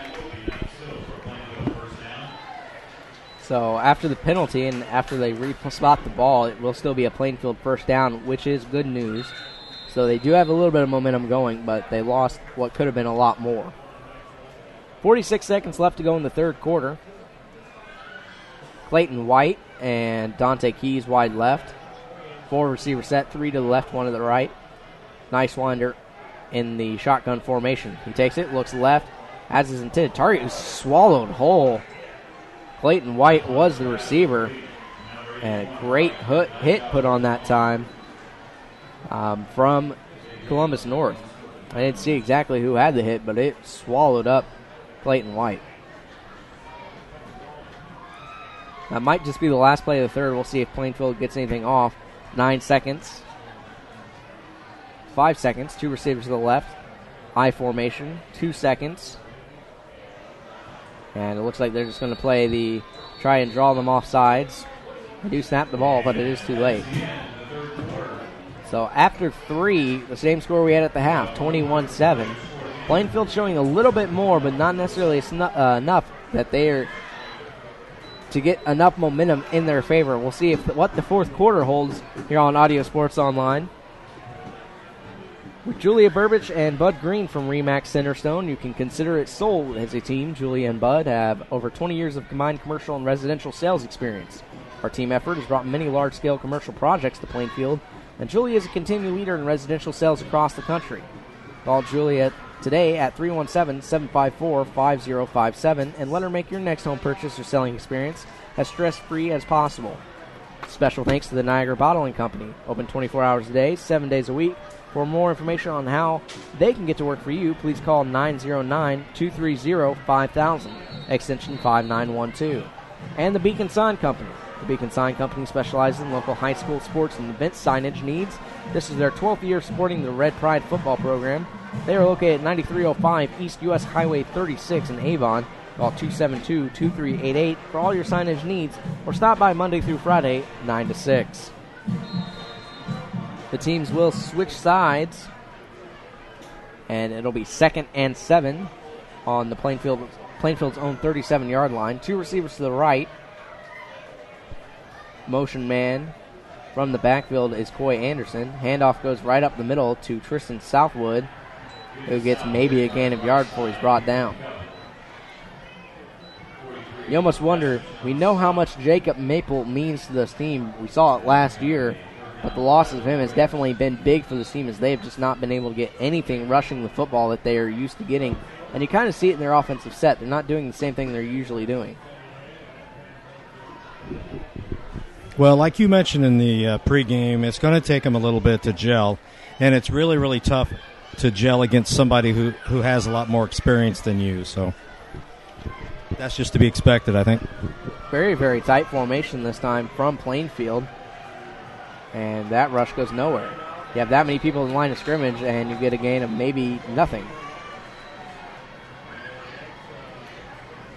So after the penalty and after they re-spot the ball, it will still be a Plainfield first down, which is good news. So they do have a little bit of momentum going, but they lost what could have been a lot more. 46 seconds left to go in the third quarter. Clayton White and Dante Keys wide left. 4 receiver set, 3 to the left, 1 to the right. Neischwander in the shotgun formation. He takes it, looks left, has his intended target, who's swallowed whole. Clayton White was the receiver, and a great hit put on that time from Columbus North. I didn't see exactly who had the hit, but it swallowed up Clayton White. That might just be the last play of the third. We'll see if Plainfield gets anything off. 9 seconds. 5 seconds. 2 receivers to the left. I formation. 2 seconds. And it looks like they're just going to try and draw them off sides. They do snap the ball, but it is too late. So after 3, the same score we had at the half, 21-7. Plainfield showing a little bit more, but not necessarily enough that they are to get enough momentum in their favor. We'll see what the fourth quarter holds here on Audio Sports Online. With Julia Burbich and Bud Green from Remax Centerstone, you can consider it sold as a team. Julia and Bud have over 20 years of combined commercial and residential sales experience. Our team effort has brought many large-scale commercial projects to Plainfield, and Julia is a continued leader in residential sales across the country. Call Julia today at 317-754-5057 and let her make your next home purchase or selling experience as stress-free as possible. Special thanks to the Niagara Bottling Company, open 24 hours a day, 7 days a week. For more information on how they can get to work for you, please call 909-230-5000, extension 5912. And the Beacon Sign Company. The Beacon Sign Company specializes in local high school sports and event signage needs. This is their 12th year supporting the Red Pride football program. They are located at 9305 East U.S. Highway 36 in Avon. Call 272-2388 for all your signage needs, or stop by Monday through Friday, 9 to 6. The teams will switch sides, and it'll be 2nd and 7 on the Plainfield's own 37-yard line. 2 receivers to the right. Motion man from the backfield is Coy Anderson. Handoff goes right up the middle to Tristan Southwood, who gets maybe a gain of yard before he's brought down. You almost wonder, we know how much Jacob Maple means to this team. We saw it last year, but the loss of him has definitely been big for this team as they've just not been able to get anything rushing the football that they are used to getting. And you kind of see it in their offensive set. They're not doing the same thing they're usually doing. Well, like you mentioned in the pregame, it's going to take them a little bit to gel, and it's really, really tough to gel against somebody who has a lot more experience than you. So that's just to be expected, I think. Very, very tight formation this time from Plainfield, and that rush goes nowhere. You have that many people in the line of scrimmage, and you get a gain of maybe nothing.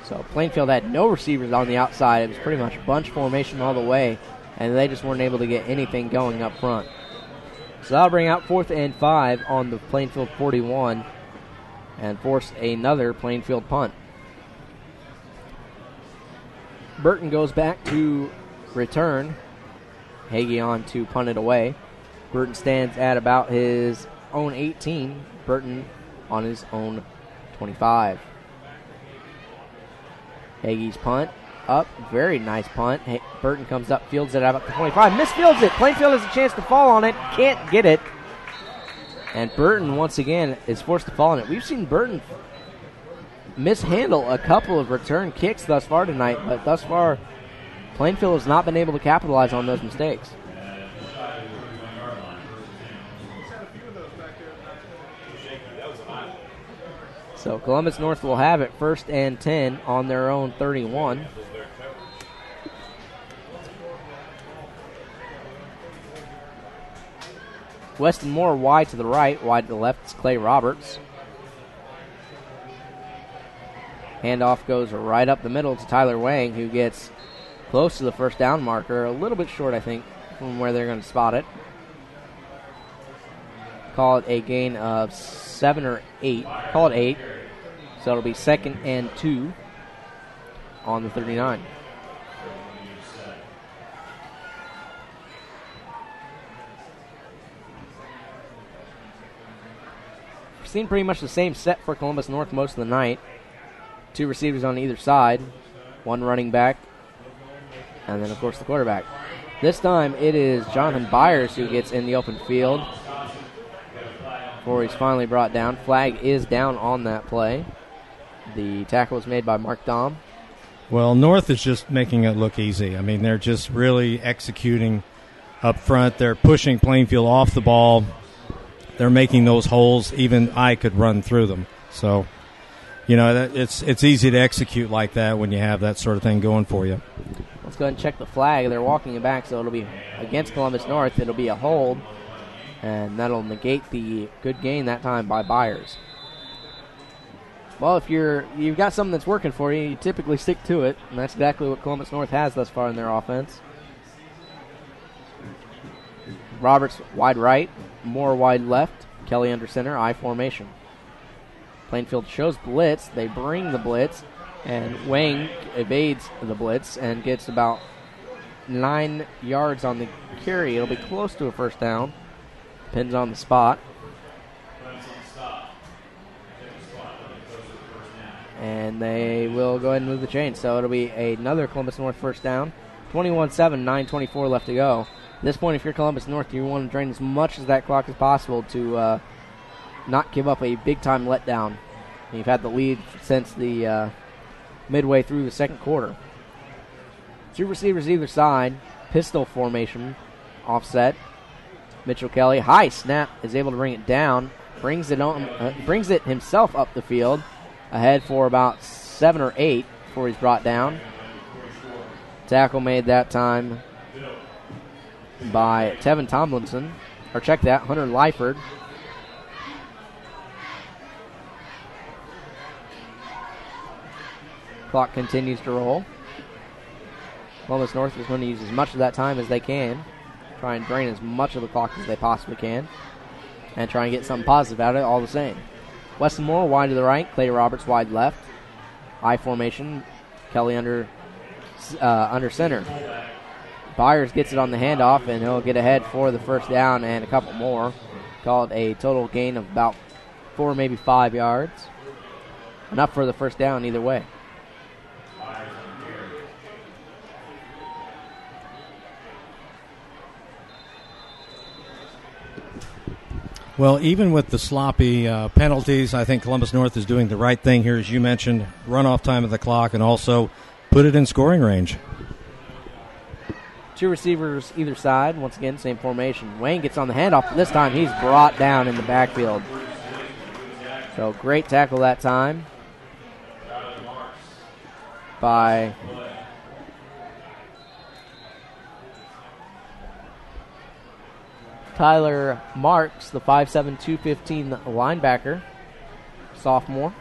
So Plainfield had no receivers on the outside. It was pretty much bunch formation all the way, and they just weren't able to get anything going up front. So that'll bring out 4th and 5 on the Plainfield 41 and force another Plainfield punt. Burton goes back to return. Hagee on to punt it away. Burton stands at about his own 18. Burton on his own 25. Hagee's punt up. Very nice punt. Burton comes up, fields it out about the 25. Misfields it. Plainfield has a chance to fall on it. Can't get it. And Burton, once again, is forced to fall on it. We've seen Burton mishandle a couple of return kicks thus far tonight, but thus far, Plainfield has not been able to capitalize on those mistakes. So Columbus North will have it 1st and 10 on their own 31. Weston Moore wide to the right, wide to the left is Clay Roberts. Handoff goes right up the middle to Tyler Wang, who gets close to the first down marker. A little bit short, I think, from where they're going to spot it. Call it a gain of 7 or 8. Call it 8. So it'll be 2nd and 2 on the 39. We've seen pretty much the same set for Columbus North most of the night. 2 receivers on either side, 1 running back, and then, of course, the quarterback. This time it is Jonathan Byers who gets in the open field before he's finally brought down. Flag is down on that play. The tackle was made by Mark Dahm. Well, North is just making it look easy. I mean, they're just really executing up front. They're pushing Plainfield off the ball. they're making those holes. Even I could run through them. So, it's easy to execute like that when you have that sort of thing going for you. Let's go ahead and check the flag. They're walking it back, so it'll be against Columbus North. It'll be a hold, and that'll negate the good gain that time by Byers. Well, if you've got something that's working for you, you typically stick to it, and that's exactly what Columbus North has thus far in their offense. Roberts wide right, Moore wide left, Kelly under center, I formation. Plainfield shows blitz. They bring the blitz, and Wang evades the blitz and gets about 9 yards on the carry. It'll be close to a first down. Depends on the spot. And they will go ahead and move the chain. So it'll be another Columbus North first down. 21-7, 9:24 left to go. At this point, if you're Columbus North, you want to drain as much of that clock as possible to not give up a big-time letdown. You've had the lead since the midway through the second quarter. Two receivers either side. Pistol formation. Offset. Mitchell Kelly. High snap. Is able to bring it down. Brings it himself up the field. Ahead for about 7 or 8 before he's brought down. Tackle made that time by Tevin Tomlinson. Or check that, Hunter Lyford. Clock continues to roll. Columbus North is going to use as much of that time as they can. Try and drain as much of the clock as they possibly can. And try and get something positive out of it all the same. Weston Moore wide to the right. Clay Roberts wide left. I formation. Kelly under center. Byers gets it on the handoff, and he'll get ahead for the first down and a couple more. Called a total gain of about 4, maybe 5 yards. Enough for the first down either way. Well, even with the sloppy penalties, I think Columbus North is doing the right thing here, as you mentioned, run off time of the clock and also put it in scoring range. Two receivers either side. Once again, same formation. Wayne gets on the handoff. This time he's brought down in the backfield. So great tackle that time by Tyler Marks, the 5'7", 215 linebacker, sophomore.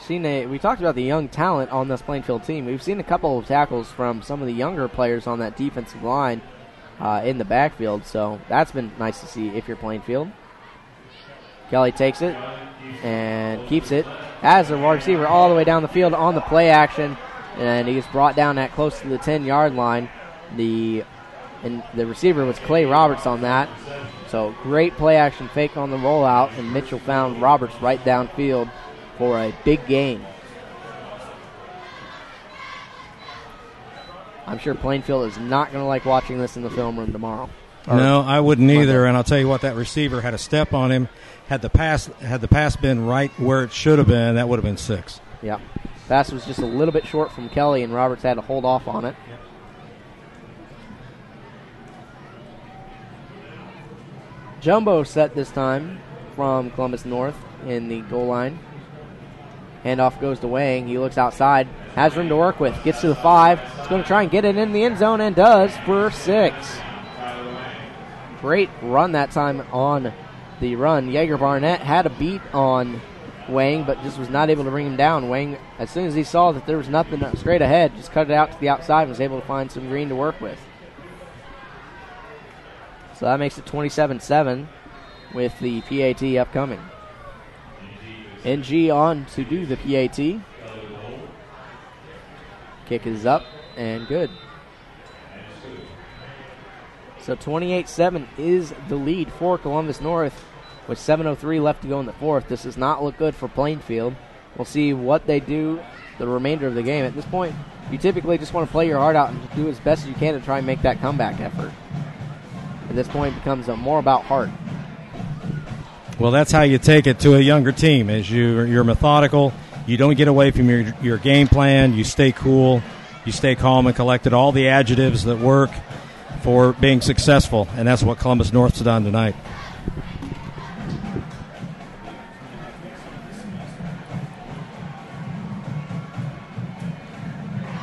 We talked about the young talent on this Plainfield team. We've seen a couple of tackles from some of the younger players on that defensive line in the backfield, so that's been nice to see if you're Plainfield. Kelly takes it and keeps it. Has a wide receiver all the way down the field on the play action, and he's brought down at close to the 10-yard line. The receiver was Clay Roberts on that. So great play action fake on the rollout, and Mitchell found Roberts right downfield for a big gain. I'm sure Plainfield is not going to like watching this in the film room tomorrow. No, I wouldn't either. And I'll tell you what, that receiver had a step on him. Had the pass been right where it should have been, that would have been 6. Yeah. Pass was just a little bit short from Kelly, and Roberts had to hold off on it. Jumbo set this time from Columbus North in the goal line. Handoff goes to Wang. He looks outside, has room to work with, gets to the 5. He's going to try and get it in the end zone, and does for 6. Great run that time on the run. Yeager Barnett had a beat on Wang, but just was not able to bring him down. Wang, as soon as he saw that there was nothing straight ahead, just cut it out to the outside and was able to find some green to work with. So that makes it 27-7 with the PAT upcoming. NG on to do the PAT. Kick is up and good. So 28-7 is the lead for Columbus North with 7:03 left to go in the fourth. This does not look good for Plainfield. We'll see what they do the remainder of the game. At this point, you typically just want to play your heart out and do as best as you can to try and make that comeback effort. At this point, it becomes more about heart. Well, that's how you take it to a younger team, is you're methodical. You don't get away from your game plan. You stay cool. You stay calm and collected. All the adjectives that work for being successful, and that's what Columbus North's done tonight.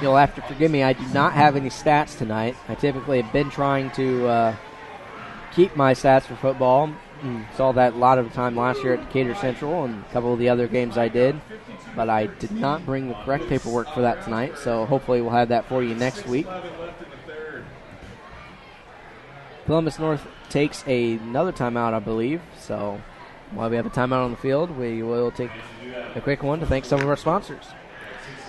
You'll have to forgive me, I do not have any stats tonight. I typically have been trying to keep my stats for football. Saw that a lot of the time last year at Decatur Central and a couple of the other games I did. But I did not bring the correct paperwork for that tonight, so hopefully we'll have that for you next week. Columbus North takes another timeout, I believe. So while we have a timeout on the field, we will take a quick one to thank some of our sponsors.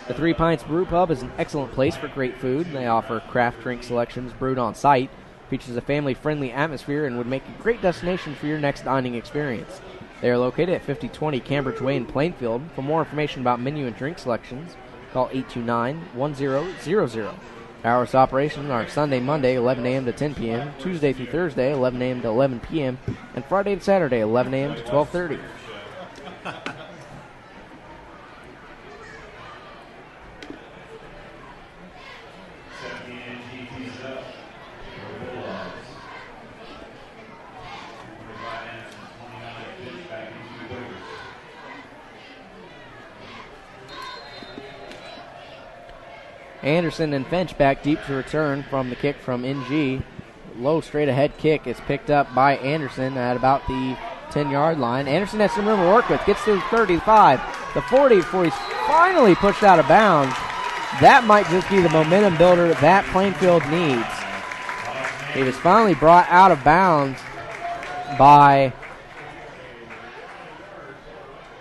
The Three Pints Brew Pub is an excellent place for great food. They offer craft drink selections brewed on site, features a family-friendly atmosphere, and would make a great destination for your next dining experience. They are located at 5020 Cambridge Way in Plainfield. For more information about menu and drink selections, call 829-1000. Hours of operation are Sunday, Monday, 11 a.m. to 10 p.m., Tuesday through Thursday, 11 a.m. to 11 p.m., and Friday to Saturday, 11 a.m. to 12:30. Anderson and Finch back deep to return from the kick from NG. Low straight ahead kick is picked up by Anderson at about the 10-yard line. Anderson has some room to work with. Gets to the 35, the 40 before he's finally pushed out of bounds. That might just be the momentum builder that Plainfield needs. He was finally brought out of bounds by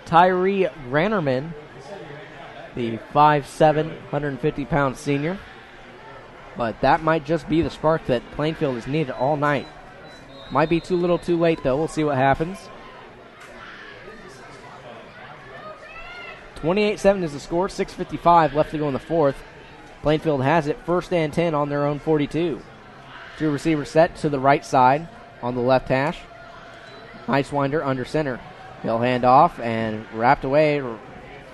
Tyree Rannerman, the 5'7", 150-pound senior. But that might just be the spark that Plainfield has needed all night. Might be too little too late, though. We'll see what happens. 28-7 is the score. 6:55 left to go in the fourth. Plainfield has it 1st and 10 on their own 42. Two receivers set to the right side on the left hash. Heiswinder under center. He'll hand off, and wrapped away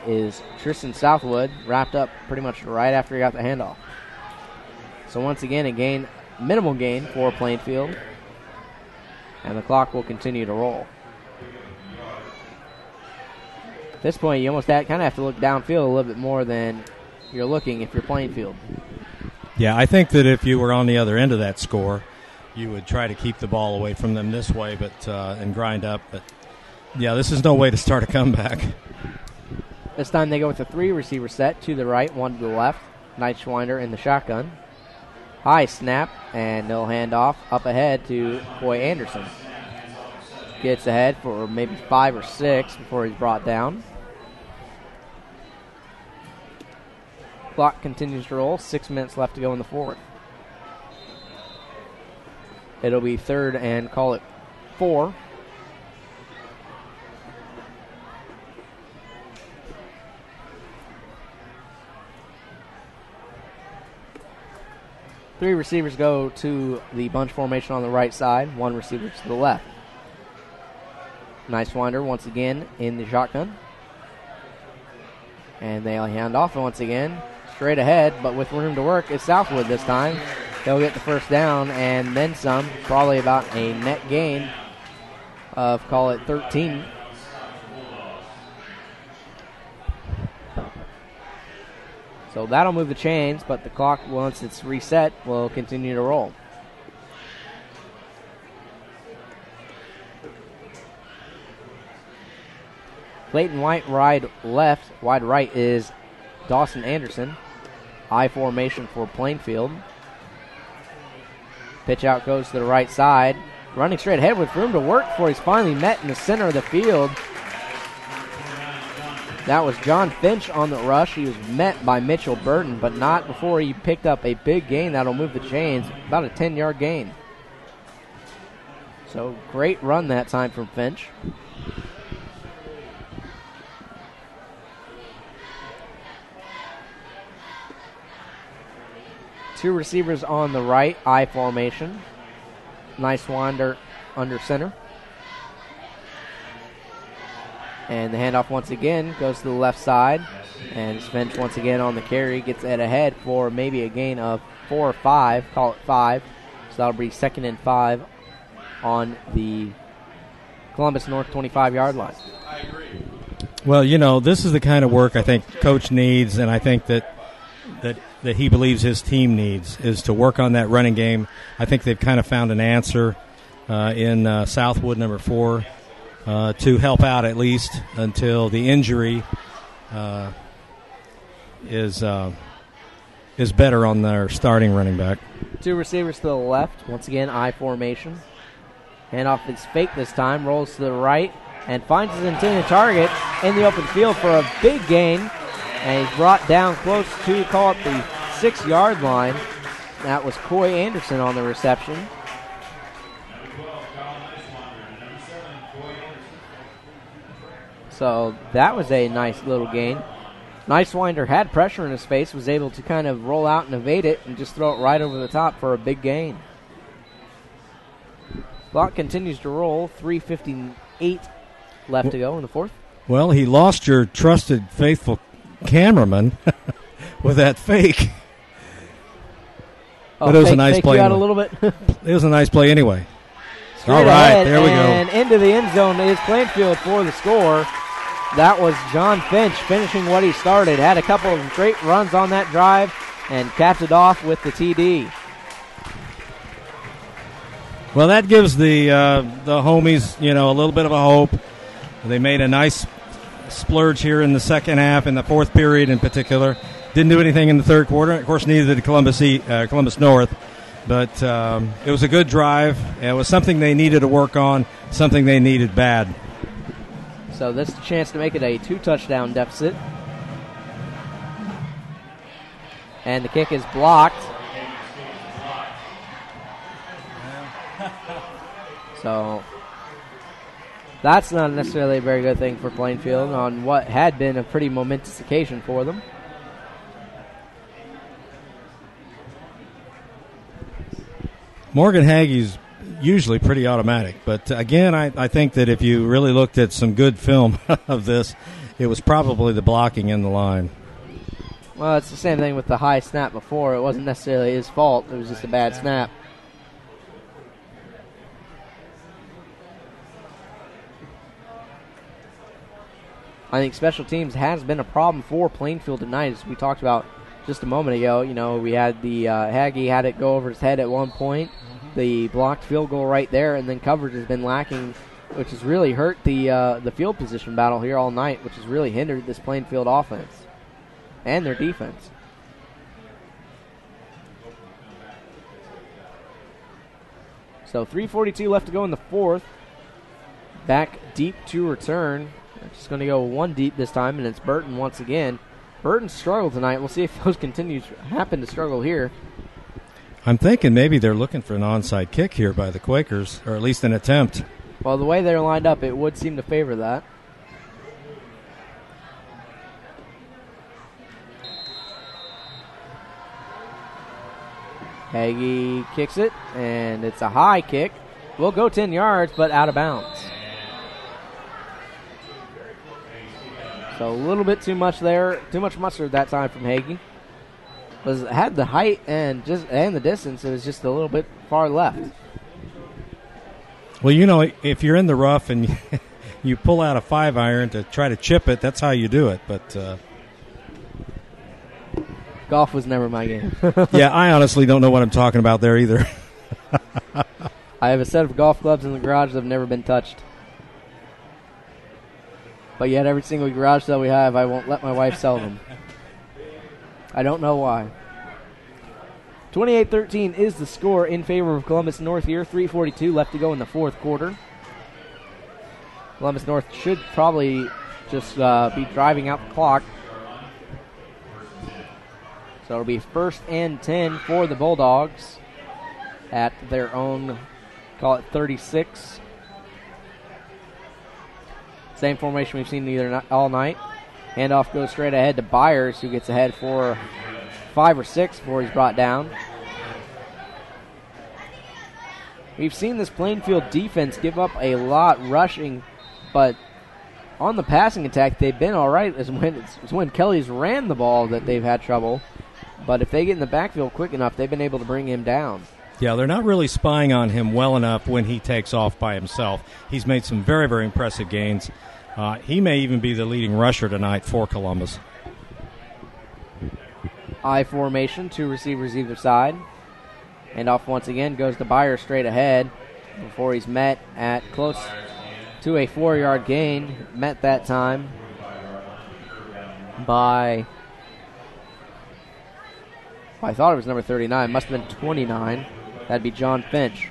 is Tristan Southwood, wrapped up pretty much right after he got the handoff. So once again, a minimal gain for Plainfield, and the clock will continue to roll. At this point, you almost kind of have to look downfield a little bit more than you're looking if you're Plainfield. Yeah, I think that if you were on the other end of that score, you would try to keep the ball away from them this way, and grind up. But yeah, this is no way to start a comeback. This time they go with a three-receiver set, to the right, one to the left. Neitschwinder in the shotgun. High snap, and they'll hand off up ahead to Coy Anderson. Gets ahead for maybe 5 or 6 before he's brought down. Clock continues to roll. 6 minutes left to go in the fourth. It'll be 3rd and call it 4. Three receivers go to the bunch formation on the right side. One receiver to the left. Neitschwinder once again in the shotgun. And they'll hand off once again. Straight ahead, but with room to work, it's Southwood this time. They'll get the first down and then some. Probably about a net gain of, call it 13. So that'll move the chains, but the clock, once it's reset, will continue to roll. Clayton White wide right is Dawson Anderson. I formation for Plainfield. Pitch out goes to the right side. Running straight ahead with room to work before he's finally met in the center of the field. That was John Finch on the rush. He was met by Mitchell Burton, but not before he picked up a big gain that'll move the chains. About a 10-yard gain. So great run that time from Finch. Two receivers on the right, I formation. Neitschwinder under center. And the handoff once again goes to the left side. And Finch once again on the carry. Gets it ahead for maybe a gain of 4 or 5. Call it 5. So that'll be 2nd and 5 on the Columbus North 25-yard line. Well, you know, this is the kind of work I think Coach needs, and I think that he believes his team needs, is to work on that running game. I think they've kind of found an answer in Southwood, number 4, to help out at least until the injury is better on their starting running back. 2 receivers to the left. Once again, I formation. Handoff is fake this time. Rolls to the right and finds his intended target in the open field for a big gain. And he's brought down close to, call it the 6-yard line. That was Coy Anderson on the reception. So that was a nice little gain. Nicewinder had pressure in his face, was able to kind of roll out and evade it and just throw it right over the top for a big gain. Clock continues to roll. 3:58 left to go in the fourth. Well, he lost your trusted, faithful cameraman with that fake. Oh, but it was a nice play. You out a little bit. It was a nice play anyway. Straight all right, ahead, there we go. And into the end zone is Plainfield for the score. That was John Finch finishing what he started. Had a couple of great runs on that drive and capped it off with the TD. Well, that gives the homies, you know, a little bit of a hope. They made a nice splurge here in the second half, in the fourth period in particular. Didn't do anything in the third quarter. Of course, neither did Columbus North. But it was a good drive. It was something they needed to work on, something they needed bad. So this is a chance to make it a 2-touchdown deficit. And the kick is blocked. So that's not necessarily a very good thing for Plainfield on what had been a pretty momentous occasion for them. Morgan Hagee's usually pretty automatic, but again, I think that if you really looked at some good film of this, it was probably the blocking in the line. Well, it's the same thing with the high snap before. It wasn't necessarily his fault. It was just a bad snap. I think special teams has been a problem for Plainfield tonight, as we talked about just a moment ago. You know, we had the Hagee had it go over his head at one point. The blocked field goal right there, and then coverage has been lacking, which has really hurt the field position battle here all night, which has really hindered this Plainfield offense and their defense. So 3:42 left to go in the fourth. Back deep to return. They're just going to go one deep this time, and it's Burton once again. Burton struggled tonight. We'll see if those happen to struggle here. I'm thinking maybe they're looking for an onside kick here by the Quakers, or at least an attempt. Well, the way they're lined up, it would seem to favor that. Hagee kicks it, and it's a high kick. Will go 10 yards, but out of bounds. So a little bit too much there, too much mustard that time from Hagee. Had the height and the distance, it was just a little bit far left. Well, you know, if you're in the rough and you pull out a 5-iron to try to chip it, that's how you do it. But golf was never my game. Yeah, I honestly don't know what I'm talking about there either. I have a set of golf clubs in the garage that have never been touched. But yet every single garage sale we have, I won't let my wife sell them. I don't know why. 28-13 is the score in favor of Columbus North here. 3:42 left to go in the fourth quarter. Columbus North should probably just be driving out the clock. So it'll be 1st and 10 for the Bulldogs at their own, call it 36. Same formation we've seen all night. Handoff goes straight ahead to Byers, who gets ahead for 5 or 6 before he's brought down. We've seen this Plainfield defense give up a lot rushing, but on the passing attack, they've been all right. It's when Kelly's ran the ball that they've had trouble. But if they get in the backfield quick enough, they've been able to bring him down. Yeah, they're not really spying on him well enough when he takes off by himself. He's made some very, very impressive gains. He may even be the leading rusher tonight for Columbus. I formation, 2 receivers either side. And off once again goes to Byers straight ahead before he's met at close to a 4-yard gain. Met that time by, I thought it was number 39. Must have been 29. That'd be John Finch.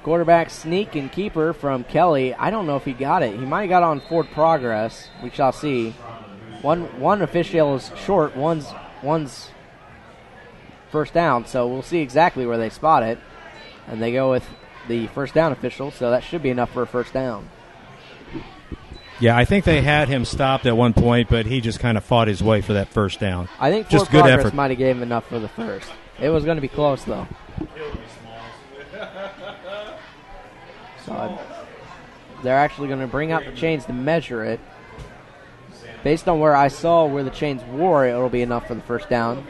Quarterback sneak and keeper from Kelly. I don't know if he got it. He might have got on forward progress. We shall see. One official is short. One's first down. So we'll see exactly where they spot it. And they go with the first down official. So that should be enough for a first down. Yeah, I think they had him stopped at one point, but he just kind of fought his way for that first down. I think just forward good progress effort. might have gave him enough for the first. It was going to be close, though. So they're actually going to bring out the chains to measure it. Based on where I saw where the chains were, it'll be enough for the first down.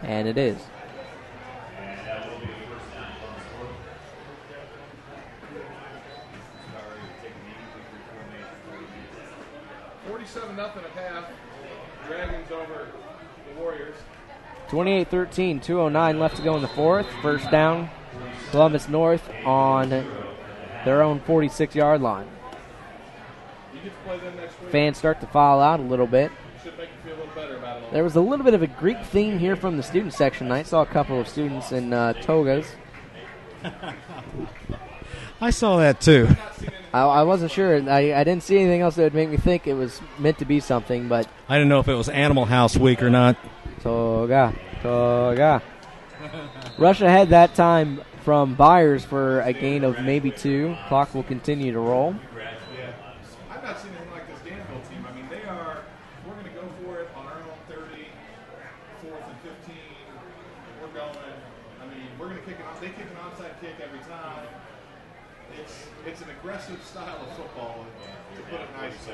And it is. Nothing at half. Dragons over the Warriors. 28-13, 2:09 left to go in the fourth. First down, Columbus North on their own 46-yard line. You get to play them next week. Fans start to file out a little bit. Should make you feel a little better about it all. There was a little bit of a Greek theme here from the student section. I saw a couple of students in togas. I saw that too. I wasn't sure. I didn't see anything else that would make me think it was meant to be something, but I didn't know if it was Animal House Week or not. toga. Rush ahead that time from Byers for a gain of maybe 2. Clock will continue to roll. I've not seen anything like this Danville team. I mean, we're going to go for it on our own 30, 4th and 15. We're going. I mean, we're going to kick it off. They kick an onside kick every time. It's an aggressive style of football, to put it nicely.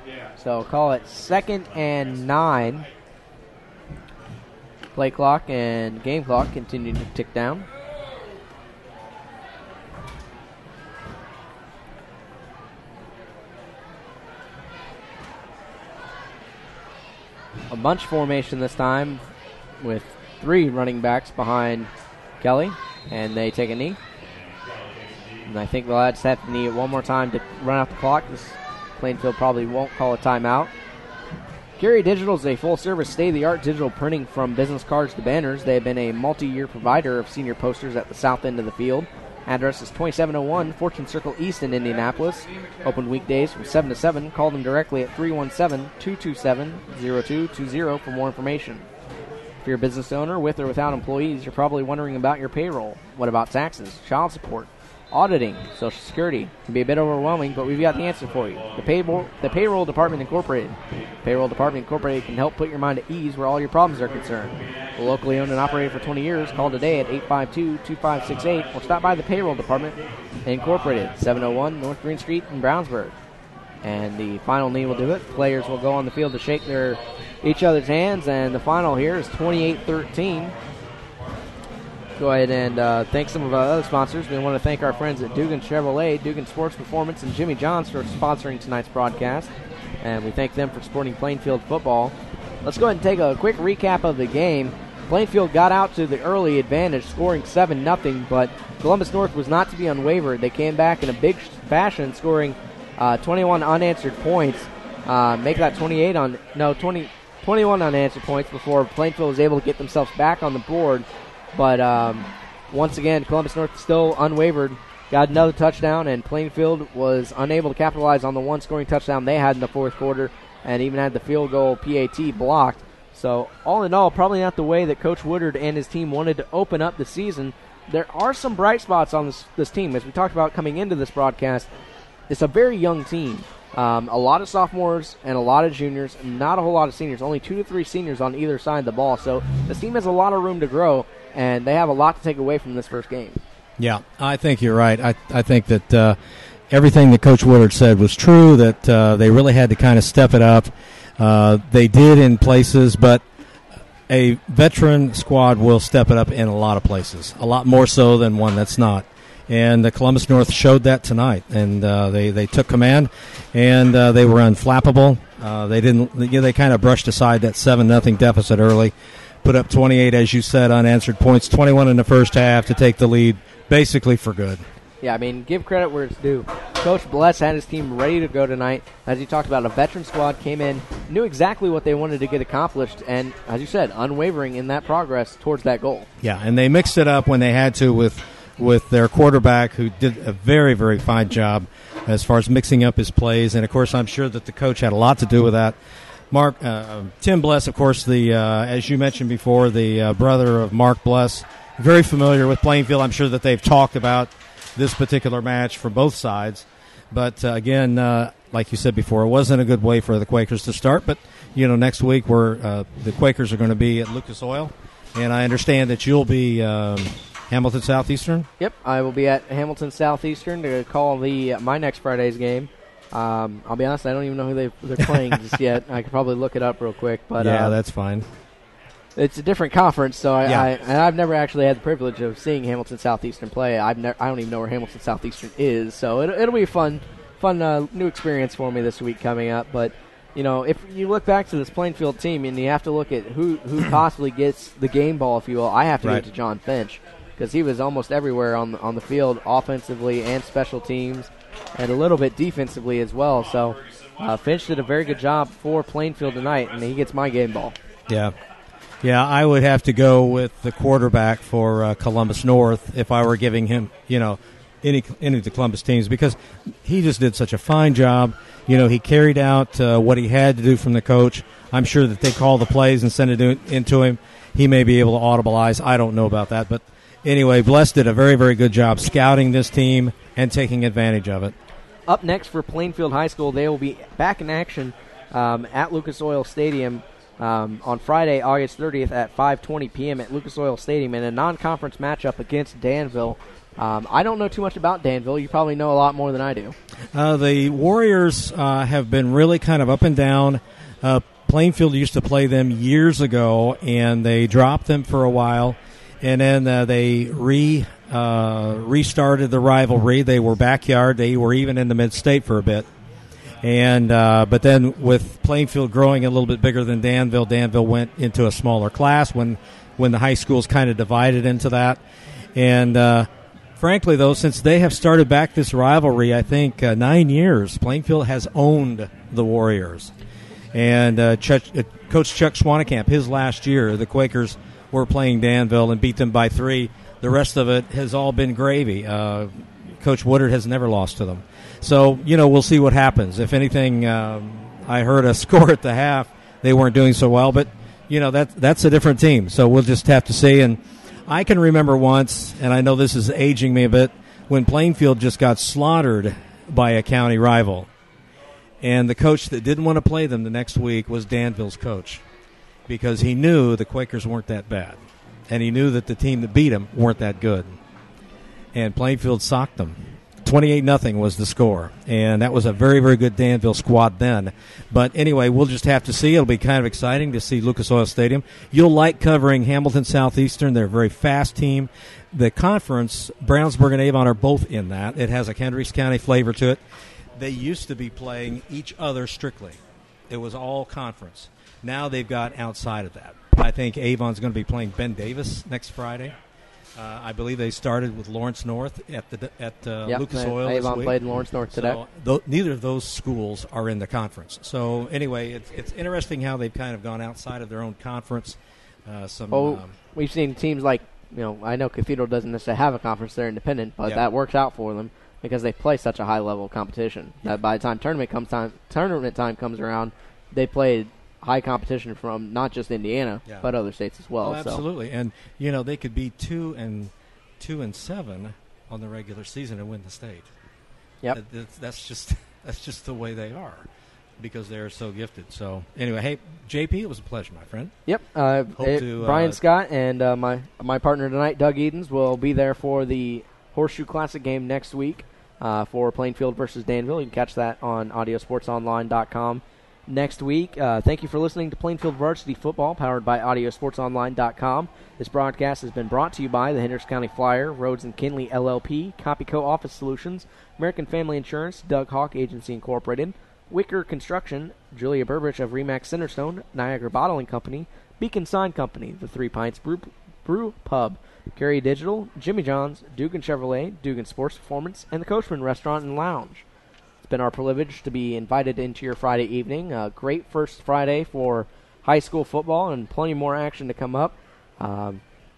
Yeah. So call it 2nd and 9. Play clock and game clock continue to tick down. A bunch formation this time with 3 running backs behind Kelly, and they take a knee. And I think they'll just have to knee it one more time to run out the clock. This Plainfield probably won't call a timeout. Curie Digital is a full-service, state-of-the-art digital printing from business cards to banners. They have been a multi-year provider of senior posters at the south end of the field. Address is 2701 Fortune Circle East in Indianapolis. Open weekdays from 7 to 7. Call them directly at 317-227-0220 for more information. If you're a business owner with or without employees, you're probably wondering about your payroll. What about taxes, child support, auditing, Social Security? It can be a bit overwhelming, but we've got the answer for you. The Payroll Department Incorporated. Payroll Department Incorporated can help put your mind at ease where all your problems are concerned. We're locally owned and operated for 20 years. Call today at 852-2568 or stop by the Payroll Department Incorporated, 701 North Green Street in Brownsburg. And the final knee will do it. Players will go on the field to shake each other's hands, and the final here is 28-13. Go ahead and thank some of our other sponsors. We want to thank our friends at Dugan Chevrolet, Dugan Sports Performance, and Jimmy John's for sponsoring tonight's broadcast. And we thank them for supporting Plainfield football. Let's go ahead and take a quick recap of the game. Plainfield got out to the early advantage, scoring 7-0, but Columbus North was not to be unwavered. They came back in a big fashion, scoring 21 unanswered points. Make that 21 unanswered points before Plainfield was able to get themselves back on the board. But once again, Columbus North still unwavered, got another touchdown, and Plainfield was unable to capitalize on the one scoring touchdown they had in the fourth quarter and even had the field goal PAT blocked. So all in all, probably not the way that Coach Woodard and his team wanted to open up the season. There are some bright spots on this team. As we talked about coming into this broadcast, it's a very young team. A lot of sophomores and a lot of juniors, and not a whole lot of seniors. Only 2 to 3 seniors on either side of the ball. So this team has a lot of room to grow, and they have a lot to take away from this first game. Yeah, I think you're right. I think that everything that Coach Woodard said was true, that they really had to kind of step it up. They did in places, but a veteran squad will step it up in a lot of places, a lot more so than one that's not. And Columbus North showed that tonight, and they took command, and they were unflappable. They kind of brushed aside that 7-0 deficit early, put up 28, as you said, unanswered points, 21 in the first half to take the lead, basically for good. Yeah, I mean, give credit where it's due. Coach Bless had his team ready to go tonight. As you talked about, a veteran squad came in, knew exactly what they wanted to get accomplished, and, as you said, unwavering in that progress towards that goal. Yeah, and they mixed it up when they had to with their quarterback, who did a very, very fine job as far as mixing up his plays. And, of course, I'm sure that the coach had a lot to do with that. Tim Bless, of course, as you mentioned before, the brother of Mark Bless, very familiar with Plainfield. I'm sure that they've talked about this particular match for both sides. But, again, like you said before, it wasn't a good way for the Quakers to start. But, next week the Quakers are going to be at Lucas Oil. And I understand that you'll be Hamilton Southeastern? Yep, I will be at Hamilton Southeastern to call my next Friday's game. I'll be honest, I don't even know who they're playing just yet. I could probably look it up real quick. But yeah, that's fine. It's a different conference, so I've never actually had the privilege of seeing Hamilton Southeastern play. I don't even know where Hamilton Southeastern is, so it'll be a fun new experience for me this week coming up. But if you look back to this Plainfield team, and you have to look at who possibly gets the game ball, if you will, I have to give it to John Finch, because he was almost everywhere on the field, offensively and special teams, and a little bit defensively as well. So Finch did a very good job for Plainfield tonight, and he gets my game ball. Yeah, I would have to go with the quarterback for Columbus North if I were giving him, any of the Columbus teams, because he just did such a fine job. He carried out what he had to do from the coach. I'm sure that they call the plays and send it into him. He may be able to audibilize. I don't know about that, but anyway, Bless did a very, very good job scouting this team and taking advantage of it. Up next for Plainfield High School, they will be back in action at Lucas Oil Stadium on Friday, August 30th at 5:20 p.m. at Lucas Oil Stadium in a non-conference matchup against Danville. I don't know too much about Danville. You probably know a lot more than I do. The Warriors have been really kind of up and down. Plainfield used to play them years ago, and they dropped them for a while. And then they restarted the rivalry. They were backyard. They were even in the mid-state for a bit. And but then with Plainfield growing a little bit bigger than Danville, Danville went into a smaller class when the high schools kind of divided into that. And frankly, though, since they have started back this rivalry, I think 9 years, Plainfield has owned the Warriors. And Coach Chuck Schwannekamp, his last year, the Quakers were playing Danville and beat them by 3. The rest of it has all been gravy. Coach Woodard has never lost to them. So, we'll see what happens. If anything, I heard a score at the half. They weren't doing so well, but, that's a different team. So we'll just have to see. And I can remember once, and I know this is aging me a bit, when Plainfield just got slaughtered by a county rival. And the coach that didn't want to play them the next week was Danville's coach, because he knew the Quakers weren't that bad. And he knew that the team that beat them weren't that good. And Plainfield socked them. 28-0 was the score. And that was a very, very good Danville squad then. But anyway, we'll just have to see. It'll be kind of exciting to see Lucas Oil Stadium. You'll like covering Hamilton Southeastern. They're a very fast team. The conference, Brownsburg and Avon are both in that. It has a Hendricks County flavor to it. They used to be playing each other strictly. It was all conference. Now they've got outside of that. I think Avon's going to be playing Ben Davis next Friday. I believe they started with Lawrence North at Lucas Oil. Avon played Lawrence North today. So neither of those schools are in the conference. So anyway, it's interesting how they've kind of gone outside of their own conference. We've seen teams like, I know Cathedral doesn't necessarily have a conference; they're independent, but that works out for them because they play such a high level of competition that by the time tournament time comes around, they play high competition from not just Indiana but other states as well. Oh, absolutely, and they could be 2-7 on the regular season and win the state. Yep. That's just the way they are because they're so gifted. So anyway, hey JP, it was a pleasure, my friend. Yep. to, Brian Scott and my partner tonight, Doug Edens, will be there for the Horseshoe Classic game next week for Plainfield versus Danville. You can catch that on audiosportsonline.com next week. Thank you for listening to Plainfield Varsity Football, powered by audiosportsonline.com. This broadcast has been brought to you by the Hendricks County Flyer, Rhodes and Kinley LLP, Copyco Office Solutions, American Family Insurance, Doug Hawk Agency Incorporated, Wicker Construction, Julia Burbridge of Remax Centerstone, Niagara Bottling Company, Beacon Sign Company, the Three Pints Brew Pub, Carey Digital, Jimmy John's, Dugan Chevrolet, Dugan Sports Performance, and the Coachman Restaurant and Lounge. It's been our privilege to be invited into your Friday evening. A great first Friday for high school football and plenty more action to come up.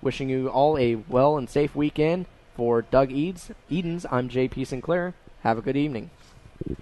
Wishing you all a well and safe weekend. For Doug Edens, I'm JP Sinclair. Have a good evening. Yeah.